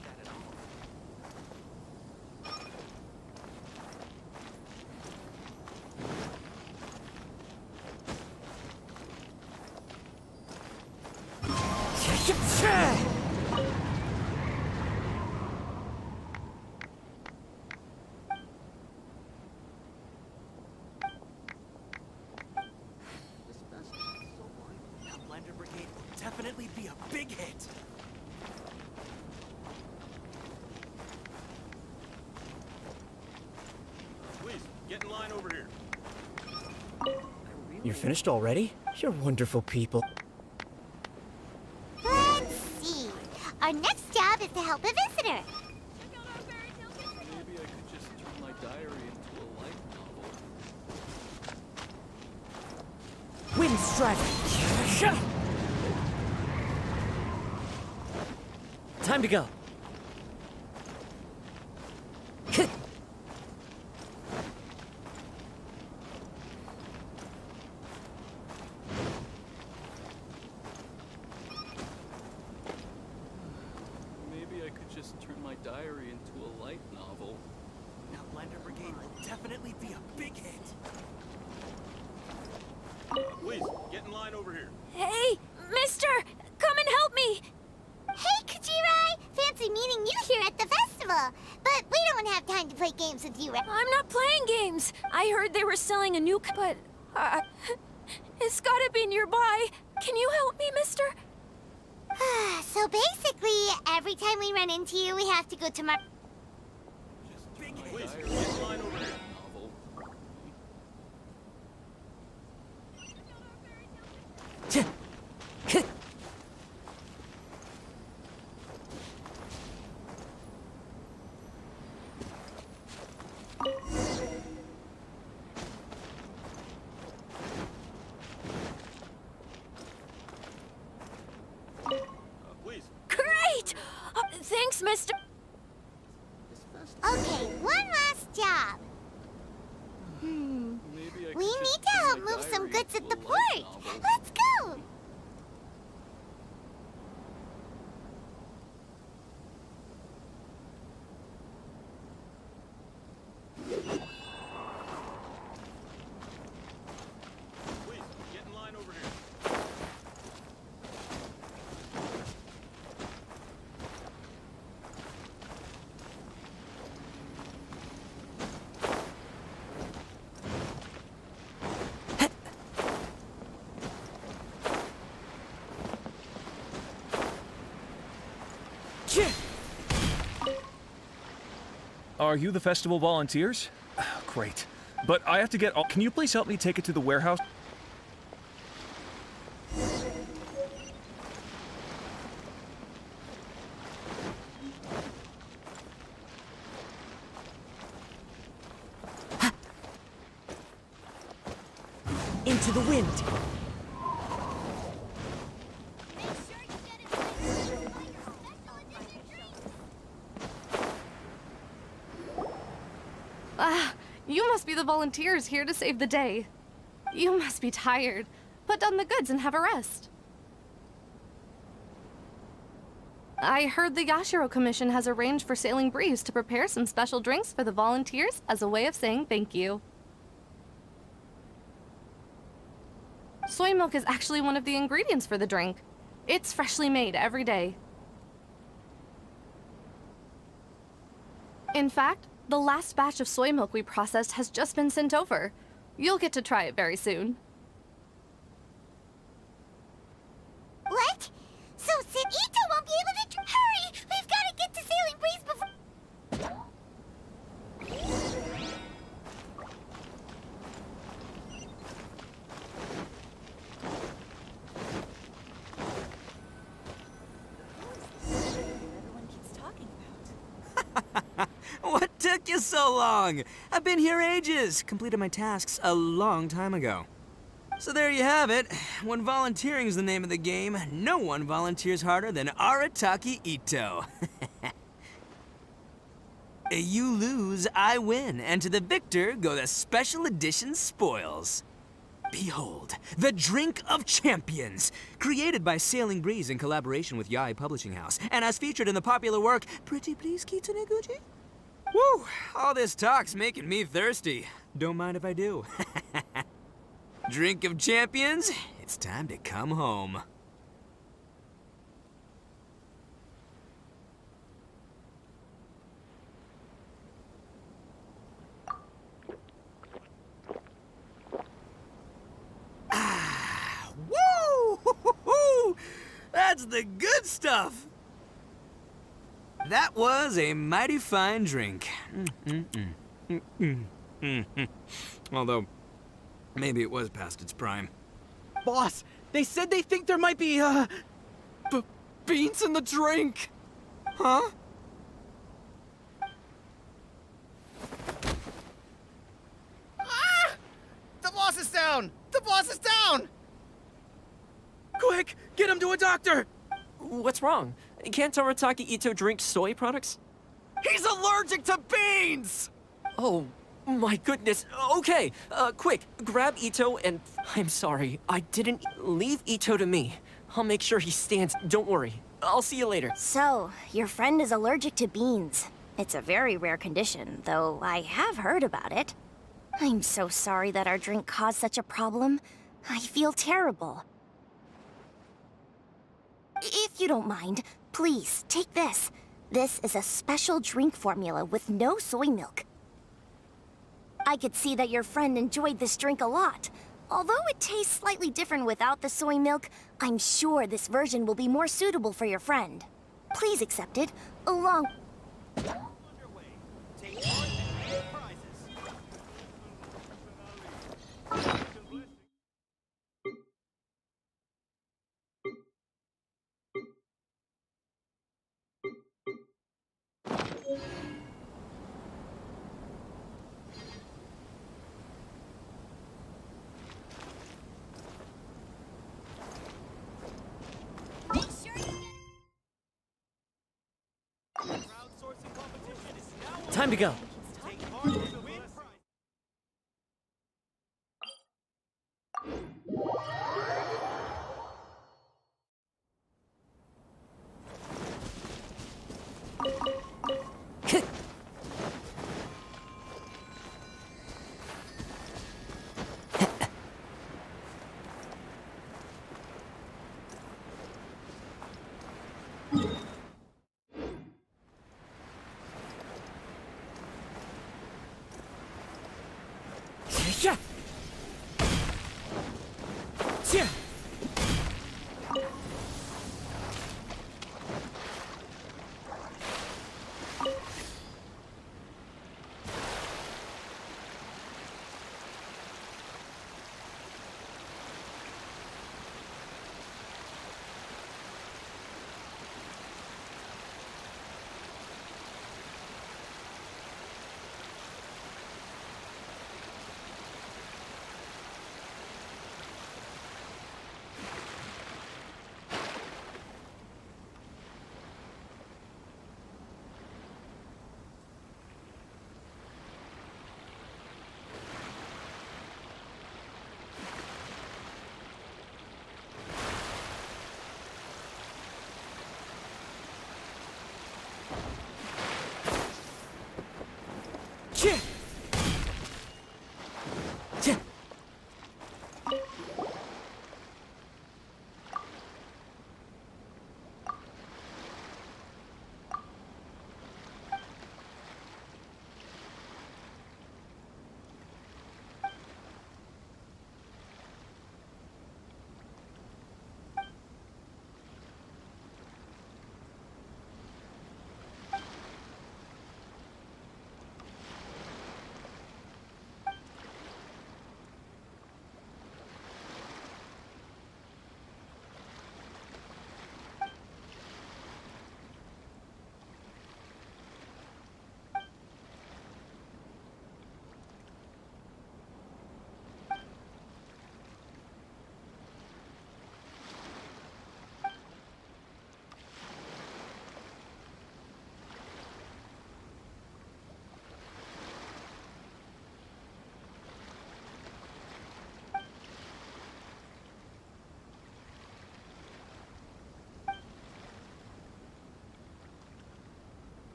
Blender Brigade will definitely be a big hit. Please, get in line over here. You're finished already? You're wonderful people. Let's see. Our next job is to help a visitor. Maybe I could just turn my diary into a light novel. Wind strike. Time to go. Maybe I could just turn my diary into a light novel. Now Blender Brigade will definitely be a big hit. Please, get in line over here. Hey, mister! Come and help me! Hey, Kajirai! Fancy meeting you here at the festival. But we don't have time to play games with you. I'm not playing games. I heard they were selling a new... But... it's gotta be nearby. Can you help me, mister? So basically, every time we run into you, we have to go to my... Please, get in line over here. Mr. Okay, one last job. We need to help move some goods at the port. Let's go. Please, get in line over here. Are you the festival volunteers? Great. But I have to get... Can you please help me take it to the warehouse? Into the wind. You must be the volunteers here to save the day. You must be tired. Put down the goods and have a rest. I heard the Yashiro Commission has arranged for Sailing Breeze to prepare some special drinks for the volunteers as a way of saying thank you. Soy milk is actually one of the ingredients for the drink. It's freshly made every day. In fact, the last batch of soy milk we processed has just been sent over. You'll get to try it very soon. What? So Ito won't be able to... Hurry! We've got to get to Sailing Breeze before... What took you so long? I've been here ages. Completed my tasks a long time ago. So there you have it. When volunteering is the name of the game, no one volunteers harder than Arataki Ito. You lose, I win, and to the victor go the special edition spoils. Behold, the Drink of Champions, created by Sailing Breeze in collaboration with Yae Publishing House, and as featured in the popular work, Pretty Please Kitsune Guji? Woo! All this talk's making me thirsty. Don't mind if I do. Drink of Champions, it's time to come home. Woo! That's the good stuff! That was a mighty fine drink. Although, maybe it was past its prime. Boss, they said they think there might be, beans in the drink! Huh? Ah! The boss is down! The boss is down! Quick, get him to a doctor! What's wrong? Can't Arataki Ito drink soy products? He's allergic to beans! Oh, my goodness. Okay, quick, grab Ito and... I'm sorry, I didn't... Leave Ito to me. I'll make sure he stands. Don't worry. I'll see you later. So, your friend is allergic to beans. It's a very rare condition, though I have heard about it. I'm so sorry that our drink caused such a problem. I feel terrible. If you don't mind, please, take this. This is a special drink formula with no soy milk. I could see that your friend enjoyed this drink a lot. Although it tastes slightly different without the soy milk, I'm sure this version will be more suitable for your friend. Please accept it, along... Time to go. Yeah. Yeah. Yeah. Yeah.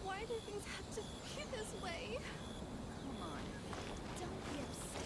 Why do things have to be this way? Come on, don't be upset.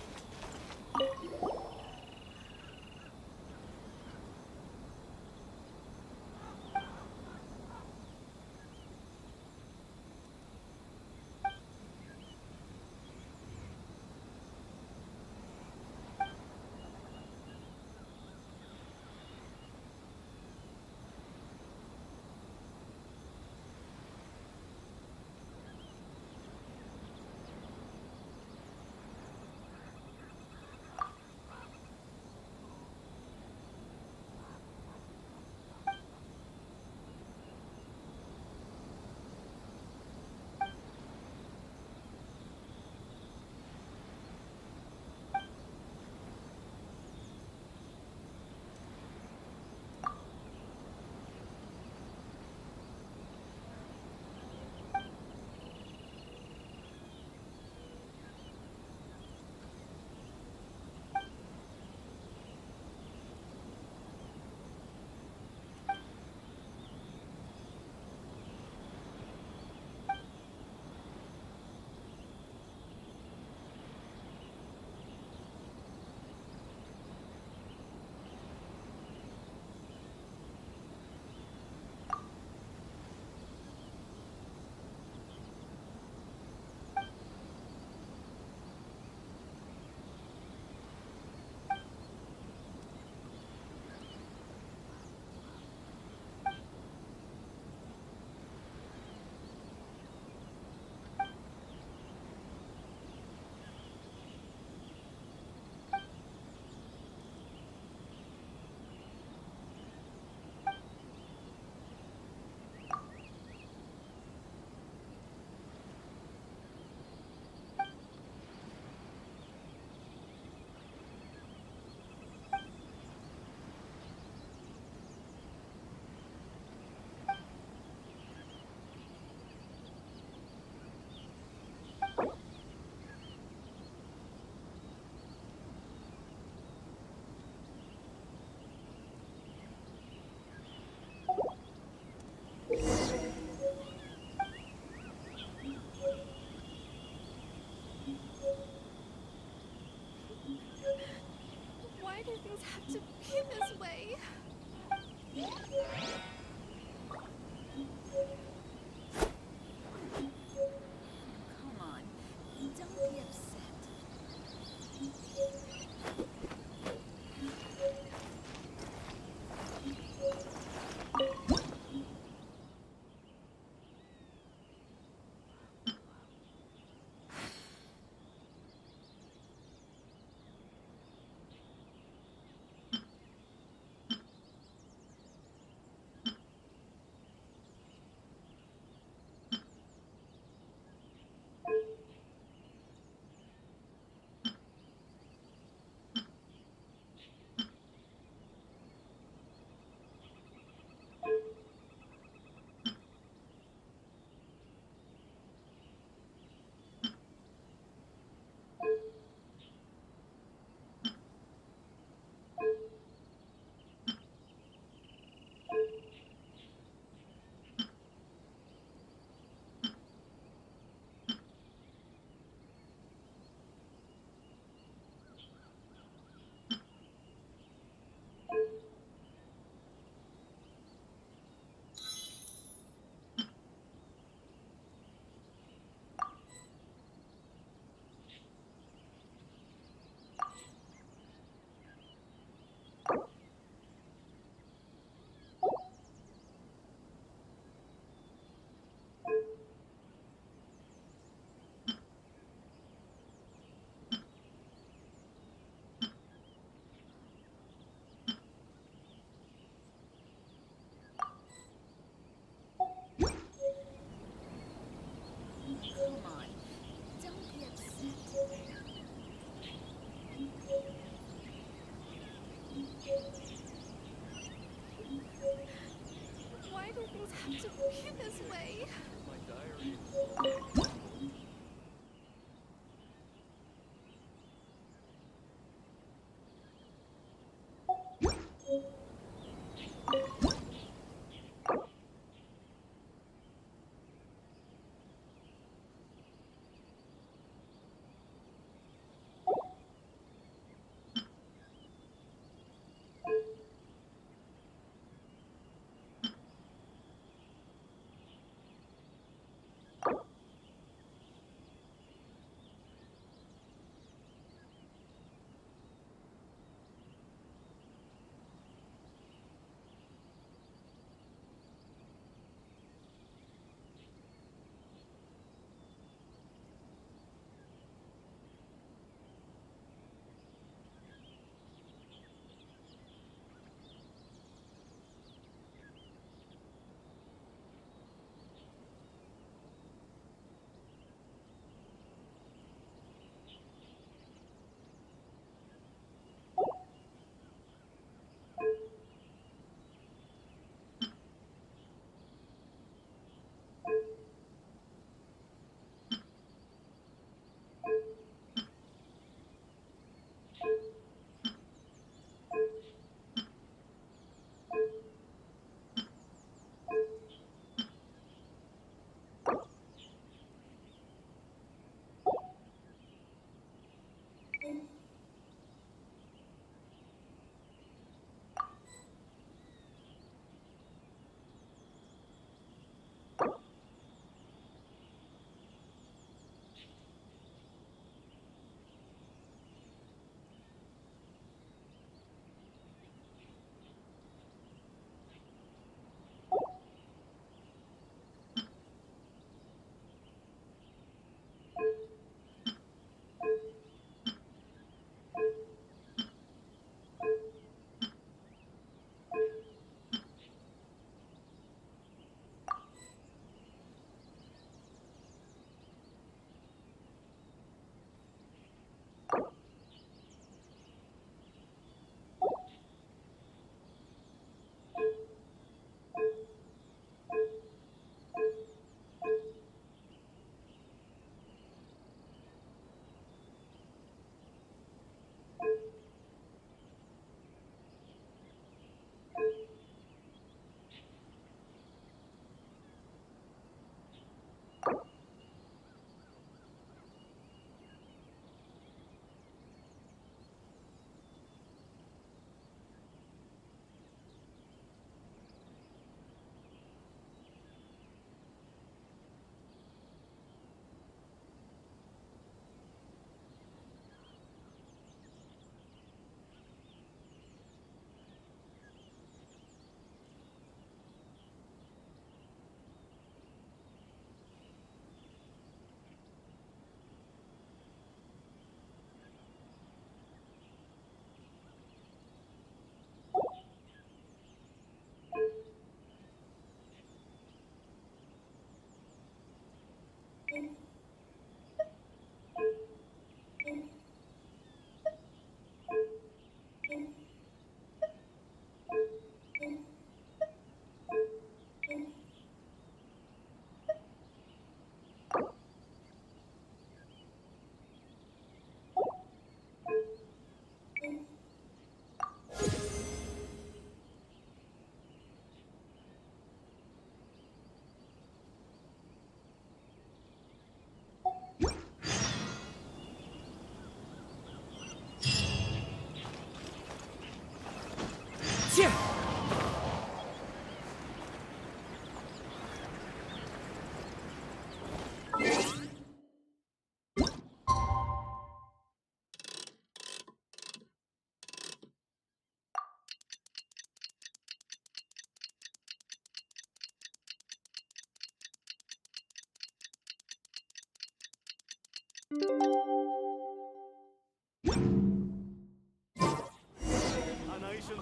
Anation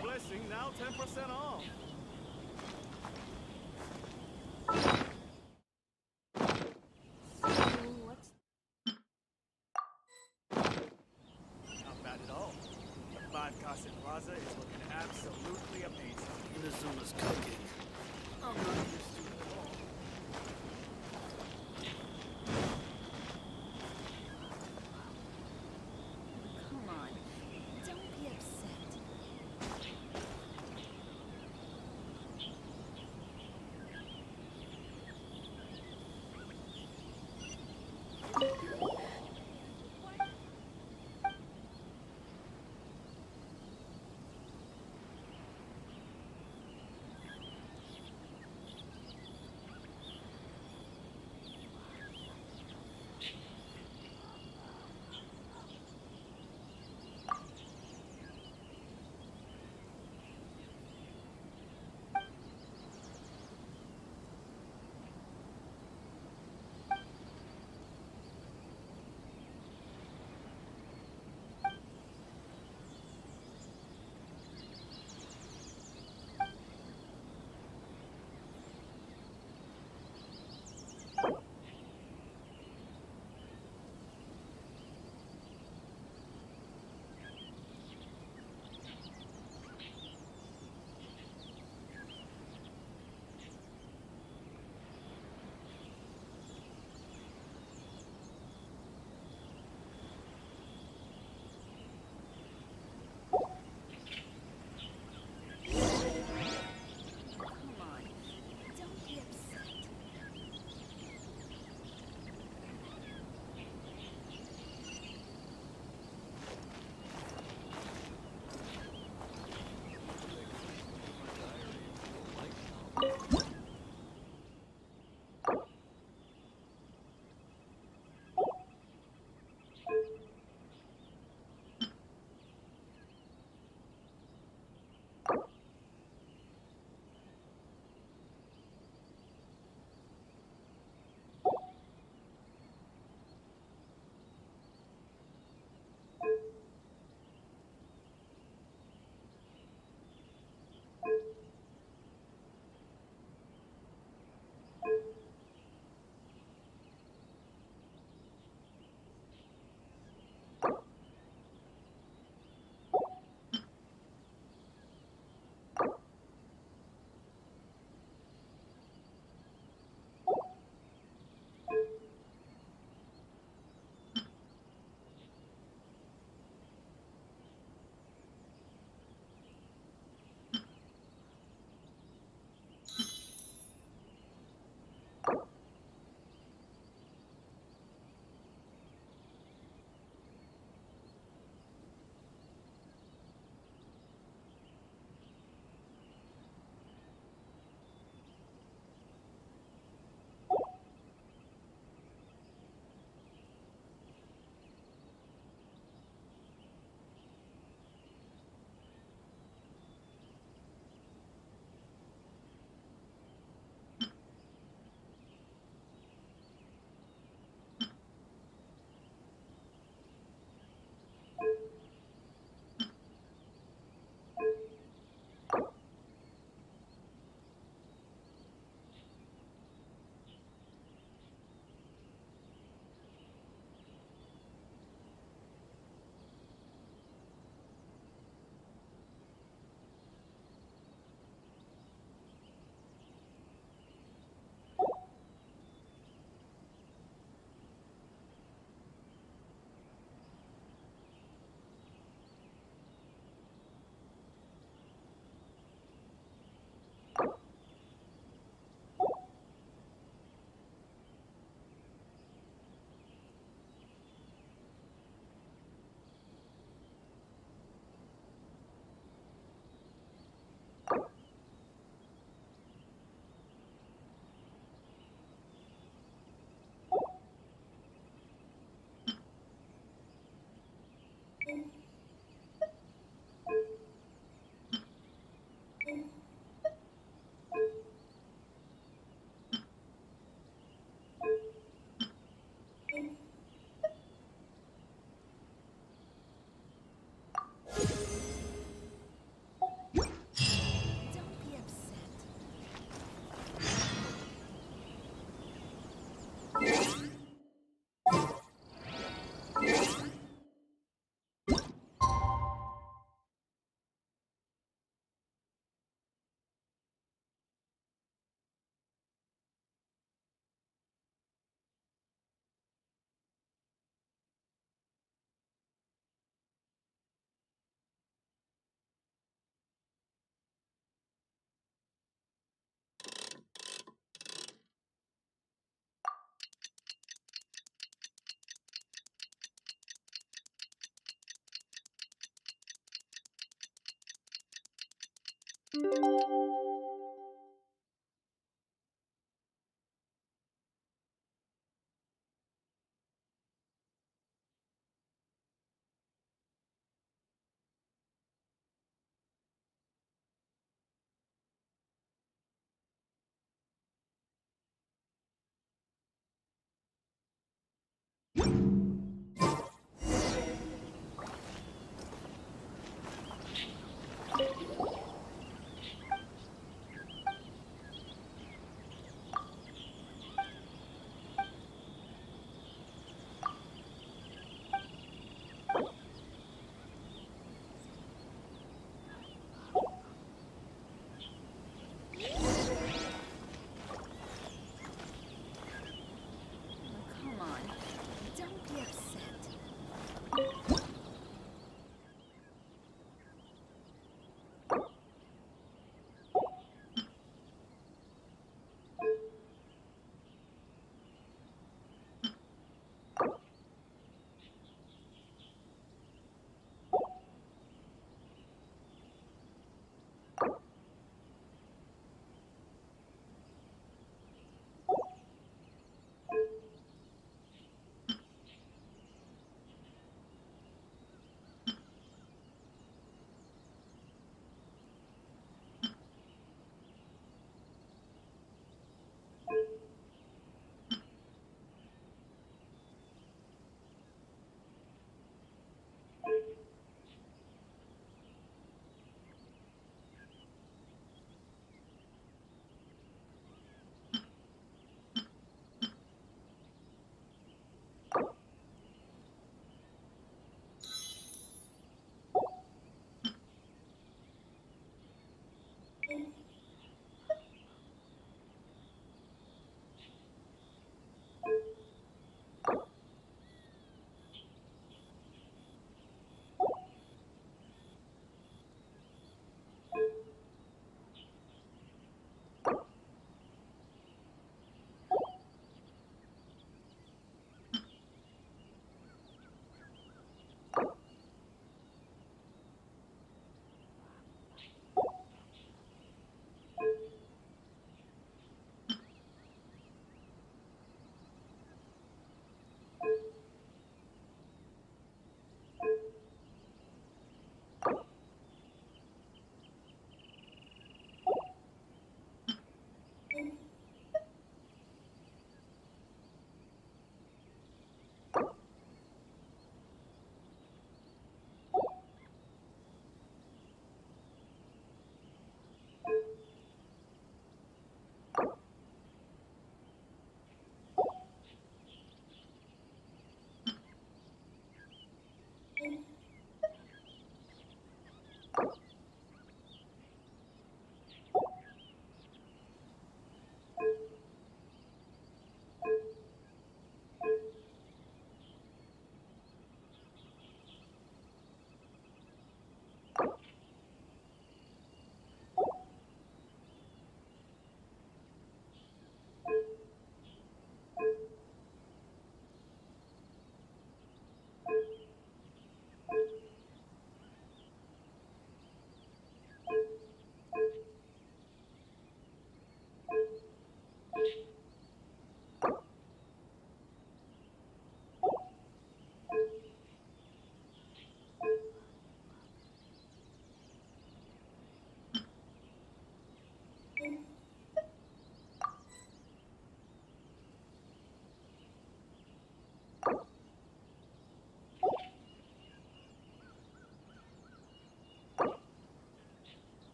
blessing now 10% off. Not bad at all. The 5 Casa Plaza is looking absolutely amazing. Inazuma's cooking. I'm not used to it at all. Come on. Don't be upset.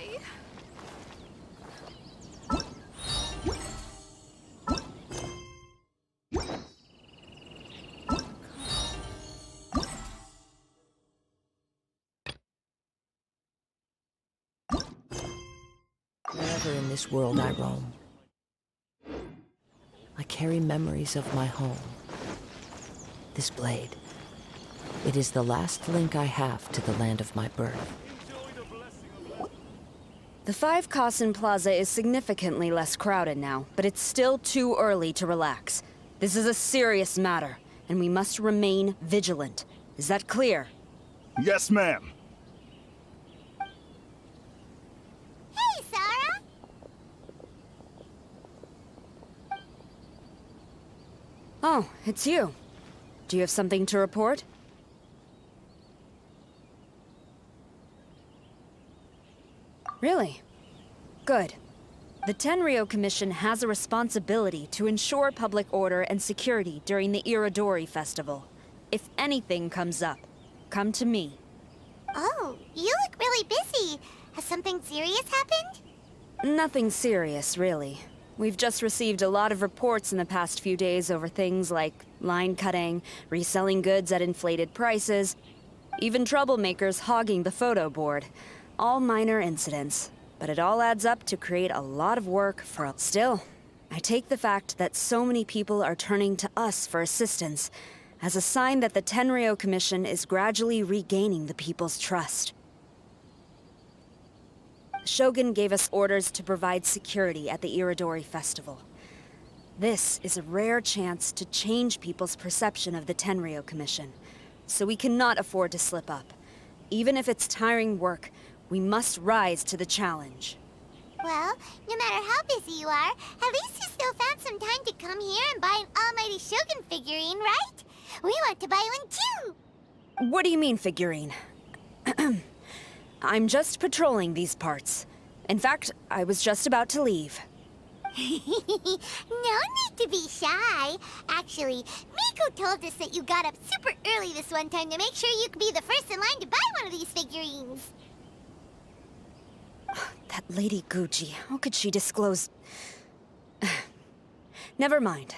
Bye. Wherever in this world I roam, I carry memories of my home. This blade, it is the last link I have to the land of my birth. The 5 Kasen Plaza is significantly less crowded now, but it's still too early to relax. This is a serious matter, and we must remain vigilant. Is that clear? Yes, ma'am. Hey, Sarah! Oh, it's you. Do you have something to report? Really? Good. The Tenryou Commission has a responsibility to ensure public order and security during the Irodori Festival. If anything comes up, come to me. Oh, you look really busy. Has something serious happened? Nothing serious, really. We've just received a lot of reports in the past few days over things like line cutting, reselling goods at inflated prices, even troublemakers hogging the photo board. All minor incidents, but it all adds up to create a lot of work for us. Still, I take the fact that so many people are turning to us for assistance as a sign that the Tenryou Commission is gradually regaining the people's trust. The Shogun gave us orders to provide security at the Irodori Festival. This is a rare chance to change people's perception of the Tenryou Commission, so we cannot afford to slip up. Even if it's tiring work, we must rise to the challenge. Well, no matter how busy you are, at least you still found some time to come here and buy an Almighty Shogun figurine, right? We want to buy one too! What do you mean, figurine? I'm just patrolling these parts. In fact, I was just about to leave. No need to be shy. Actually, Miko told us that you got up super early this one time to make sure you could be the first in line to buy one of these figurines. That Lady Gucci, how could she disclose... Never mind.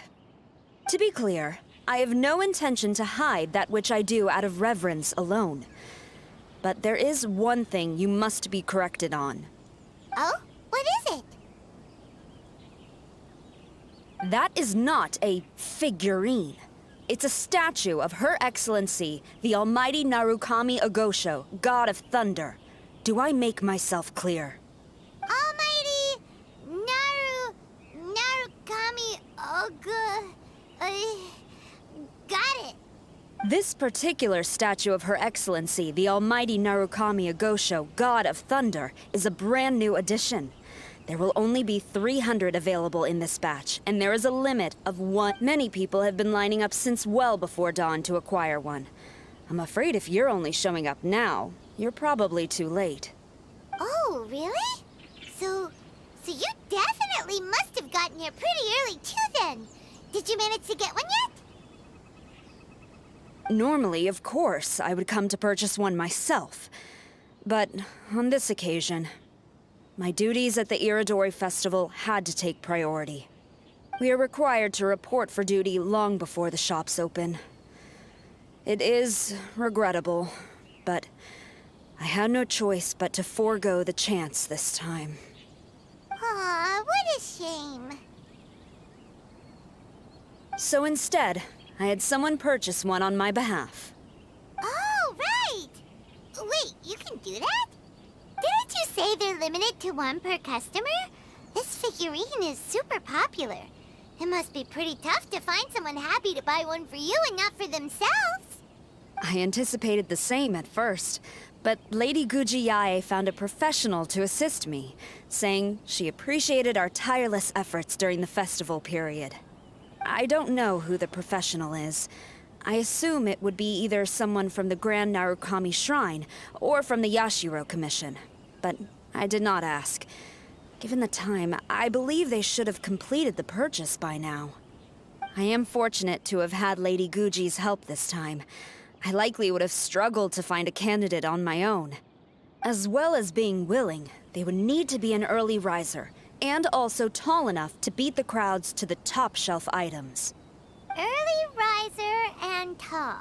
To be clear, I have no intention to hide that which I do out of reverence alone. But there is one thing you must be corrected on. Oh? What is it? That is not a figurine. It's a statue of Her Excellency, the Almighty Narukami Agosho, God of Thunder. Do I make myself clear? Almighty Narukami got it. This particular statue of Her Excellency, the Almighty Narukami Agosho, God of Thunder, is a brand new addition. There will only be 300 available in this batch, and there is a limit of 1. Many people have been lining up since well before dawn to acquire one. I'm afraid if you're only showing up now, you're probably too late. Oh, really? So you definitely must have gotten here pretty early too then. Did you manage to get one yet? Normally, of course, I would come to purchase one myself. But on this occasion, my duties at the Irodori Festival had to take priority. We are required to report for duty long before the shops open. It is regrettable, but I had no choice but to forego the chance this time. Aw, what a shame. So instead, I had someone purchase one on my behalf. Oh, right! Wait, you can do that? Didn't you say they're limited to one per customer? This figurine is super popular. It must be pretty tough to find someone happy to buy one for you and not for themselves. I anticipated the same at first, but Lady Gujiyae found a professional to assist me, saying she appreciated our tireless efforts during the festival period. I don't know who the professional is. I assume it would be either someone from the Grand Narukami Shrine or from the Yashiro Commission, but I did not ask. Given the time, I believe they should have completed the purchase by now. I am fortunate to have had Lady Guji's help this time. I likely would have struggled to find a candidate on my own. As well as being willing, they would need to be an early riser, and also tall enough to beat the crowds to the top shelf items. Early riser and tall.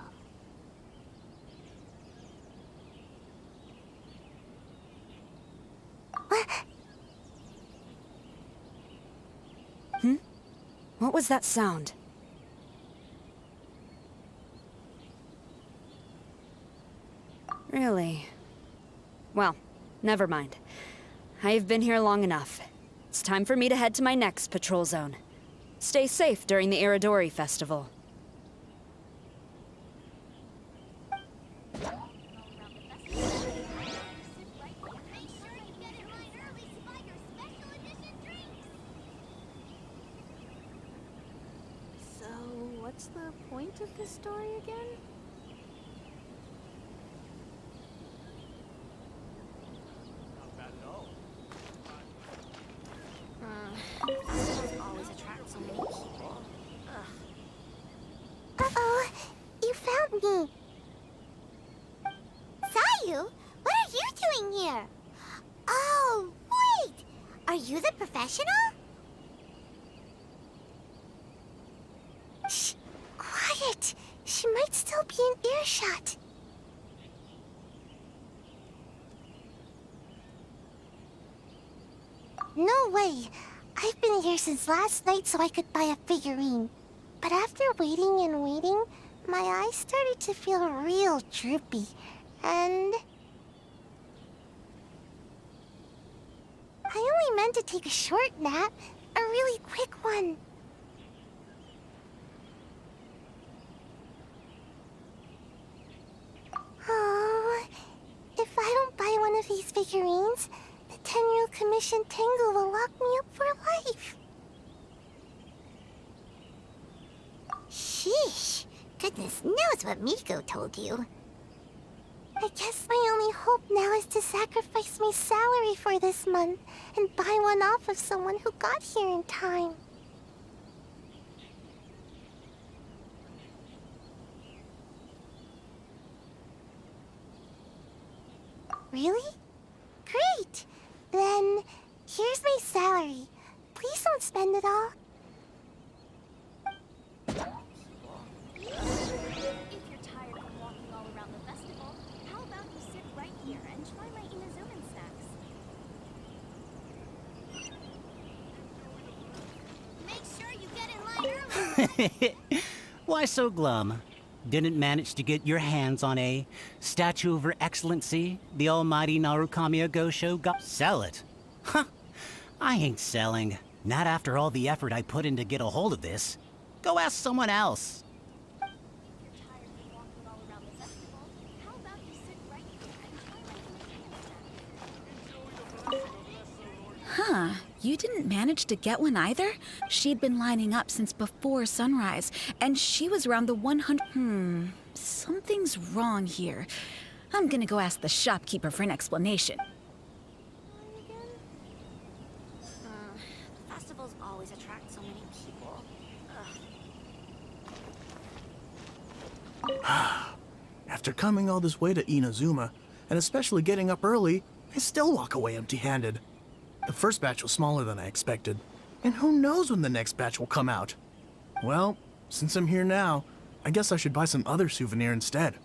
What was that sound? Really? Well, never mind. I've been here long enough. It's time for me to head to my next patrol zone. Stay safe during the Iridori Festival. So, what's the point of this story again? Always attract so many people. Uh-oh, you found me. Sayu, what are you doing here? Oh, wait! Are you the professional? Shh, quiet. She might still be in earshot. No way. I've been here since last night so I could buy a figurine. But after waiting and waiting, my eyes started to feel real droopy. And I only meant to take a short nap, a really quick one. Oh, if I don't buy one of these figurines, the Tenryou Commission Tengu will lock me up for life. Sheesh. Goodness knows what Miko told you. I guess my only hope now is to sacrifice my salary for this month and buy one off of someone who got here in time. Really? Great! Then, here's my salary. Please don't spend it all. If you're tired of walking all around the festival, how about you sit right here and try my Inazuman snacks? Make sure you get in line early. Why so glum? Didn't manage to get your hands on a statue of Her Excellency, the almighty Narukami Agosho? Sell it? Huh. I ain't selling. Not after all the effort I put in to get a hold of this. Go ask someone else. Huh. You didn't manage to get one either? She'd been lining up since before sunrise, and she was around the 100... Something's wrong here. I'm gonna go ask the shopkeeper for an explanation. The festivals always attract so many people. After coming all this way to Inazuma, and especially getting up early, I still walk away empty-handed. The first batch was smaller than I expected, and who knows when the next batch will come out. Well, since I'm here now, I guess I should buy some other souvenir instead.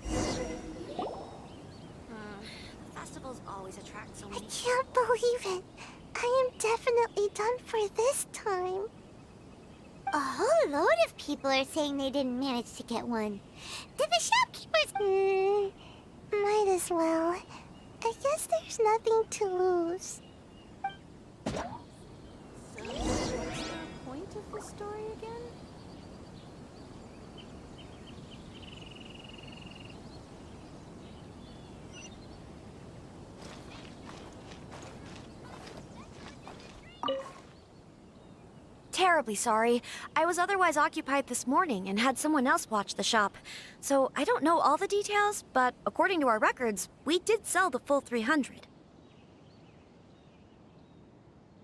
The festivals always attract so many I can't believe it. I am definitely done for this time. A whole load of people are saying they didn't manage to get one. Did the shopkeepers... might as well. I guess there's nothing to lose. So, what's the point of the story again? Terribly sorry. I was otherwise occupied this morning and had someone else watch the shop. So I don't know all the details, but according to our records, we did sell the full 300.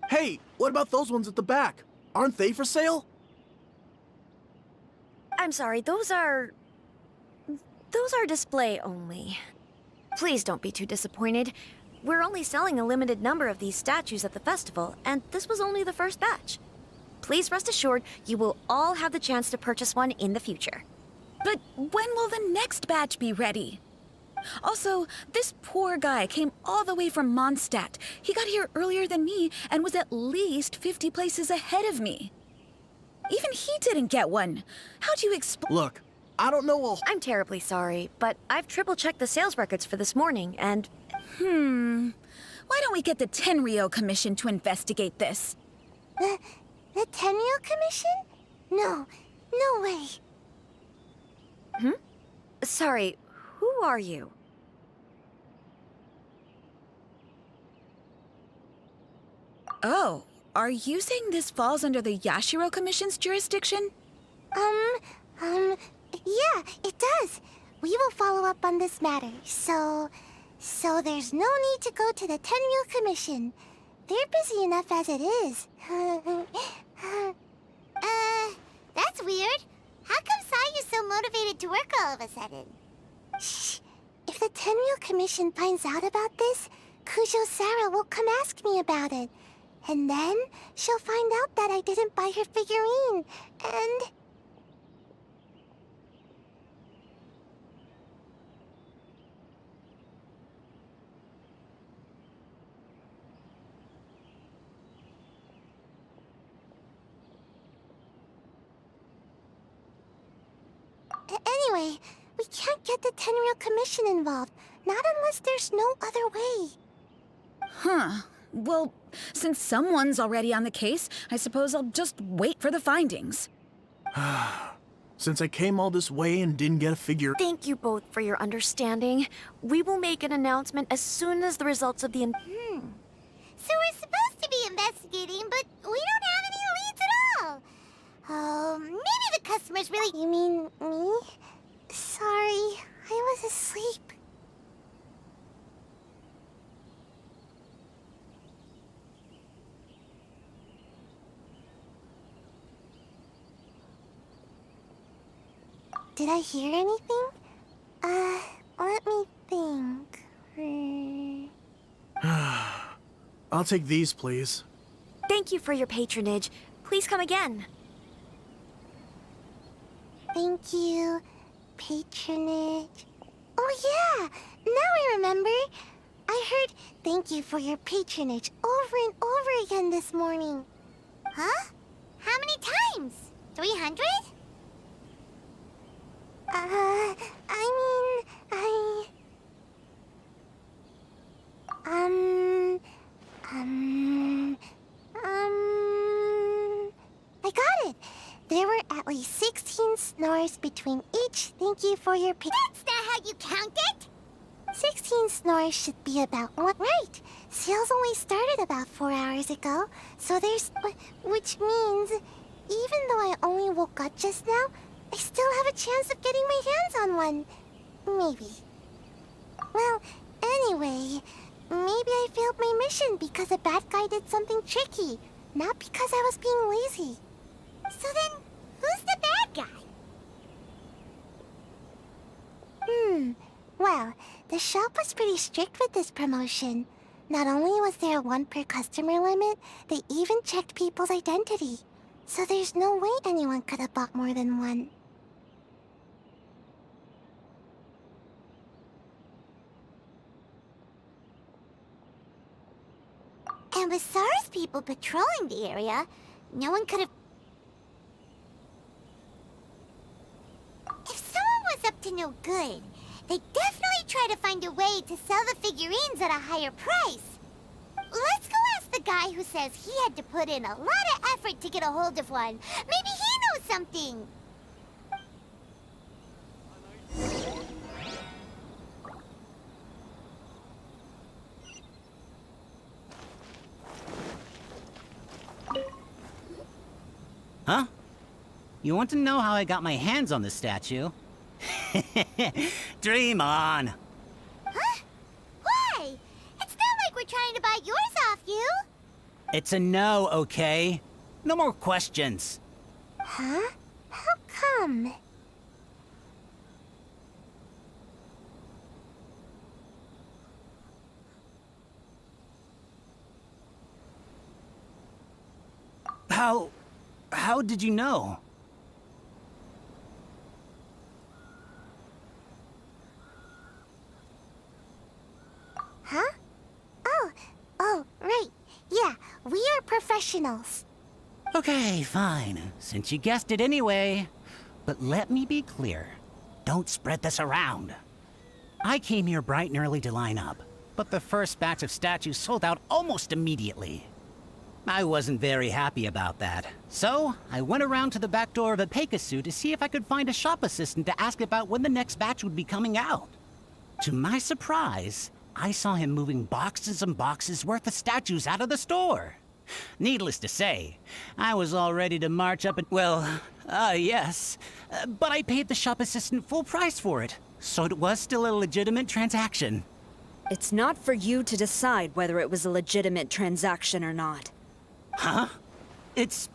Hey, what about those ones at the back? Aren't they for sale? I'm sorry, those are those are display only. Please don't be too disappointed. We're only selling a limited number of these statues at the festival, and this was only the first batch. Please rest assured, you will all have the chance to purchase one in the future. But when will the next batch be ready? Also, this poor guy came all the way from Mondstadt. He got here earlier than me and was at least 50 places ahead of me. Even he didn't get one. How do you explain? Look, I don't know. I'm terribly sorry, but I've triple-checked the sales records for this morning, and... Why don't we get the Tenryou Commission to investigate this? The Tenryou Commission? No way. Sorry, who are you? Oh, are you saying this falls under the Yashiro Commission's jurisdiction? Yeah, it does. We will follow up on this matter, so there's no need to go to the Tenryou Commission. They're busy enough as it is. That's weird. How come Sayu's so motivated to work all of a sudden? Shh. If the Tenryou Commission finds out about this, Kujo Sarah will come ask me about it. And then she'll find out that I didn't buy her figurine, and... Anyway, we can't get the Tenryou Commission involved, not unless there's no other way. Huh. Well, since someone's already on the case, I suppose I'll just wait for the findings. Since I came all this way and didn't get a figure... Thank you both for your understanding. We will make an announcement as soon as the results of the... So we're supposed to be investigating, but we don't have any leads at all. Oh, maybe the customers really... You mean me? Sorry, I was asleep. Did I hear anything? Let me think. I'll take these, please. Thank you for your patronage. Please come again. Thank you. Patronage. Oh yeah! Now I remember. I heard thank you for your patronage over and over again this morning. Huh? How many times? 300? I got it. There were at least 16 snores between each thank you for your That's not how you count it! 16 snores should be about one. Right. Sales only started about 4 hours ago, so there's... Which means, even though I only woke up just now, I still have a chance of getting my hands on one. Maybe. Well, anyway, maybe I failed my mission because a bad guy did something tricky, not because I was being lazy. So then, who's the bad guy? Well, the shop was pretty strict with this promotion. Not only was there a 1 per customer limit, they even checked people's identity. So there's no way anyone could have bought more than one. And with SARS people patrolling the area, no one could have... If someone was up to no good, they'd definitely try to find a way to sell the figurines at a higher price. Let's go ask the guy who says he had to put in a lot of effort to get a hold of one. Maybe he knows something. Huh? You want to know how I got my hands on the statue? Dream on! Huh? Why? It's not like we're trying to buy yours off you. It's a no, okay? No more questions. Huh? How come? How did you know? Huh? Oh, right. Yeah, we are professionals. Okay, fine. Since you guessed it anyway. But let me be clear. Don't spread this around. I came here bright and early to line up, but the first batch of statues sold out almost immediately. I wasn't very happy about that. So, I went around to the back door of a Pegasus to see if I could find a shop assistant to ask about when the next batch would be coming out. To my surprise, I saw him moving boxes and boxes worth of statues out of the store. Needless to say, I was all ready to march up and, yes. But I paid the shop assistant full price for it, so it was still a legitimate transaction. It's not for you to decide whether it was a legitimate transaction or not. Huh? It's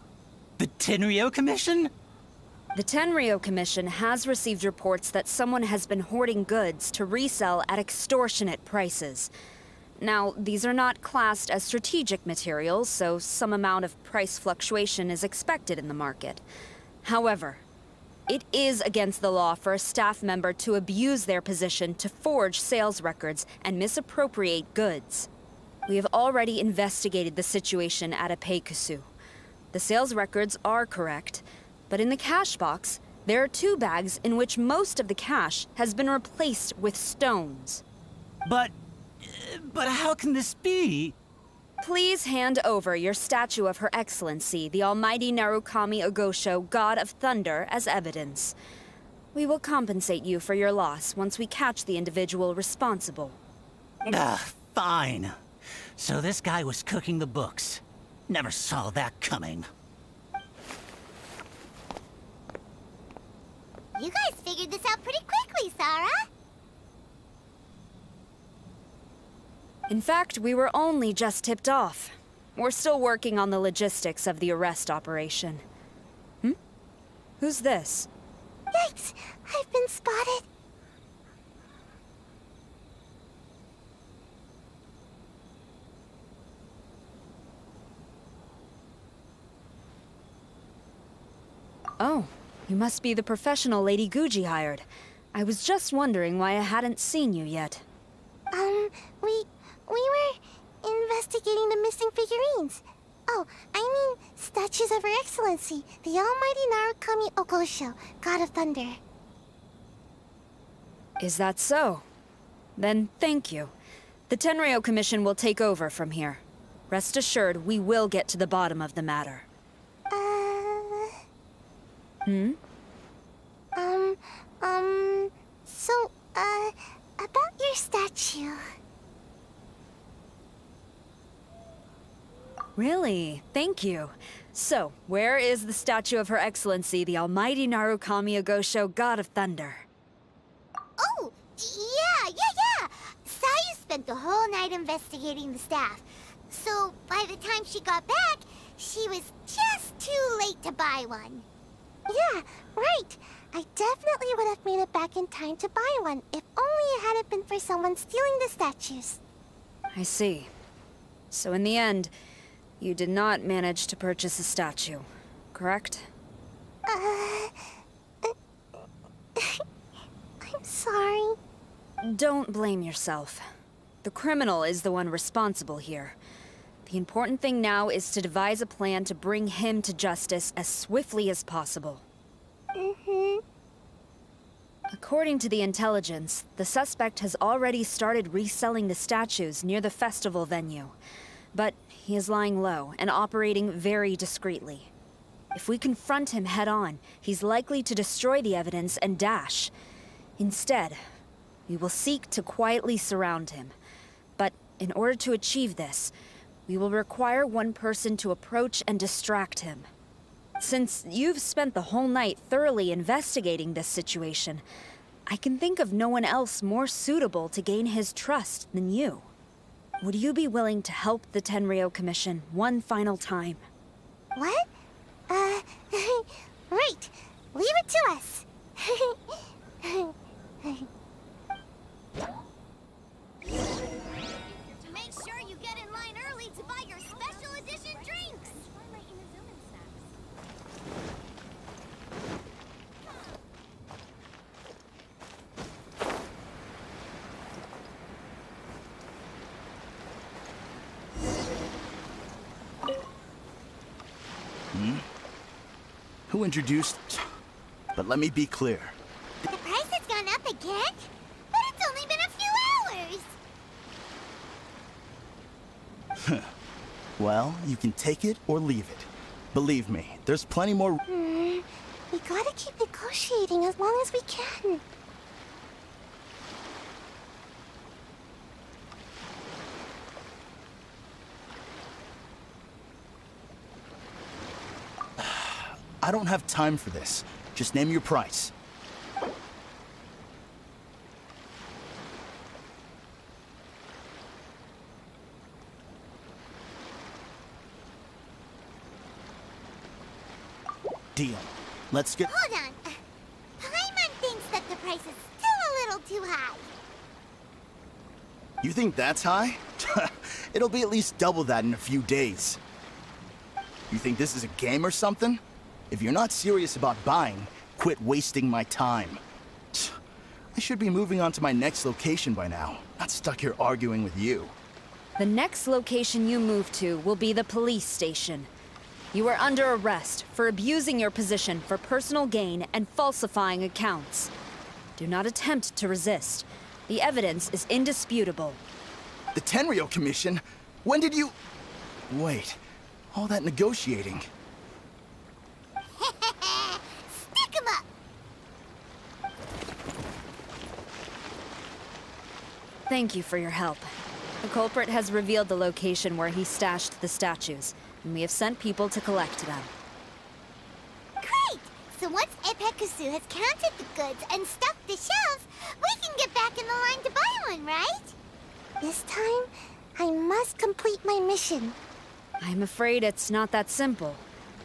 the Tenryo Commission? The Tenryo Commission has received reports that someone has been hoarding goods to resell at extortionate prices. Now, these are not classed as strategic materials, so some amount of price fluctuation is expected in the market. However, it is against the law for a staff member to abuse their position to forge sales records and misappropriate goods. We have already investigated the situation at Apeikusu. The sales records are correct, but in the cash box, there are 2 bags in which most of the cash has been replaced with stones. But how can this be? Please hand over your statue of Her Excellency, the Almighty Narukami Ogosho, God of Thunder, as evidence. We will compensate you for your loss once we catch the individual responsible. Fine. So this guy was cooking the books. Never saw that coming. You guys figured this out pretty quickly, Sarah. In fact, we were only just tipped off. We're still working on the logistics of the arrest operation. Who's this? Yikes! I've been spotted. Oh, you must be the professional Lady Guji hired. I was just wondering why I hadn't seen you yet. We were investigating the missing figurines. Oh, I mean, statues of Her Excellency, the Almighty Narukami Ogosho, God of Thunder. Is that so? Then thank you. The Tenryo Commission will take over from here. Rest assured, we will get to the bottom of the matter. About your statue. Really? Thank you. So, where is the statue of Her Excellency, the Almighty Narukami Ogosho, God of Thunder? Oh, yeah. Sayu spent the whole night investigating the staff. So, by the time she got back, she was just too late to buy one. Yeah, right. I definitely would have made it back in time to buy one, if only it hadn't been for someone stealing the statues. I see. So in the end, you did not manage to purchase a statue, correct? I'm sorry. Don't blame yourself. The criminal is the one responsible here. The important thing now is to devise a plan to bring him to justice as swiftly as possible. According to the intelligence, the suspect has already started reselling the statues near the festival venue. But he is lying low and operating very discreetly. If we confront him head-on, he's likely to destroy the evidence and dash. Instead, we will seek to quietly surround him. But in order to achieve this, we will require one person to approach and distract him. Since you've spent the whole night thoroughly investigating this situation, I can think of no one else more suitable to gain his trust than you. Would you be willing to help the Tenryo Commission one final time? What? Right. Leave it to us. Make sure you get in line early to buy your special edition drinks. Who introduced... But let me be clear. The price has gone up again? But it's only been a few hours! Well, you can take it or leave it. Believe me, there's plenty more... We gotta keep negotiating as long as we can. I don't have time for this. Just name your price. Deal. Let's get... Hold on. Paimon thinks that the price is still a little too high. You think that's high? It'll be at least double that in a few days. You think this is a game or something? If you're not serious about buying, quit wasting my time. I should be moving on to my next location by now, not stuck here arguing with you. The next location you move to will be the police station. You are under arrest for abusing your position for personal gain and falsifying accounts. Do not attempt to resist. The evidence is indisputable. The Tenryou Commission? When did you... Wait, all that negotiating... Stick 'em up! Thank you for your help. The culprit has revealed the location where he stashed the statues, and we have sent people to collect them. Great! So once Epekusu has counted the goods and stuffed the shelves, we can get back in the line to buy one, right? This time, I must complete my mission. I'm afraid it's not that simple.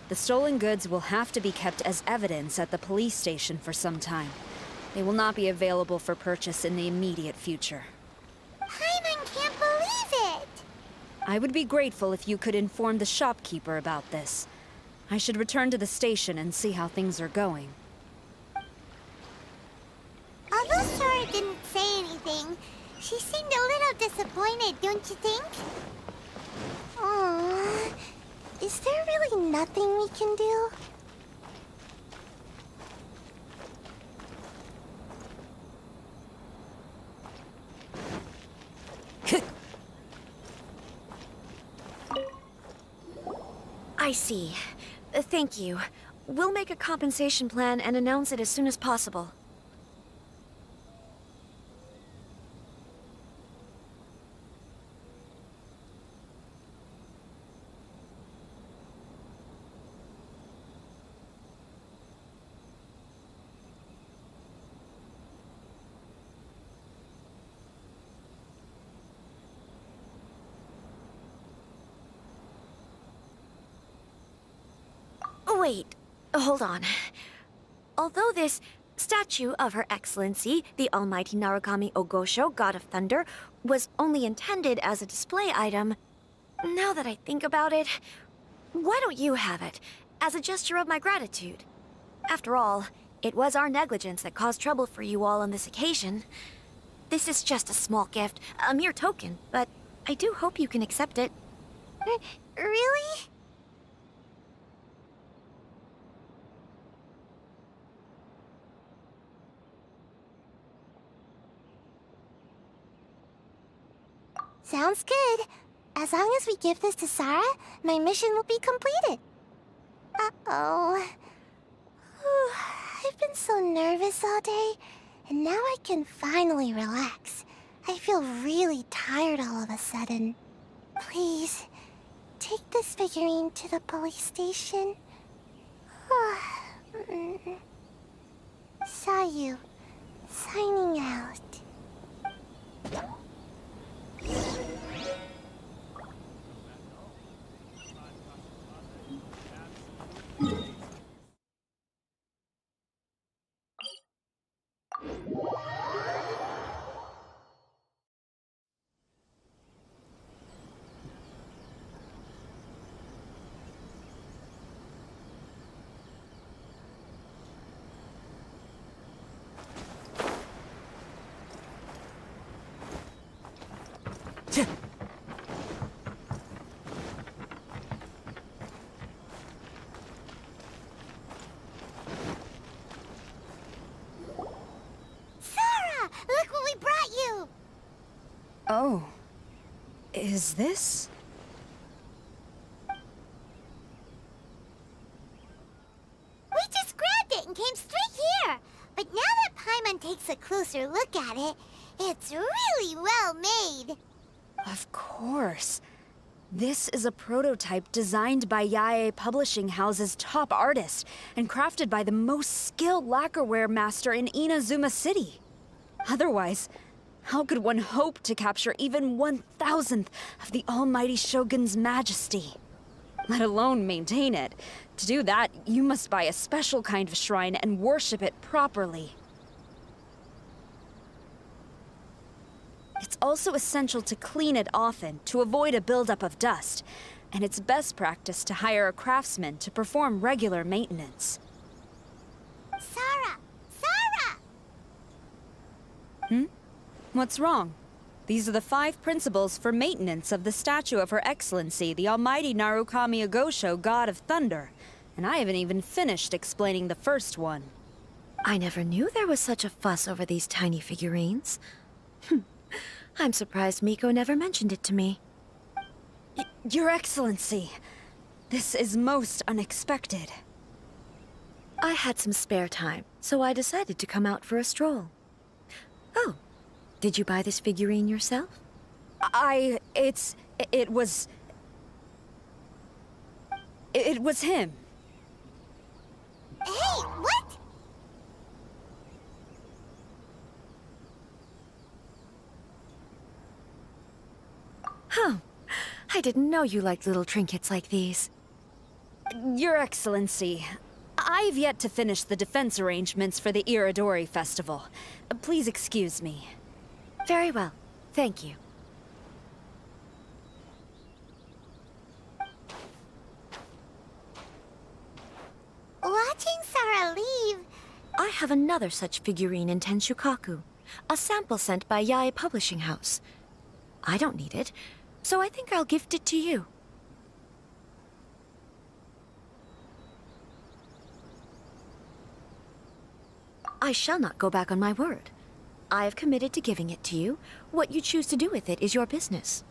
The stolen goods will have to be kept as evidence at the police station for some time. They will not be available for purchase in the immediate future. Paimon can't believe it! I would be grateful if you could inform the shopkeeper about this. I should return to the station and see how things are going. Although Sora didn't say anything, she seemed a little disappointed, don't you think? Aww. Is there really nothing we can do? I see. Thank you. We'll make a compensation plan and announce it as soon as possible. Wait, hold on. Although this statue of Her Excellency, the Almighty Narukami Ogosho, God of Thunder, was only intended as a display item, now that I think about it, why don't you have it, as a gesture of my gratitude? After all, it was our negligence that caused trouble for you all on this occasion. This is just a small gift, a mere token, but I do hope you can accept it. Really? Sounds good. As long as we give this to Sarah, my mission will be completed. Uh-oh. I've been so nervous all day, and now I can finally relax. I feel really tired all of a sudden. Please, take this figurine to the police station. Sayu, signing out. Is this? We just grabbed it and came straight here. But now that Paimon takes a closer look at it, it's really well made. Of course. This is a prototype designed by Yae Publishing House's top artist and crafted by the most skilled lacquerware master in Inazuma City. Otherwise, how could one hope to capture even 1,000th of the almighty Shogun's majesty? Let alone maintain it. To do that, you must buy a special kind of shrine and worship it properly. It's also essential to clean it often to avoid a buildup of dust, and it's best practice to hire a craftsman to perform regular maintenance. Sarah! Sarah! What's wrong? These are the 5 principles for maintenance of the statue of Her Excellency, the Almighty Narukami Agosho, God of Thunder, and I haven't even finished explaining the first one. I never knew there was such a fuss over these tiny figurines. I'm surprised Miko never mentioned it to me. Your Excellency, this is most unexpected. I had some spare time, so I decided to come out for a stroll. Oh, did you buy this figurine yourself? It was him. Hey, what? Huh. I didn't know you liked little trinkets like these. Your Excellency, I've yet to finish the defense arrangements for the Iridori Festival. Please excuse me. Very well. Thank you. Watching Sarah leave... I have another such figurine in Tenshukaku. A sample sent by Yae Publishing House. I don't need it, so I think I'll gift it to you. I shall not go back on my word. I have committed to giving it to you. What you choose to do with it is your business.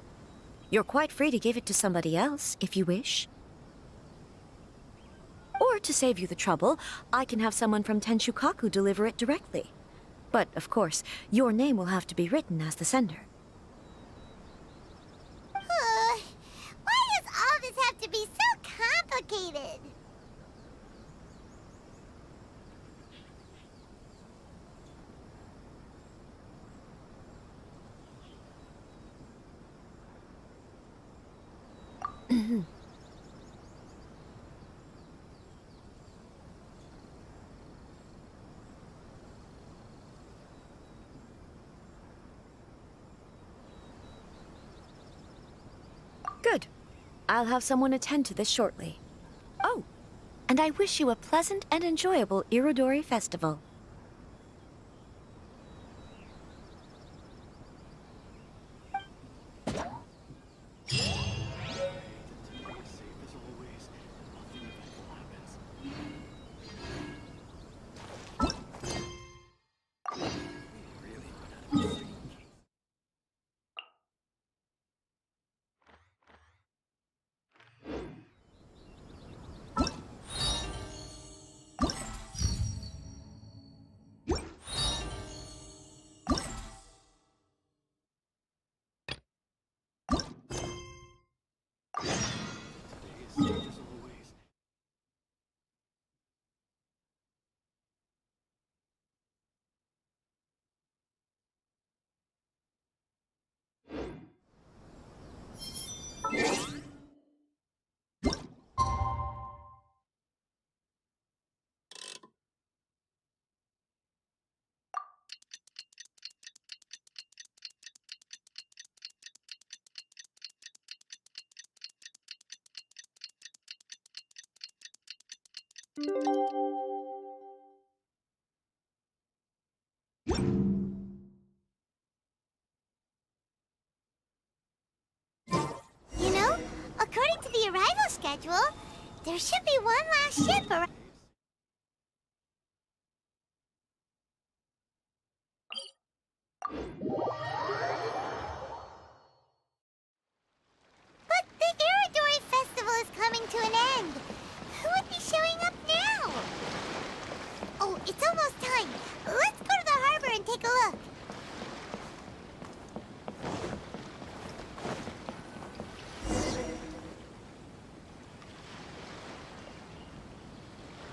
You're quite free to give it to somebody else, if you wish. Or to save you the trouble, I can have someone from Tenshukaku deliver it directly. But, of course, your name will have to be written as the sender. Why does all this have to be so complicated? Good. I'll have someone attend to this shortly. Oh, and I wish you a pleasant and enjoyable Irodori Festival. You know, according to the arrival schedule, there should be one last ship arriving.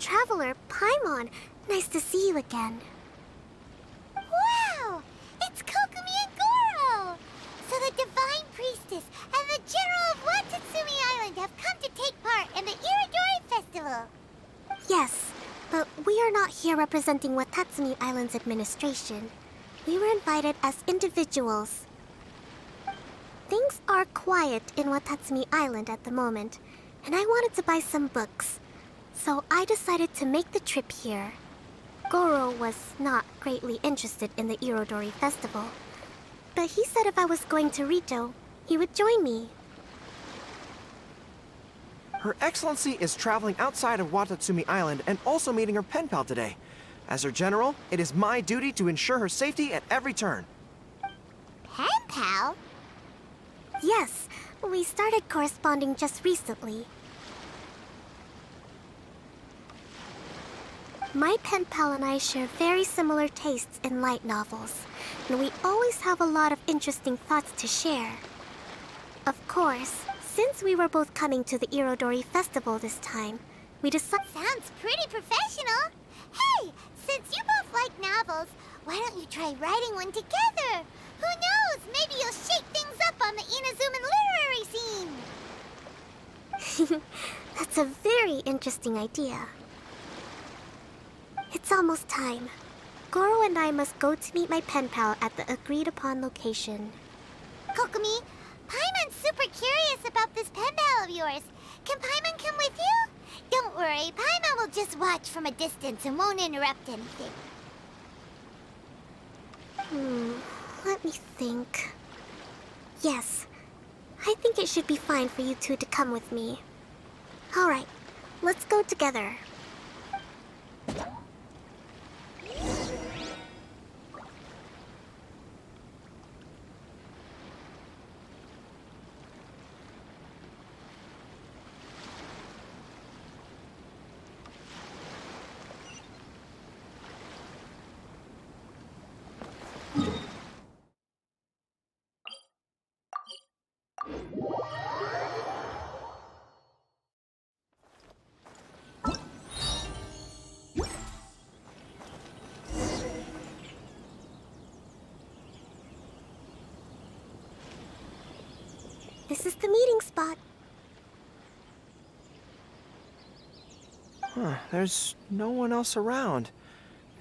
traveler, Paimon. Nice to see you again. Wow! It's Kokumi and Goro! So the Divine Priestess and the General of Watatsumi Island have come to take part in the Iridori Festival. Yes, but we are not here representing Watatsumi Island's administration. We were invited as individuals. Things are quiet in Watatsumi Island at the moment, and I wanted to buy some books. So I decided to make the trip here. Goro was not greatly interested in the Irodori Festival, but he said if I was going to Rito, he would join me. Her Excellency is traveling outside of Watatsumi Island and also meeting her pen pal today. As her general, it is my duty to ensure her safety at every turn. Pen pal? Yes, we started corresponding just recently. My pen pal and I share very similar tastes in light novels, and we always have a lot of interesting thoughts to share. Of course, since we were both coming to the Irodori Festival this time, we decided... Sounds pretty professional! Hey, since you both like novels, why don't you try writing one together? Who knows, maybe you'll shake things up on the Inazuman literary scene! That's a very interesting idea. It's almost time. Goro and I must go to meet my pen pal at the agreed-upon location. Kokumi, Paimon's super curious about this pen pal of yours. Can Paimon come with you? Don't worry, Paimon will just watch from a distance and won't interrupt anything. Let me think. Yes, I think it should be fine for you two to come with me. All right, let's go together. This is the meeting spot. There's no one else around.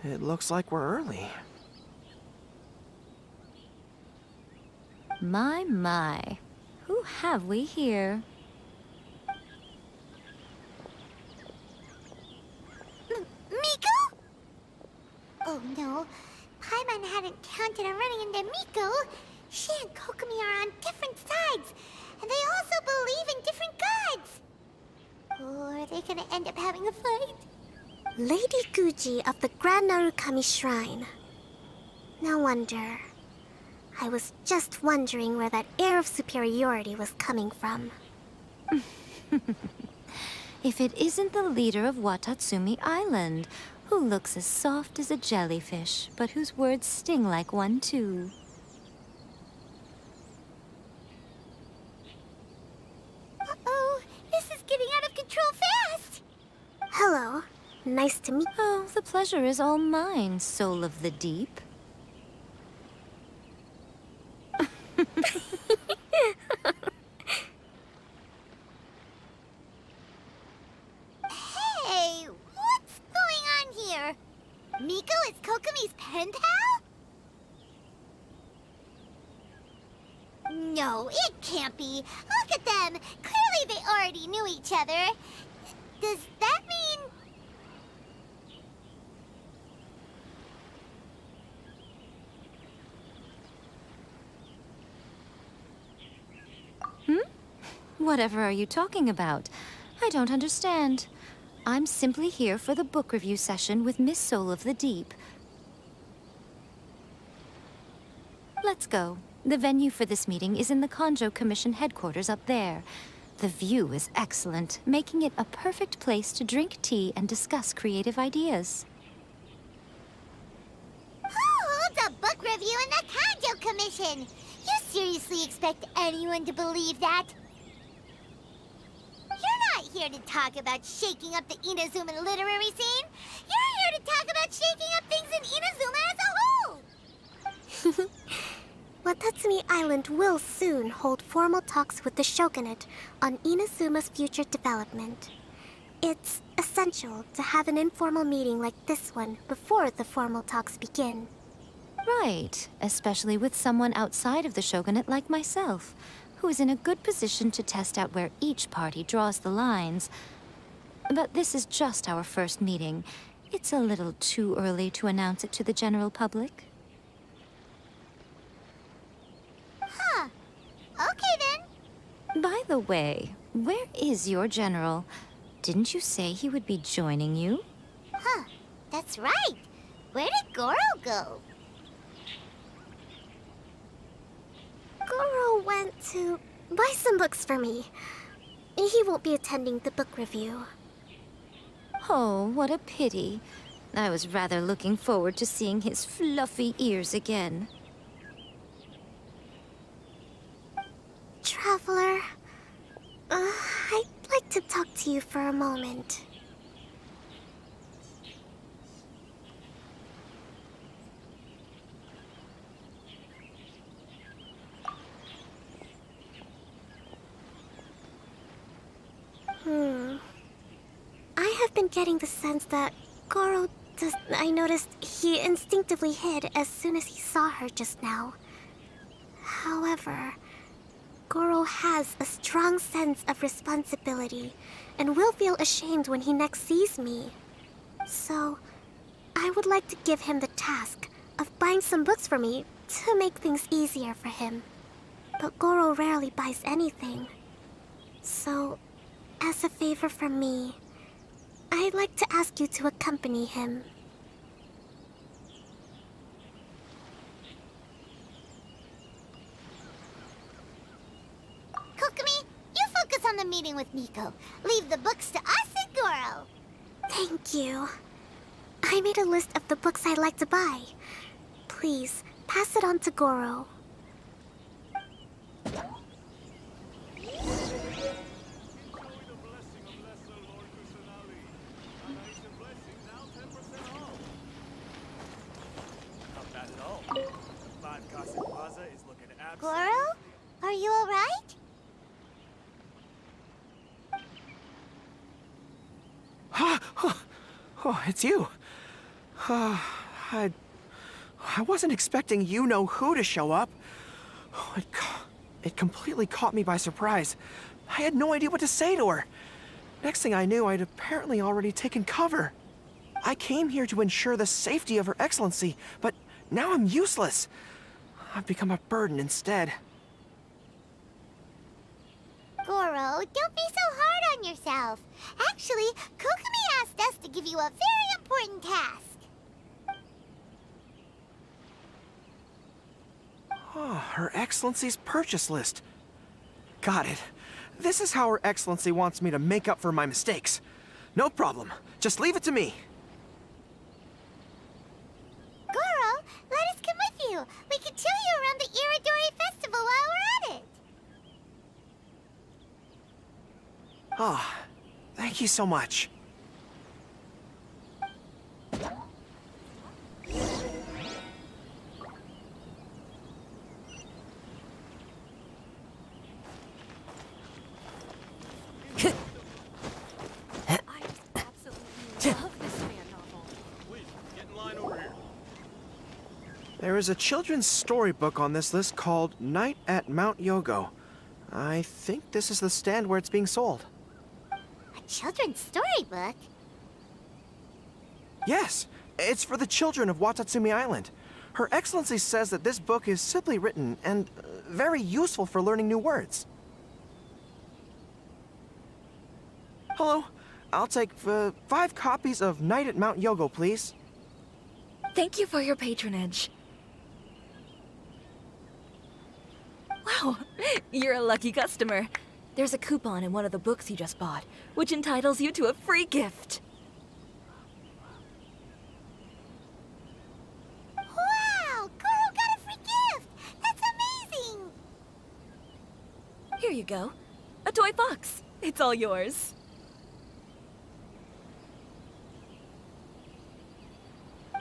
It looks like we're early. My. Who have we here? Miko? Oh no, Paimon hadn't counted on running into Miko. She and Kokumi are on different sides, and they also believe in different gods. Or are they gonna end up having a fight? Lady Guji of the Grand Narukami Shrine. No wonder. I was just wondering where that air of superiority was coming from. If it isn't the leader of Watatsumi Island, who looks as soft as a jellyfish, but whose words sting like one too. Uh-oh, this is getting out of control fast! Hello, nice to meet you. Oh, the pleasure is all mine, soul of the deep. Hey, what's going on here? Miko is Kokumi's pen pal? No, it can't be. Look at them. Clearly they already knew each other. Does that mean... Whatever are you talking about? I don't understand. I'm simply here for the book review session with Miss Soul of the Deep. Let's go. The venue for this meeting is in the Konjo Commission headquarters up there. The view is excellent, making it a perfect place to drink tea and discuss creative ideas. Who holds a book review in the Konjo Commission? You seriously expect anyone to believe that? You're not here to talk about shaking up the Inazuma literary scene. You're here to talk about shaking up things in Inazuma as a whole. Watatsumi Island will soon hold formal talks with the shogunate on Inazuma's future development. It's essential to have an informal meeting like this one before the formal talks begin. Right, especially with someone outside of the shogunate like myself, who is in a good position to test out where each party draws the lines. But this is just our first meeting. It's a little too early to announce it to the general public. Huh. Okay then. By the way, where is your general? Didn't you say he would be joining you? Huh. That's right. Where did Goro go? Goro went to buy some books for me. He won't be attending the book review. Oh, what a pity. I was rather looking forward to seeing his fluffy ears again. Traveler, I'd like to talk to you for a moment. I have been getting the sense that Goro does... I noticed he instinctively hid as soon as he saw her just now. However, Goro has a strong sense of responsibility and will feel ashamed when he next sees me. So, I would like to give him the task of buying some books for me to make things easier for him. But Goro rarely buys anything. So, as a favor from me, I'd like to ask you to accompany him. Kokumi, you focus on the meeting with Miko. Leave the books to us and Goro. Thank you. I made a list of the books I'd like to buy. Please, pass it on to Goro. Goro? Are you alright? Oh, it's you. I wasn't expecting you-know-who to show up. Oh, it completely caught me by surprise. I had no idea what to say to her. Next thing I knew, I'd apparently already taken cover. I came here to ensure the safety of Her Excellency, but now I'm useless. I've become a burden instead. Goro, don't be so hard on yourself. Actually, Kokumi asked us to give you a very important task. Oh, Her Excellency's purchase list. Got it. This is how Her Excellency wants me to make up for my mistakes. No problem. Just leave it to me. Goro, let us come with you. We can show you around the Iridori Festival while we're at it. Ah, thank you so much. There is a children's storybook on this list called Night at Mount Yogo. I think this is the stand where it's being sold. A children's storybook? Yes, it's for the children of Watatsumi Island. Her Excellency says that this book is simply written and very useful for learning new words. Hello, I'll take 5 copies of Night at Mount Yogo, please. Thank you for your patronage. Wow, you're a lucky customer. There's a coupon in one of the books you just bought, which entitles you to a free gift. Wow! Goro got a free gift! That's amazing! Here you go. A toy box. It's all yours.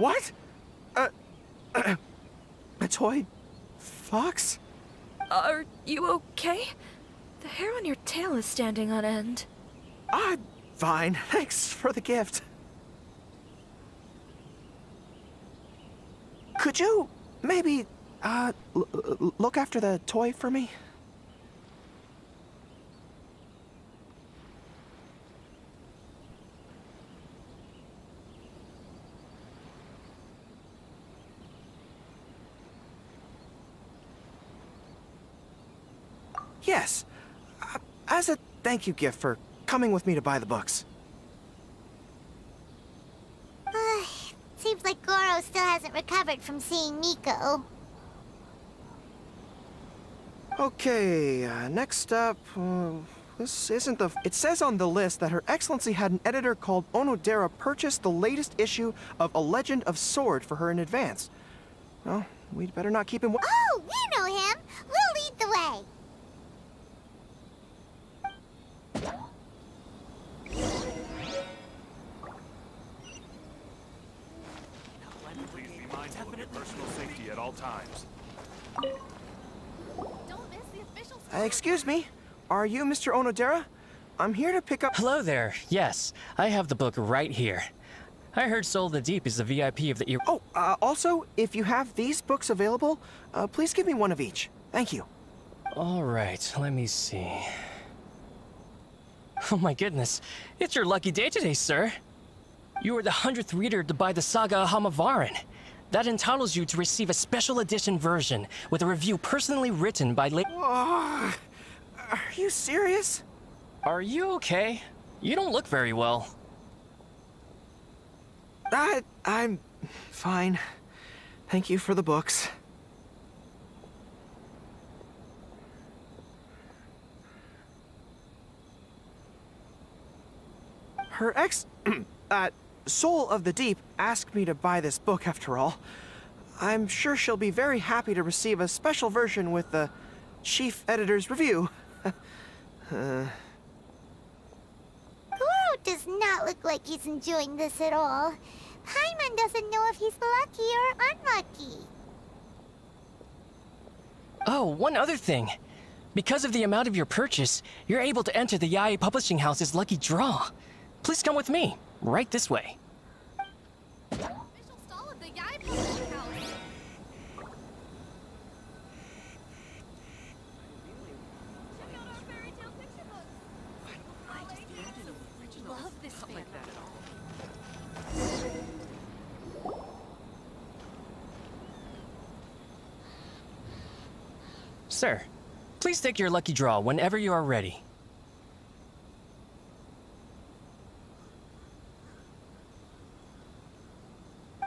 What? A toy fox? Are you okay? The hair on your tail is standing on end. I'm fine. Thanks for the gift. Could you maybe, look after the toy for me? Yes. As a thank you gift for coming with me to buy the books. Seems like Goro still hasn't recovered from seeing Miko. Okay, next up, this isn't the... It says on the list that Her Excellency had an editor called Onodera purchase the latest issue of A Legend of Sword for her in advance. Well, we'd better not keep him... Oh, we know him! We'll lead the way! Please be mindful of your personal safety at all times. Excuse me, are you Mr. Onodera? I'm here to pick up... Hello there. Yes, I have the book right here. I heard Soul of the Deep is the VIP of the... Oh, also, if you have these books available, please give me one of each. Thank you. All right, let me see. Oh my goodness, it's your lucky day today, sir. You are the 100th reader to buy the Saga of Hamavaran. That entitles you to receive a special edition version with a review personally written by Are you serious? Are you okay? You don't look very well. I'm fine. Thank you for the books. Her Soul of the Deep asked me to buy this book after all. I'm sure she'll be very happy to receive a special version with the chief editor's review. Goro does not look like he's enjoying this at all. Paimon doesn't know if he's lucky or unlucky. Oh, one other thing. Because of the amount of your purchase, you're able to enter the Yae Publishing House's lucky draw. Please come with me. Right this way. Official stall of the Yae Publishing House. Check out our fairy tale picture books. Love this fan. Sir, please take your lucky draw whenever you are ready.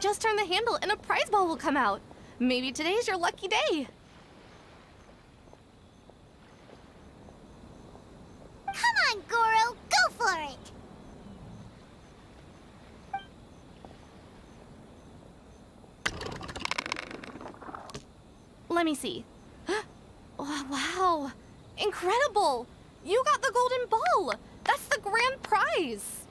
Just turn the handle and a prize ball will come out. Maybe today's your lucky day. Come on, Goro, go for it! Let me see. Oh, wow. Incredible! You got the golden ball! That's the grand prize!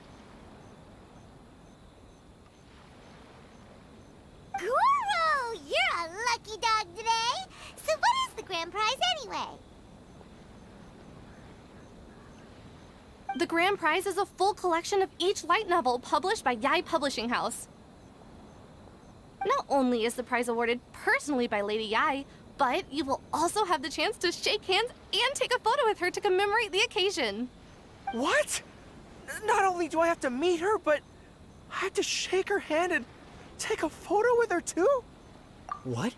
Goro, you're a lucky dog today! So what is the grand prize anyway? The grand prize is a full collection of each light novel published by Yae Publishing House. Not only is the prize awarded personally by Lady Yae, but you will also have the chance to shake hands and take a photo with her to commemorate the occasion. What? Not only do I have to meet her, but I have to shake her hand and take a photo with her too? What?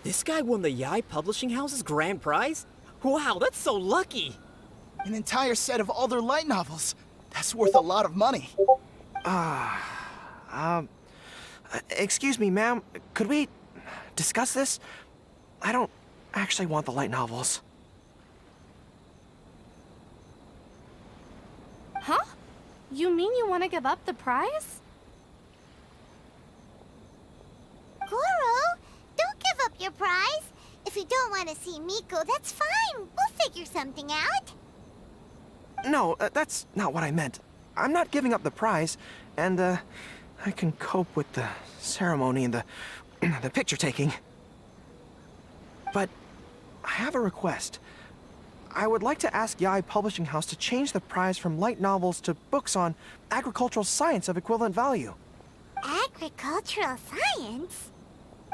This guy won the Yae Publishing House's grand prize? Wow, that's so lucky! An entire set of all their light novels. That's worth a lot of money. Excuse me, ma'am. Could we discuss this? I don't actually want the light novels. Huh? You mean you want to give up the prize? Goro, don't give up your prize. If you don't want to see Miko, that's fine. We'll figure something out. No, that's not what I meant. I'm not giving up the prize, and, I can cope with the ceremony and the picture taking. But I have a request. I would like to ask Yai Publishing House to change the prize from light novels to books on agricultural science of equivalent value. Agricultural science?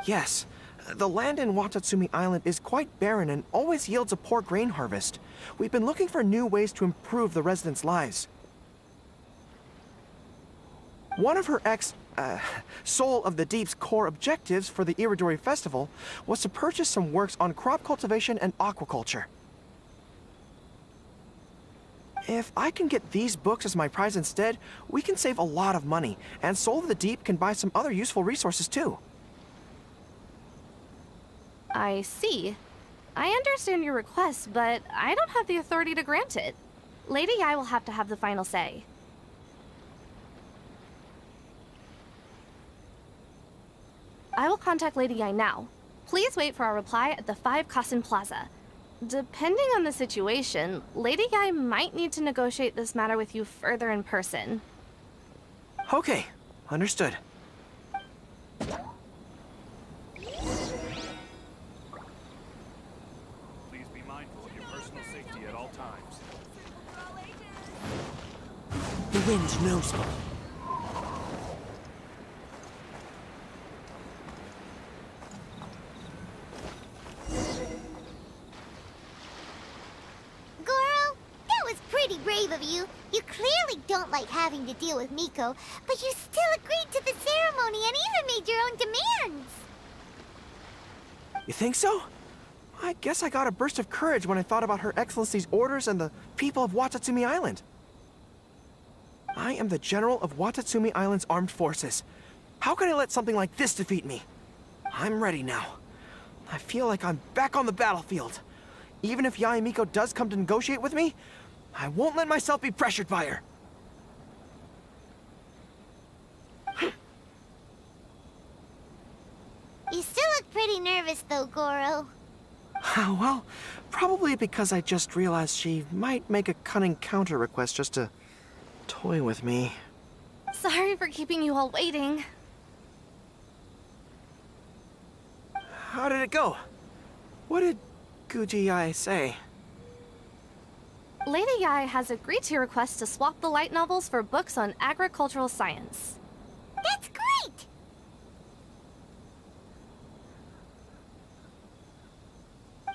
Yes. The land in Watatsumi Island is quite barren and always yields a poor grain harvest. We've been looking for new ways to improve the residents' lives. One of her Soul of the Deep's core objectives for the Iridori Festival was to purchase some works on crop cultivation and aquaculture. If I can get these books as my prize instead, we can save a lot of money, and Soul of the Deep can buy some other useful resources too. I see. I understand your request, but I don't have the authority to grant it. Lady Yai will have to have the final say. I will contact Lady Yai now. Please wait for our reply at the 5 Kasen Plaza. Depending on the situation, Lady Yai might need to negotiate this matter with you further in person. Okay, understood. Please be mindful of your personal safety at all times. The wind's noticeable. Goro, that was pretty brave of you. You clearly don't like having to deal with Miko, but you still agreed to the ceremony and even made your own demands. You think so? I guess I got a burst of courage when I thought about Her Excellency's orders and the people of Watatsumi Island. I am the General of Watatsumi Island's armed forces. How can I let something like this defeat me? I'm ready now. I feel like I'm back on the battlefield. Even if Yae Miko does come to negotiate with me, I won't let myself be pressured by her. You still look pretty nervous though, Goro. Well, probably because I just realized she might make a cunning counter request just to toy with me. Sorry for keeping you all waiting. How did it go? What did Guji Yae say? Lady Yai has agreed to your request to swap the light novels for books on agricultural science. That's great!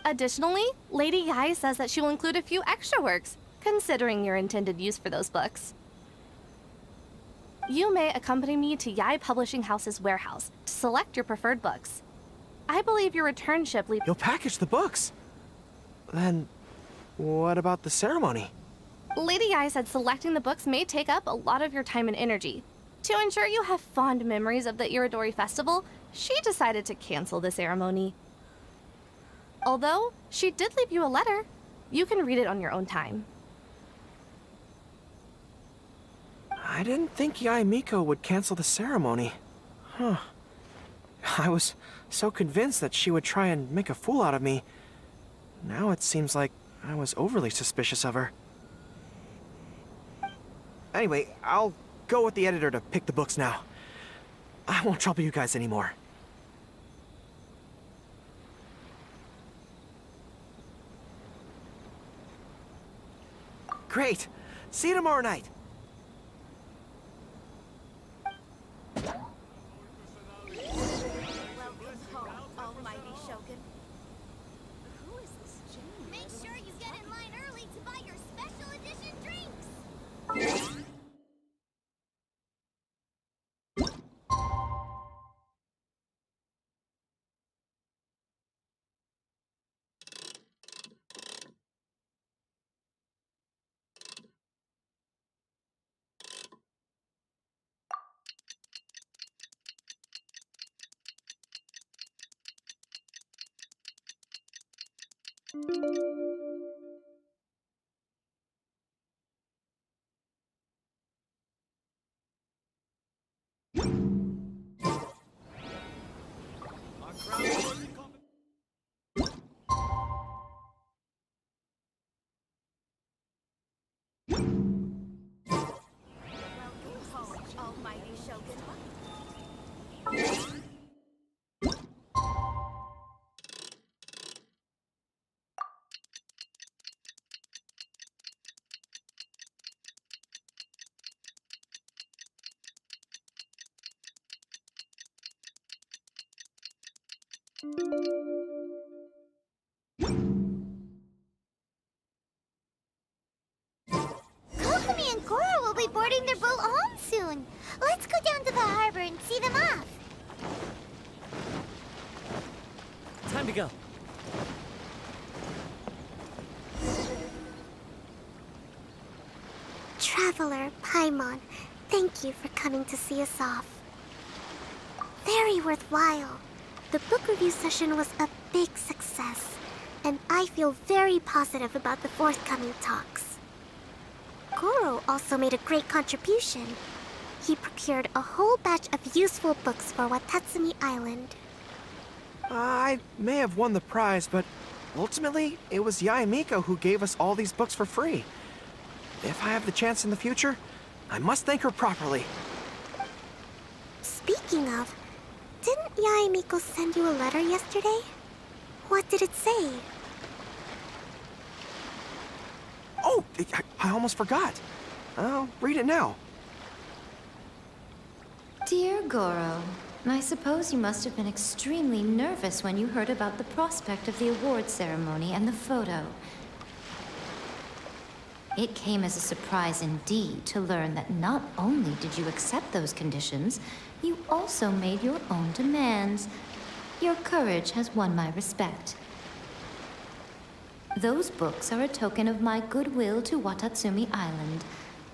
Additionally, Lady Yai says that she will include a few extra works, considering your intended use for those books. You may accompany me to Yai Publishing House's warehouse to select your preferred books. I believe your return ship leaves. You'll package the books. Then, what about the ceremony? Lady Yai said selecting the books may take up a lot of your time and energy. To ensure you have fond memories of the Iridori Festival, she decided to cancel the ceremony. Although, she did leave you a letter. You can read it on your own time. I didn't think Yae Miko would cancel the ceremony. Huh. I was so convinced that she would try and make a fool out of me. Now it seems like I was overly suspicious of her. Anyway, I'll go with the editor to pick the books now. I won't trouble you guys anymore. Great! See you tomorrow night! Make sure you get in line early to buy your special edition drinks! Almighty Shogun. Kokomi and Goro will be boarding their boat home soon. Let's go down to the harbor and see them off. Time to go. Traveler, Paimon, thank you for coming to see us off. Very worthwhile. The book review session was a big success, and I feel very positive about the forthcoming talks. Goro also made a great contribution. He procured a whole batch of useful books for Watatsumi Island. I may have won the prize, but ultimately, it was Yae Miko who gave us all these books for free. If I have the chance in the future, I must thank her properly. Speaking of, didn't Yae Miko send you a letter yesterday? What did it say? Oh, I almost forgot. I'll read it now. Dear Goro, I suppose you must have been extremely nervous when you heard about the prospect of the award ceremony and the photo. It came as a surprise indeed to learn that not only did you accept those conditions, you also made your own demands. Your courage has won my respect. Those books are a token of my goodwill to Watatsumi Island,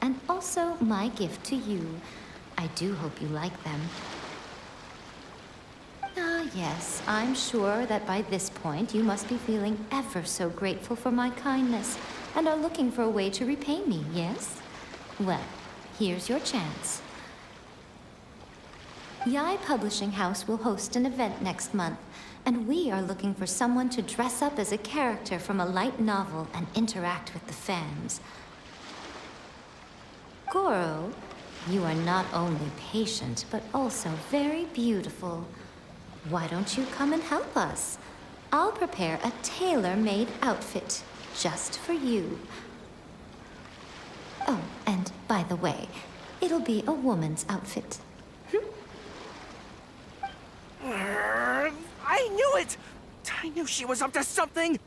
and also my gift to you. I do hope you like them. Ah, yes, I'm sure that by this point you must be feeling ever so grateful for my kindness, and are looking for a way to repay me, yes? Well, here's your chance. Yae Publishing House will host an event next month, and we are looking for someone to dress up as a character from a light novel and interact with the fans. Goro, you are not only patient, but also very beautiful. Why don't you come and help us? I'll prepare a tailor-made outfit just for you. Oh, and by the way, it'll be a woman's outfit. I knew it! I knew she was up to something!